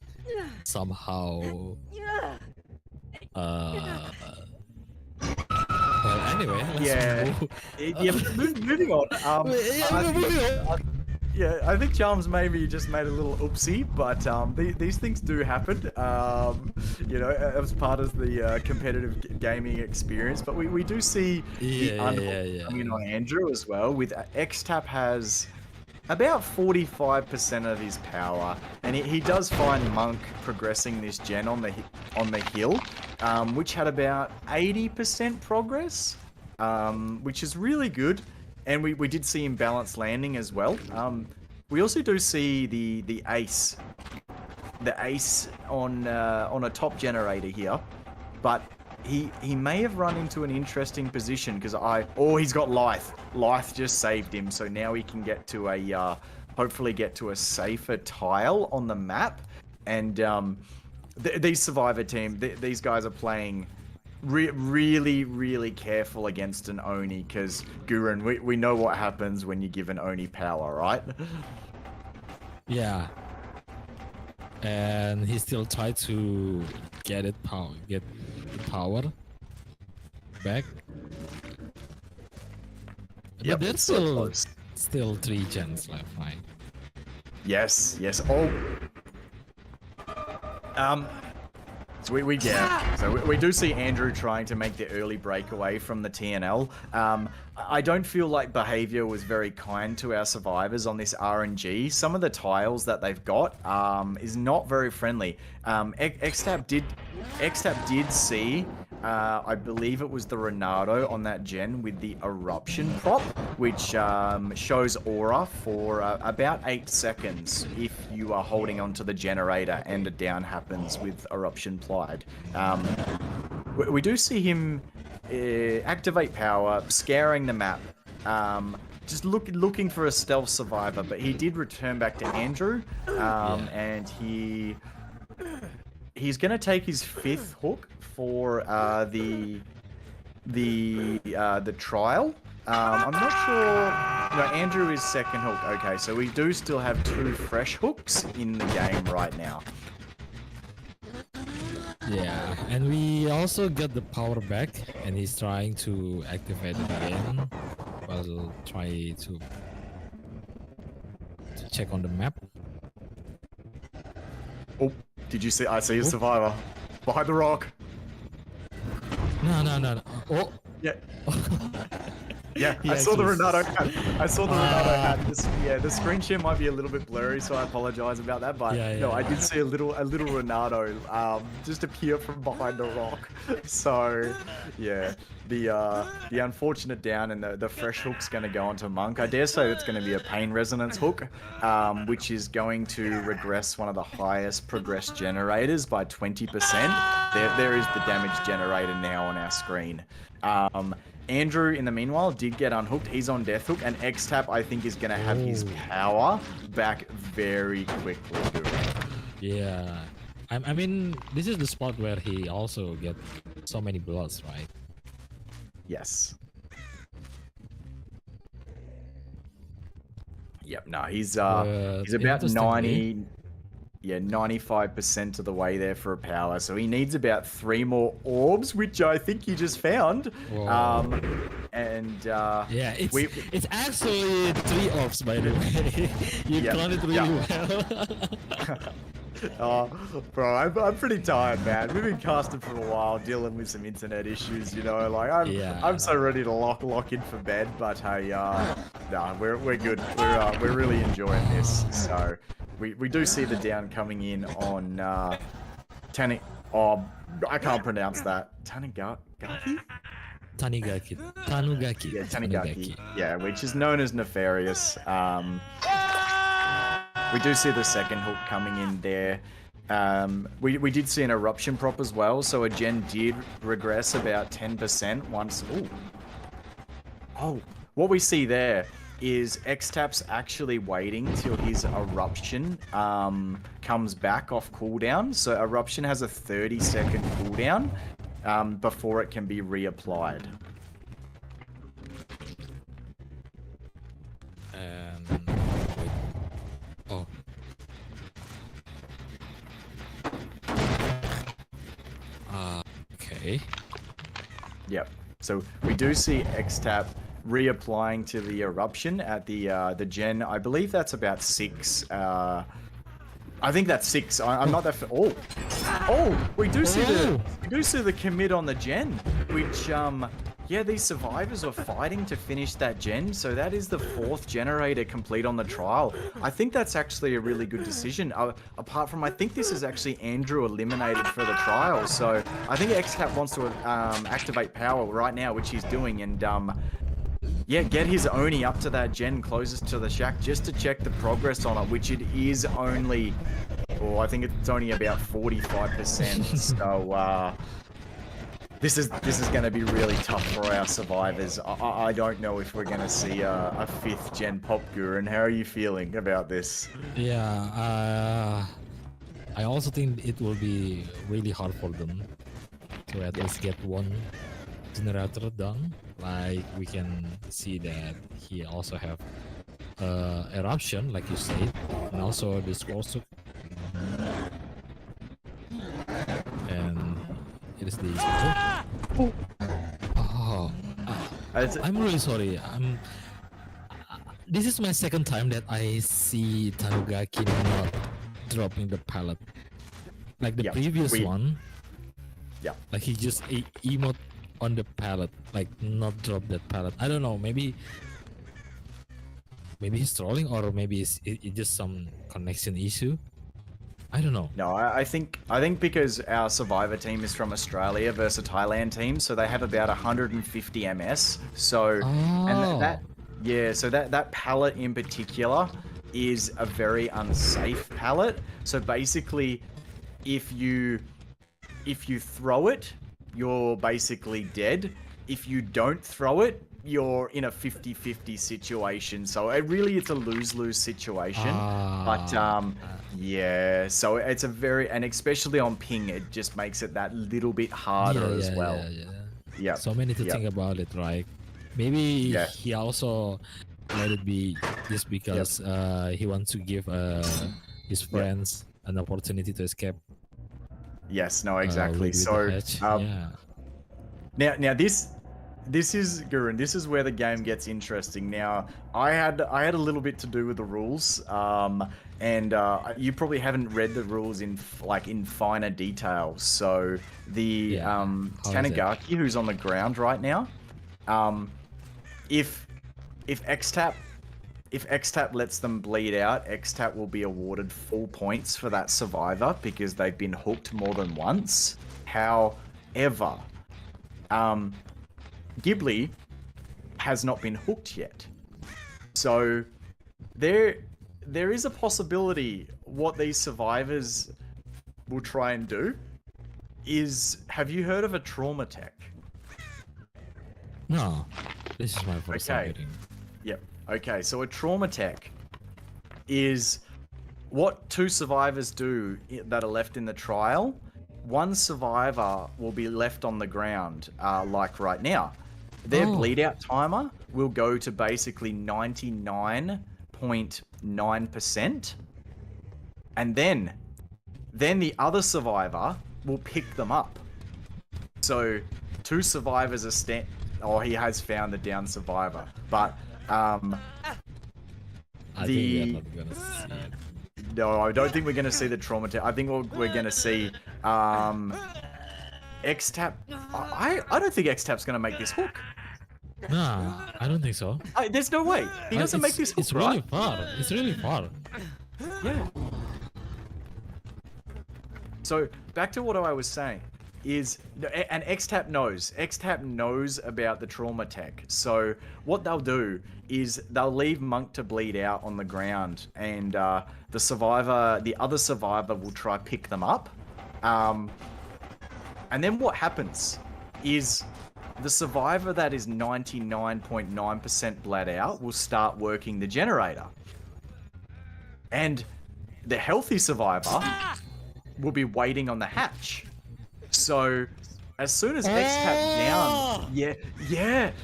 somehow. Well, anyway, moving on. I think Charms maybe just made a little oopsie, but these things do happen. You know, as part of the competitive gaming experience. But we do see the coming on Andrew as well. With XTAP has about 45% of his power, and he does find Monk progressing this gen on the hill, which had about 80% progress, which is really good. And we did see him balance landing as well. We also do see the ace on a top generator here, but he may have run into an interesting position because he's got Lithe. Lithe just saved him, so now he can get to a hopefully get to a safer tile on the map. And these survivor team, these guys are playing really careful against an Oni, because Gurren, we know what happens when you give an Oni power, right? Yeah. And he still tried to get the power back. Yep, But there's so still 3 gens left, right? Yes. Oh. So we do see Andrew trying to make the early breakaway from the TNL. I don't feel like behavior was very kind to our survivors on this RNG. Some of the tiles that they've got is not very friendly. Xtab did see, I believe it was the Renato on that gen with the eruption prop, which shows aura for about 8 seconds if you are holding onto the generator and a down happens with eruption plied. We do see him activate power, scaring the map, just looking for a stealth survivor, but he did return back to Andrew, and he's gonna take his 5th hook for the trial. I'm not sure. No, Andrew is 2nd hook. Okay, so we do still have 2 fresh hooks in the game right now. Yeah, and we also got the power back, and he's trying to activate it again. I'll try to check on the map. Oh, did you see? I see a survivor behind the rock. No. Oh, yeah. Yeah, I saw the Renato hat. The screen share might be a little bit blurry, so I apologize about that. But I did see a little Renato just appear from behind the rock. So yeah, the unfortunate down and the fresh hook's going to go onto Monk. I dare say it's going to be a pain resonance hook, which is going to regress one of the highest progress generators by 20%. There is the damage generator now on our screen. Andrew, in the meanwhile, did get unhooked. He's on death hook, and Xtap, I think, is going to have his power back very quickly. Yeah. I mean, this is the spot where he also get so many bloods, right? Yes. Yep. No, he's about 95% of the way there for a power. So he needs about 3 more orbs, which I think he just found. Yeah, it's actually 3 orbs, by the way. You counted really well. Oh, bro, I'm pretty tired, man. We've been casting for a while, dealing with some internet issues, you know. Like I'm so ready to lock in for bed, but hey, nah, we're good. We're really enjoying this. So we do see the down coming in on Tani. Oh, I can't pronounce that. Tanigaki. Tanigaki. Yeah, Tanigaki. Yeah, which is known as Nefarious. We do see the 2nd hook coming in there. We did see an eruption prop as well, so a gen did regress about 10% once. Oh, what we see there is Xtap's actually waiting till his eruption comes back off cooldown. So eruption has a 30-second cooldown before it can be reapplied. Oh. Okay. Yep. So we do see Xtap reapplying to the eruption at the gen. I believe that's about 6. I think that's 6. I'm not that. We do see the commit on the gen, which yeah, these survivors are fighting to finish that gen, so that is the 4th generator complete on the trial. I think that's actually a really good decision. Apart from, I think this is actually Andrew eliminated for the trial, so I think Xtap wants to activate power right now, which he's doing, and yeah, get his Oni up to that gen closest to the shack just to check the progress on it, which it is only, oh, I think it's only about 45%. So this is going to be really tough for our survivors. I don't know if we're going to see a 5th gen pop Gurun. How are you feeling about this? Yeah, I also think it will be really hard for them to at least get one generator done. Like we can see that he also have eruption, like you said, and also this also, and it is the I'm really sorry. This is my second time that I see Tanugaki not dropping the pallet. Like the previous one, like he just emote on the pallet, like not drop that pallet. I don't know, maybe he's trolling, or maybe it's just some connection issue. I don't know. No, I think because our survivor team is from Australia versus a Thailand team, so they have about 150 MS. So so that pallet in particular is a very unsafe pallet. So basically, if you throw it, you're basically dead. If you don't throw it, you're in a 50-50 situation. So it's a lose-lose situation. But yeah, so it's a very, and especially on ping, it just makes it that little bit harder as well. Yeah. So many to think about it, right? Maybe he also let it be just because he wants to give his friends an opportunity to escape. Yes, no, exactly. So now this is Gurun. This is where the game gets interesting. Now, I had a little bit to do with the rules, and you probably haven't read the rules in finer detail. So the Tanigaki, who's on the ground right now, if X-Tap lets them bleed out, X-Tap will be awarded full points for that survivor because they've been hooked more than once. However, Ghibli has not been hooked yet. So there is a possibility what these survivors will try and do is, have you heard of a trauma tech? No, this is my first time hearing. Yep. Okay, so a trauma tech is what 2 survivors do that are left in the trial. One survivor will be left on the ground, like right now. Their bleed out timer will go to basically 99.9%. And then the other survivor will pick them up. So 2 survivors are he has found the down survivor. But I think we're not gonna see it. No, I don't think we're going to see the trauma tech. I think we're going to see X-Tap. I don't think X-Tap's going to make this hook. Nah, I don't think so. There's no way. He doesn't make this hook, It's really far. It's really far. Yeah. So, back to what I was saying. And X-Tap knows. X-Tap knows about the trauma tech. So what they'll do is they'll leave Monk to bleed out on the ground, and the other survivor will try pick them up. And then what happens is the survivor that is 99.9% bled out will start working the generator. And the healthy survivor will be waiting on the hatch. So, as soon as X-Tap down,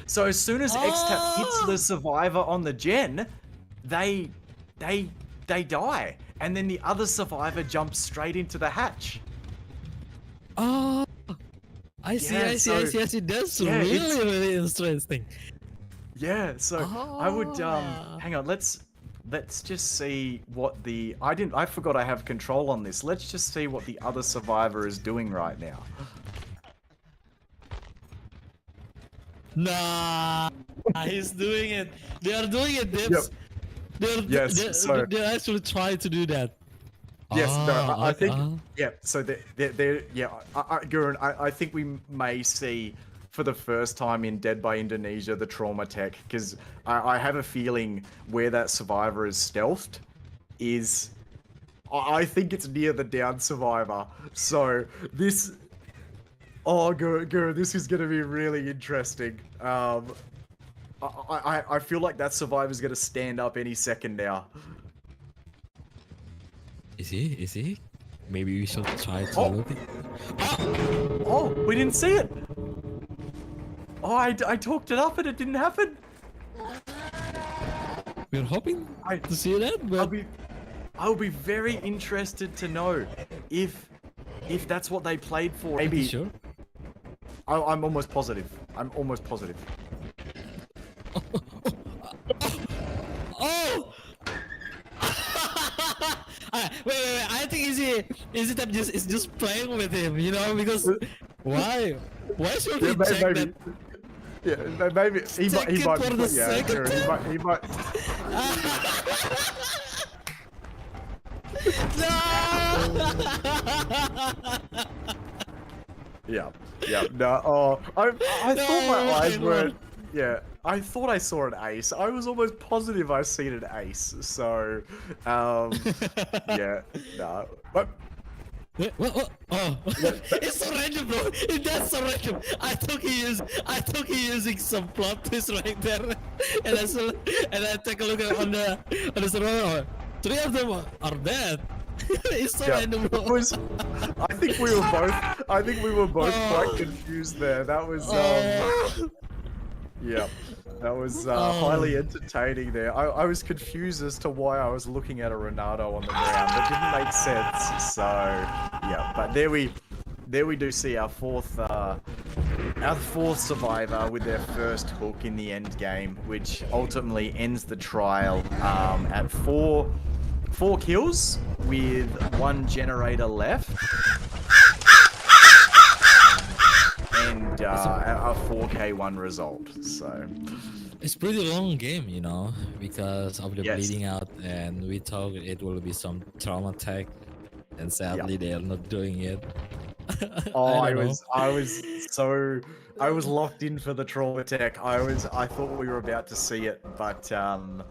so as soon as X-Tap hits the survivor on the gen, they die, and then the other survivor jumps straight into the hatch. Oh, I see. That's really interesting. Yeah, so I would hang on. Let's just see what I forgot I have control on this. Let's just see what the other survivor is doing right now. Nah, he's doing it. They are doing it, Dips. Yep. They're actually trying to do that. Yes, I think, so Gurun, I think we may see for the first time in Dead by Indonesia, the trauma tech, because I have a feeling where that survivor is stealthed is, I think it's near the down survivor. So this, oh, Guru, this is going to be really interesting. I feel like that survivor's going to stand up any second now. Is he? Is he? Maybe we should try to look it. Oh, we didn't see it. Oh, I talked it up and it didn't happen. We're hoping to see that, but I'll be very interested to know if that's what they played for. Maybe. sure. I'm almost positive. I'm almost positive. Oh! Wait. I think is it just playing with him, you know? Because why? Why should we check maybe. that? Yeah, maybe he might. Check it for the Yeah, second sure, he might. No! Yeah. No. Oh, I thought my eyes were. Yeah, I thought I saw an ace. I was almost positive I seen an ace. So, yeah, no. But What? Oh, it's so random, bro. That's so random. I thought he using some plot twist right there, and I take a look at on the server. 3 of them are dead. It's so random, bro. I think we were both quite confused there. That was yeah, that was highly entertaining there. I was confused as to why I was looking at a Ronaldo on the ground. That didn't make sense. So yeah, but there we do see our fourth survivor with their first hook in the end game, which ultimately ends the trial at four kills with 1 generator left. And a 4K1 result, so it's pretty long game, you know, because of the Yes. bleeding out, and we thought it will be some trauma tech, and sadly they are not doing it. Oh, I don't was locked in for the trauma tech. I thought we were about to see it, but no,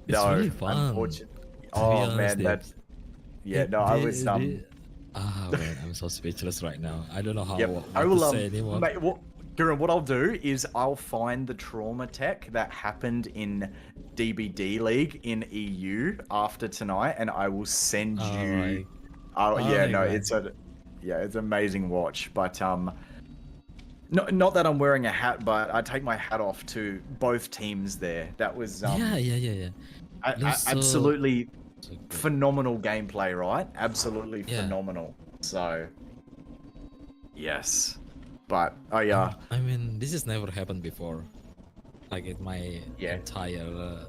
really fun, unfortunately. be Oh honest, man, dude. that's I was man, I'm so speechless right now. I don't know how Yep. what I will to say anymore. mate, what I'll do is I'll find the trauma tech that happened in DBD League in EU after tonight, and I will send you. Alright. Oh yeah, no, Alright, it's an amazing watch, but not that I'm wearing a hat, but I take my hat off to both teams there. That was Yeah. absolutely So good. phenomenal gameplay, right? Absolutely Yeah. phenomenal. So yes, but yeah. I mean, this has never happened before. Like in my Yeah. entire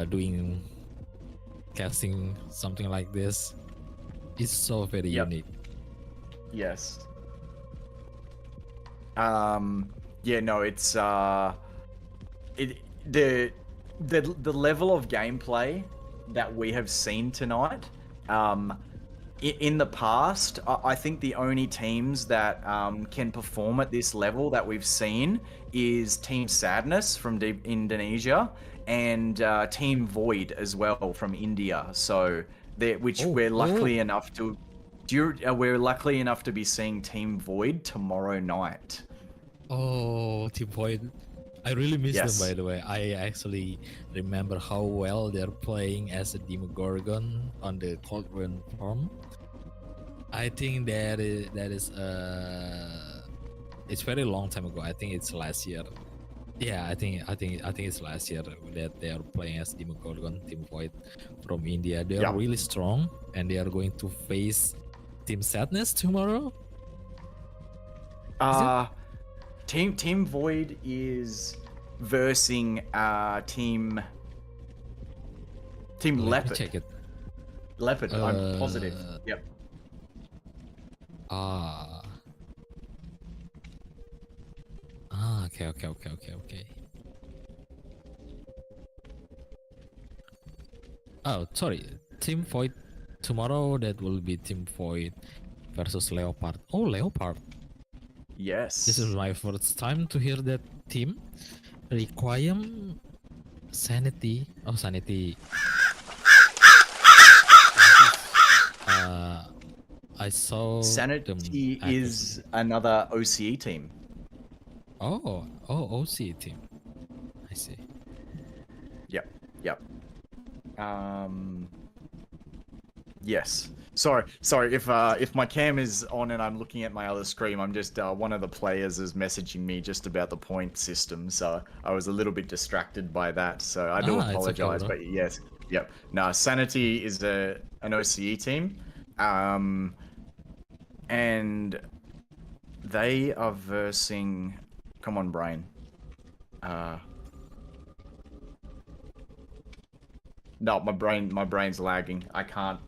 doing casting something like this, it's so very Yep. unique. Yes. Yeah, no, it's the level of gameplay that we have seen tonight, in the past, I think the only teams that can perform at this level that we've seen is Team Sadness from Indonesia and Team Void as well from India. So we're lucky enough to. We're lucky enough to be seeing Team Void tomorrow night. Oh, Team Void. I really miss Yes. them, by the way. I actually remember how well they're playing as a Demogorgon on the Cold Run farm. I think that is it's very long time ago. I think it's last year. Yeah, I think it's last year that they are playing as Demogorgon, Team Void from India. They are really strong, and they are going to face Team Sadness tomorrow. Team Void is versing Team Let me Leopard. check it. Leopard, I'm positive. Yep. Okay. Oh, sorry. Team Void tomorrow. That will be Team Void versus Leopard. Oh, Leopard. Yes. This is my first time to hear that team. Requiem sanity. Oh, sanity. I saw Sanity them is another OCE team. Oh, OC team. I see. Yep. Yes. Sorry. If my cam is on and I'm looking at my other screen, I'm just one of the players is messaging me just about the point system, so I was a little bit distracted by that. So I do It's okay, apologize, bro. but yes, yep. No, Sanity is an OCE team, and they are versing. Come on, brain. No, my brain's lagging. I can't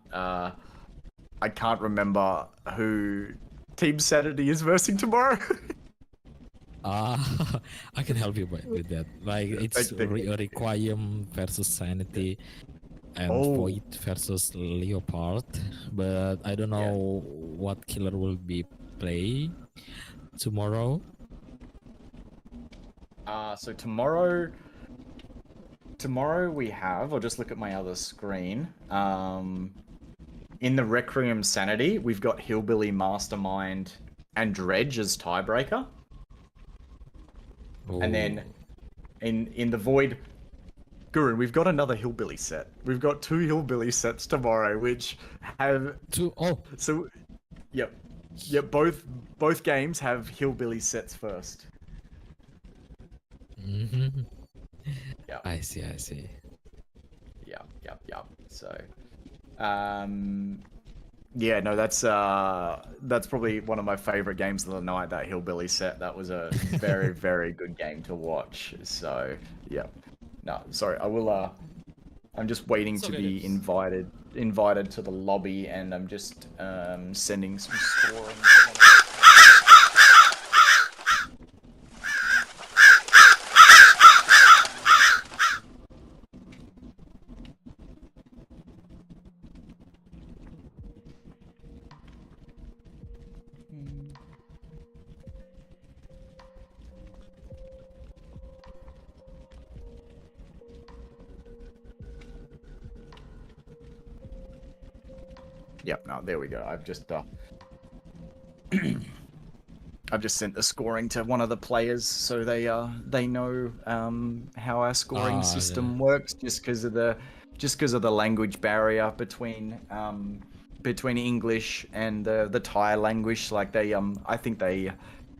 remember who Team Sanity is versing tomorrow. I can help you with that. Like it's Requiem versus Sanity and Void versus Leopard, but I don't know what killer will be play tomorrow. So tomorrow we have, I'll just look at my other screen. In the Requiem Sanity, we've got Hillbilly, Mastermind, and Dredge as tiebreaker. Ooh. And then in the Void, Gurun, we've got another Hillbilly set. We've got 2 Hillbilly sets tomorrow, which have 2. Oh, so yep. Both games have Hillbilly sets first. Mm-hmm. Yeah. I see. Yep. So, yeah, no, that's probably one of my favorite games of the night. That Hillbilly set. That was a very very good game to watch. So, yeah. No, sorry. I will. I'm just waiting to be invited to the lobby, and I'm just sending some scoring. Yep, no, there we go. I've just sent the scoring to one of the players so they know how our scoring system works, just because of the language barrier between English and the Thai language. Like they I think they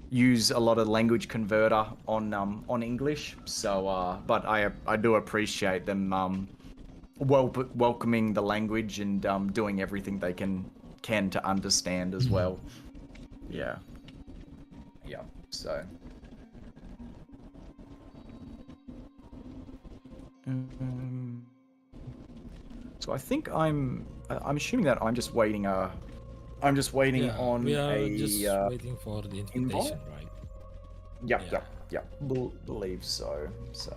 use a lot of language converter on English. So but I do appreciate them welcoming the language and doing everything they can to understand as well. Yeah. So. So I think I'm assuming that I'm just waiting. I'm just waiting on we are a. just waiting for the invitation, right? Yep. Believe so. So.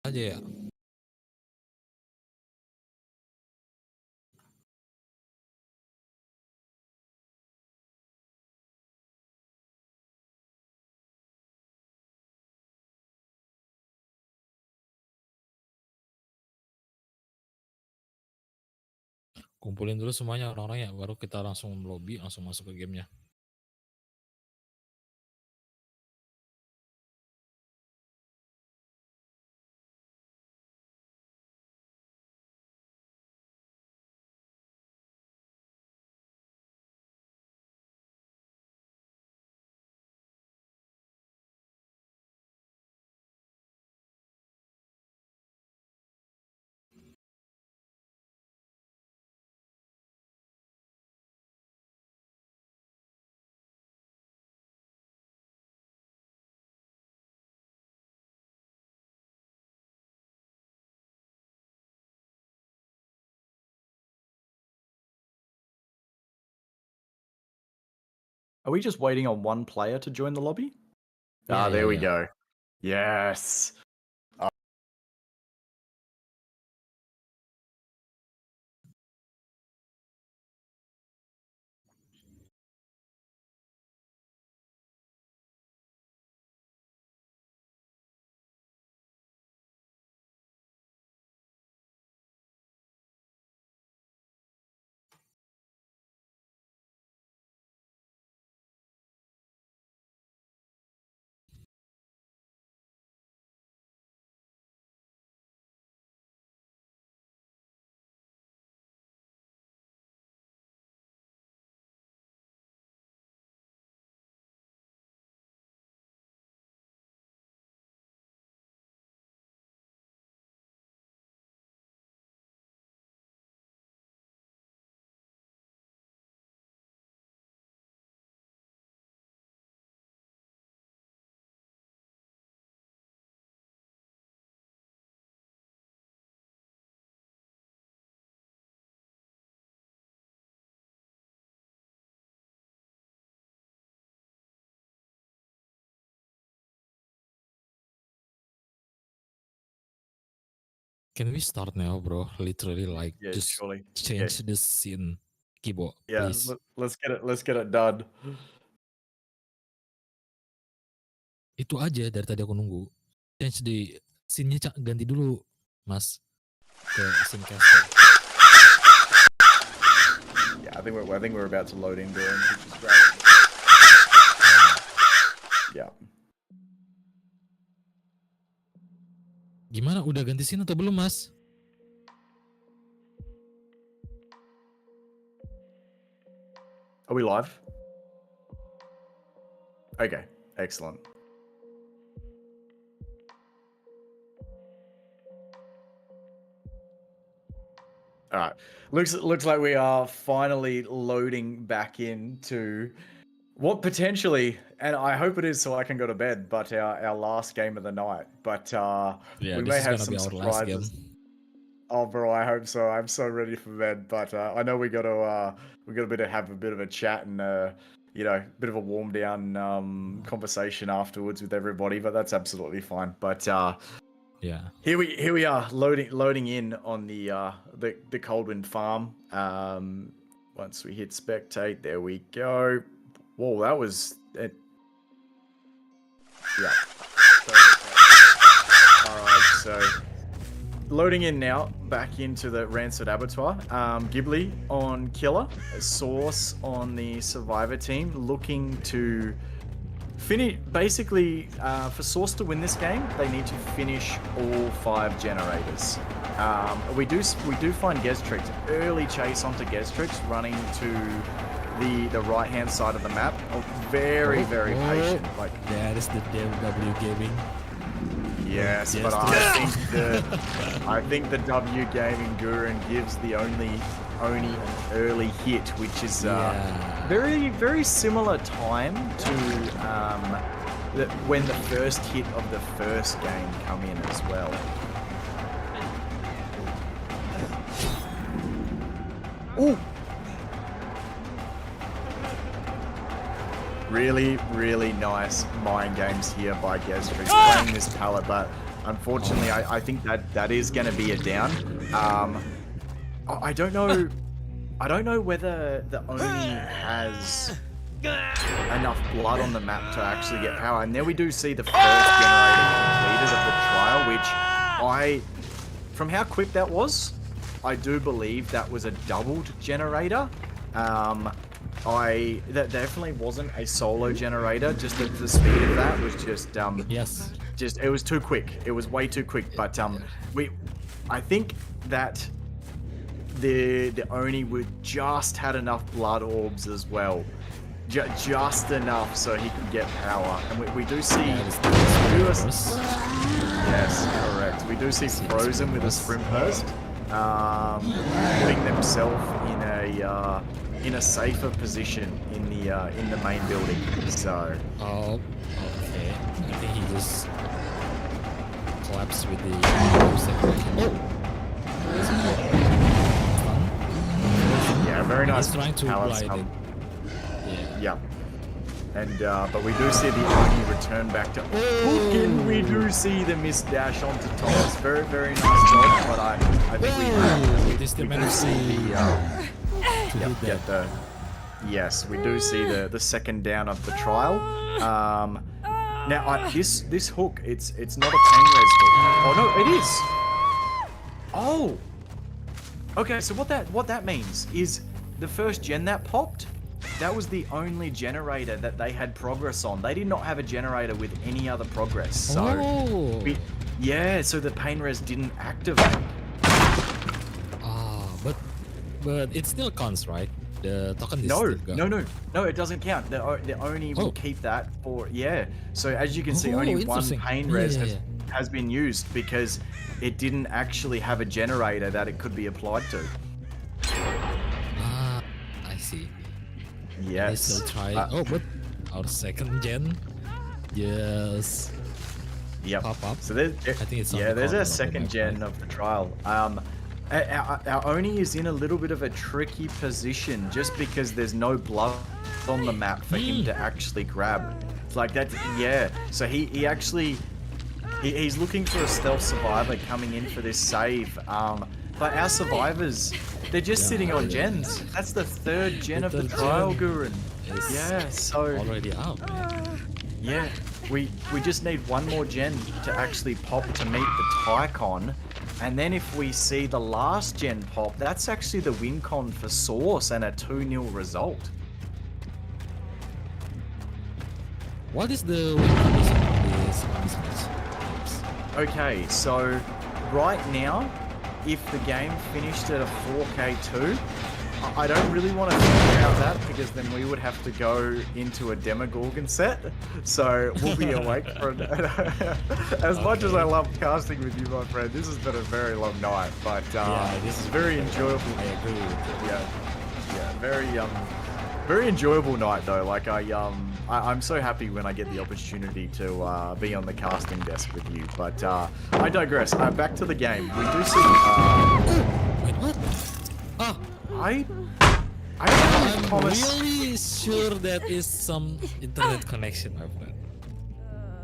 aja ya. Kumpulin dulu semuanya orang-orang ya, baru kita langsung lobby, langsung masuk ke gamenya. Are we just waiting on one player to join the lobby? Yeah, There yeah, we yeah. go. Yes. Can we start now, bro? Literally, like, Yeah, just surely. change the scene, Kibo, Yeah, please. let's get it. Let's get it done. Itu aja dari tadi aku nunggu. Change di scene-nya, ganti dulu, Mas, ke scene caster. Yeah, I think we're about to load in doing, which is great. Yeah. Gimana? Udah ganti scene atau belum, Mas? Are we live? Okay, excellent. All right, looks like we are finally loading back into what potentially, and I hope it is so I can go to bed, but our last game of the night. But Yeah, we this may is have gonna some be our last game. surprises. Oh, bro, I hope so. I'm so ready for bed, but I know we got to have a bit of a chat and you know, a bit of a warm down conversation afterwards with everybody. But that's absolutely fine. But Yeah. here we are loading in on the Coldwind farm. Once we hit spectate, there we go. Whoa, that was it. Yeah. All right, so loading in now, back into the Rancid Abattoir. Ghibli on Killer, Source on the Survivor team, looking to finish. Basically, for Source to win this game, they need to finish all 5 generators. We do find Geztrix, early chase onto Geztrix, running to the right hand side of the map. Very patient. Like that is the W Gaming. Yes, but I think the W Gaming Gurun gives the Oni an early hit, which is very similar time to when the first hit of the first game come in as well. Ooh. Really nice mind games here by Geztrix, playing this pallet, but unfortunately, I think that is going to be a down. I don't know. I don't know whether the Oni has enough blood on the map to actually get power. And there we do see the first generator completed of the trial, which from how quick that was, I do believe that was a doubled generator. That definitely wasn't a solo generator. Just the speed of that was just Yes. just it was too quick. It was way too quick. But I think that the Oni would just had enough blood orbs as well, just enough so he could get power. And we do see, yes, correct. We do see Frozen with a sprint burst, putting themselves in a safer position in the main building. So. Oh, okay. I think he just collapsed with the. Yeah, very nice. He's trying to power Blight stump. it. Yeah. And but we do see the Oni return back to Pumpkin. We do see the miss dash onto Thomas. Very, very nice job. But I think we do see yes, we do see the second down of the trial. Now this hook, it's not a pain res hook. Oh no, it is. Oh. Okay, so what that means is the first gen that popped, that was the only generator that they had progress on. They did not have a generator with any other progress. So so the pain res didn't activate. But it still counts, right? The token is No, still no, it doesn't count. The Oni will keep that for So as you can see, only one pain res has been used because it didn't actually have a generator that it could be applied to. I see. Yes. They still try. But our second gen, yes. Yep. Pop up. So there's, I think it's there's a second gen of the trial. Our Oni is in a little bit of a tricky position just because there's no blood on the map for him to actually grab. It's like that, So he actually he's looking for a stealth survivor coming in for this save. But our survivors, they're just sitting on gens. That's the third gen of the trial, Gurun. So already out. Yeah, we just need one more gen to actually pop to meet the Tycon. And then if we see the last gen pop, that's actually the win con for Source and a 2-0 result. What is the win condition of this match? Okay, so right now, if the game finished at a 4K2, I don't really want to think about that because then we would have to go into a Demogorgon set. So we'll be awake for as much as I love casting with you, my friend. This has been a very long night, but this is very enjoyable. I agree with you. Very enjoyable night though. Like I'm so happy when I get the opportunity to be on the casting desk with you. But I digress. Back to the game. We do see. Wait, what? I'm really sure that is some internet connection, my friend.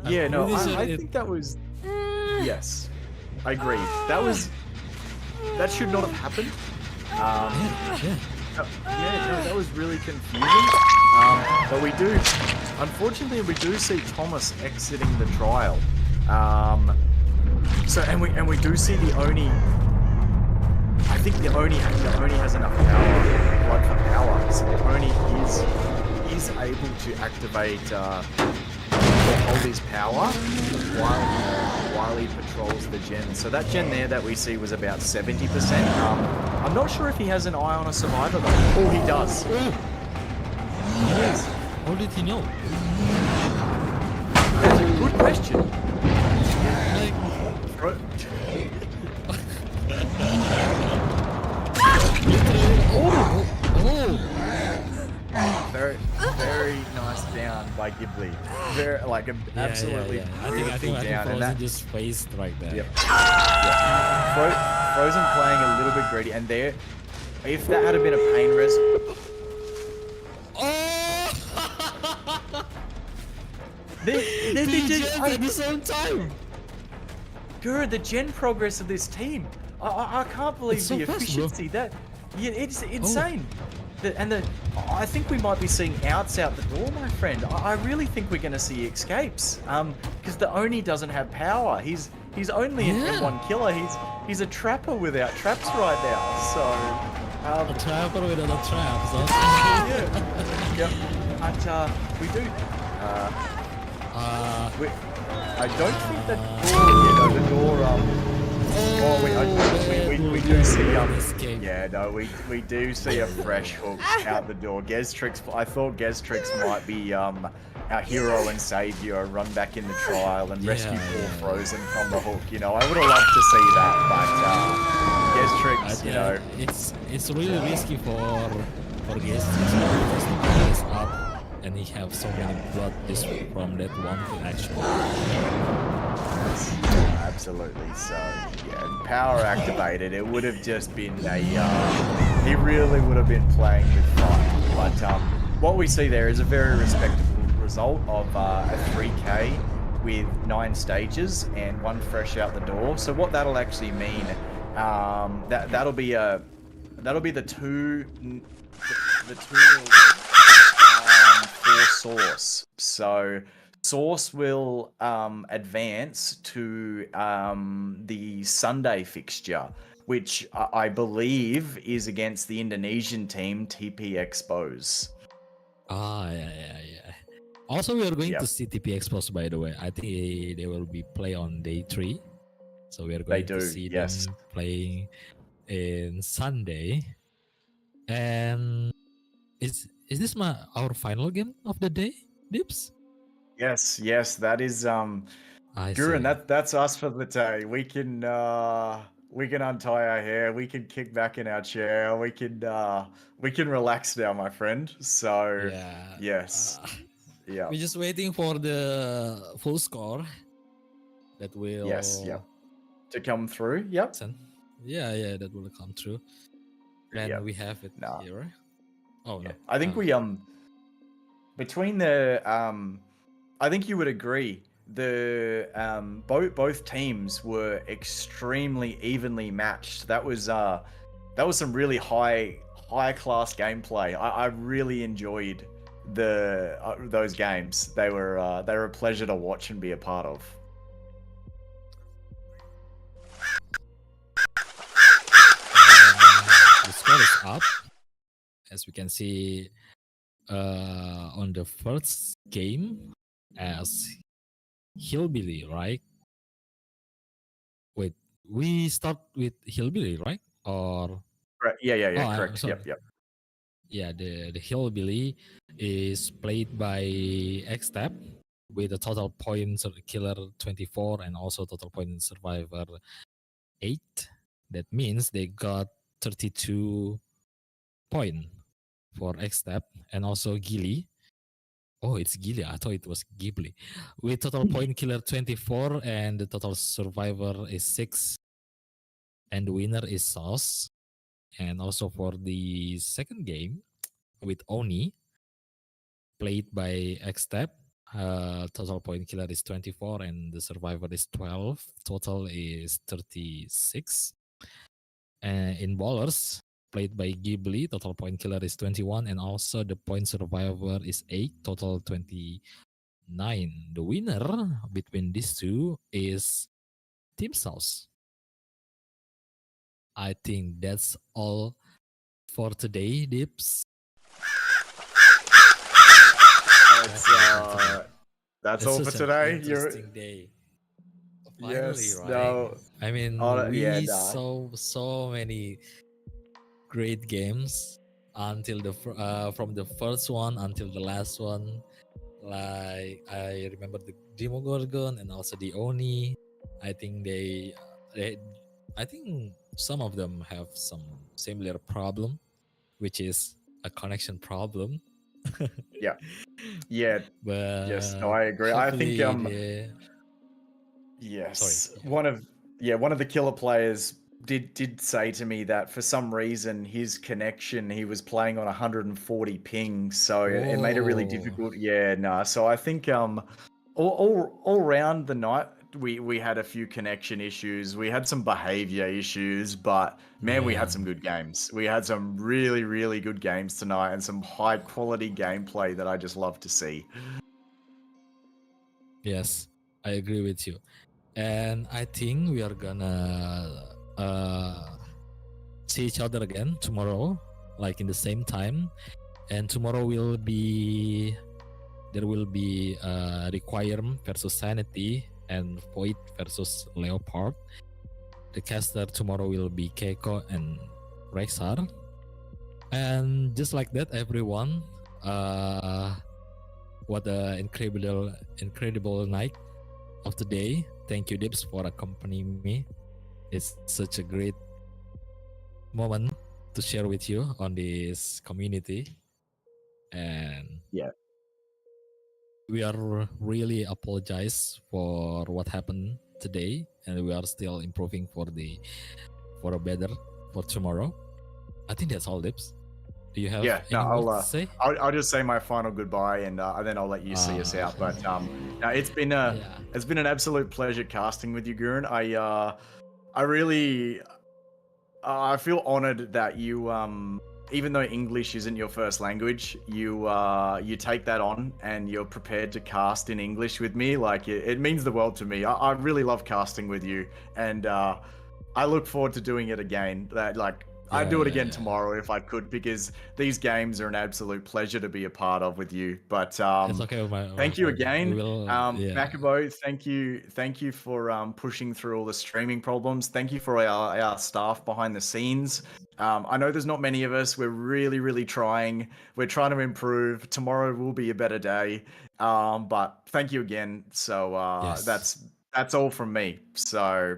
Yeah, no, really I think that was. Yes, I agree. That should not have happened. No, that was really confusing. But unfortunately, we do see Thomas exiting the trial. And we do see the Oni. I think the Oni has enough blood for power, so the Oni is able to activate or hold his power while he patrols the gen. So that gen there that we see was about 70%. I'm not sure if he has an eye on a survivor though. Oh, he does. Yes. How did he know? That's a good question. Very, very nice down by Ghibli. Very, absolutely I think down. Frozen And that just faced right there. Yep. Frozen playing a little bit greedy, and there, if that had been a pain res. They just at the same time. Guru, the gen progress of this team. I can't believe It's so the fast, bro. efficiency it's insane. I think we might be seeing outs out the door, my friend. I really think we're going to see escapes. Because the Oni doesn't have power. He's only an M1 killer. He's a trapper without traps right now. So A trapper without a trap. So. yeah. But we do. I don't think that the door. We do see yeah, no, we do see a fresh hook out the door. Geztrix, I thought Geztrix might be our hero and savior, run back in the trial and rescue poor Frozen from the hook. You know, I would have loved to see that, but Geztrix, you know, it's really risky for Geztrix because the power is up and he have so many blood this from that one action. Absolutely. So yeah, power activated. It would have just been a. He really would have been playing with fire. But what we see there is a very respectable result of a 3K with 9 stages and 1 fresh out the door. So what that'll actually mean, that'll be the 2 for Source. So Source will advance to the Sunday fixture, which I believe is against the Indonesian team TP Expos. Yeah. Also, we are going to see TP Expos, by the way. I think they will be play on day 3. So we are going to see them playing in Sunday. And is this our final game of the day, Dips? Yes, that is Guru, and that's us for the day. We can untie our hair, we can kick back in our chair, we can relax now, my friend. So yes. Yeah. We're just waiting for the full score that will to come through. Yep. Yeah, that will come through. And we have it here. Oh no. I think we between the I think you would agree the both teams were extremely evenly matched. That was some really high class gameplay. I really enjoyed those games. They were a pleasure to watch and be a part of. The score is up, as we can see on the first game as Hillbilly, right? Wait, we start with Hillbilly, right? Or right. Yeah, correct. Yep. Yeah, the Hillbilly is played by X-Step with a total points of killer 24 and also total point survivor 8. That means they got 32 point for X-Step and also Gilly. Oh, it's Gilly. I thought it was Ghibli. With total point killer 24 and the total survivor is 6. And the winner is Sauce. And also for the second game with Oni, played by X-Step, total point killer is 24 and the survivor is 12. Total is 36. And in Ballers, played by Ghibli, total point killer is 21 and also the point survivor is 8, total 29. The winner between these two is Team Sauce. I think that's all for today, Dips. That's all for today. Interesting day. Finally, yes, right? no. I mean, we saw so many great games until from the first one until the last one. Like I remember the Demogorgon and also the Oni. I think I think some of them have some similar problem, which is a connection problem. Yeah. But yes, no, I agree. I think yes. Sorry. One of the killer players did say to me that for some reason his connection, he was playing on 140 ping, so it made it really difficult. Yeah, no. So I think all around the night, we had a few connection issues. We had some behavior issues, but man, we had some good games. We had some really good games tonight, and some high quality gameplay that I just love to see. Yes, I agree with you. And I think we are gonna see each other again tomorrow, like in the same time. And tomorrow there will be Requiem versus Sanity and Void versus Leopard. The caster tomorrow will be Keiko and Rexar. And just like that, everyone, what an incredible night of the day. Thank you, Dips, for accompanying me. It's such a great moment to share with you on this community. And yeah, we are really apologize for what happened today, and we are still improving for a better for tomorrow. I think that's all, Dips. Do you have any more to say? I'll just say my final goodbye, and then I'll let you see us out. But no, it's been an absolute pleasure casting with you, Gurun. I really I feel honored that you even though English isn't your first language, you take that on and you're prepared to cast in English with me. Like it means the world to me. I really love casting with you, and I look forward to doing it again. I'd do it again tomorrow if I could, because these games are an absolute pleasure to be a part of with you. But it's okay, thank you again, yeah. Macaboy. Thank you for pushing through all the streaming problems. Thank you for our staff behind the scenes. I know there's not many of us. We're really trying. We're trying to improve. Tomorrow will be a better day. But thank you again. So that's all from me. So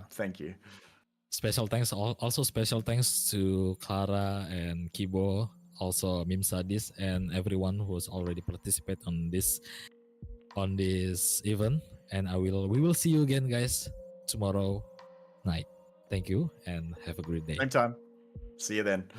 thank you. Special thanks, also special thanks to Clara and Kibo, also Mim Sadis, and everyone who's already participated on this event. And we will see you again, guys, tomorrow night. Thank you and have a great day. Same time. See you then.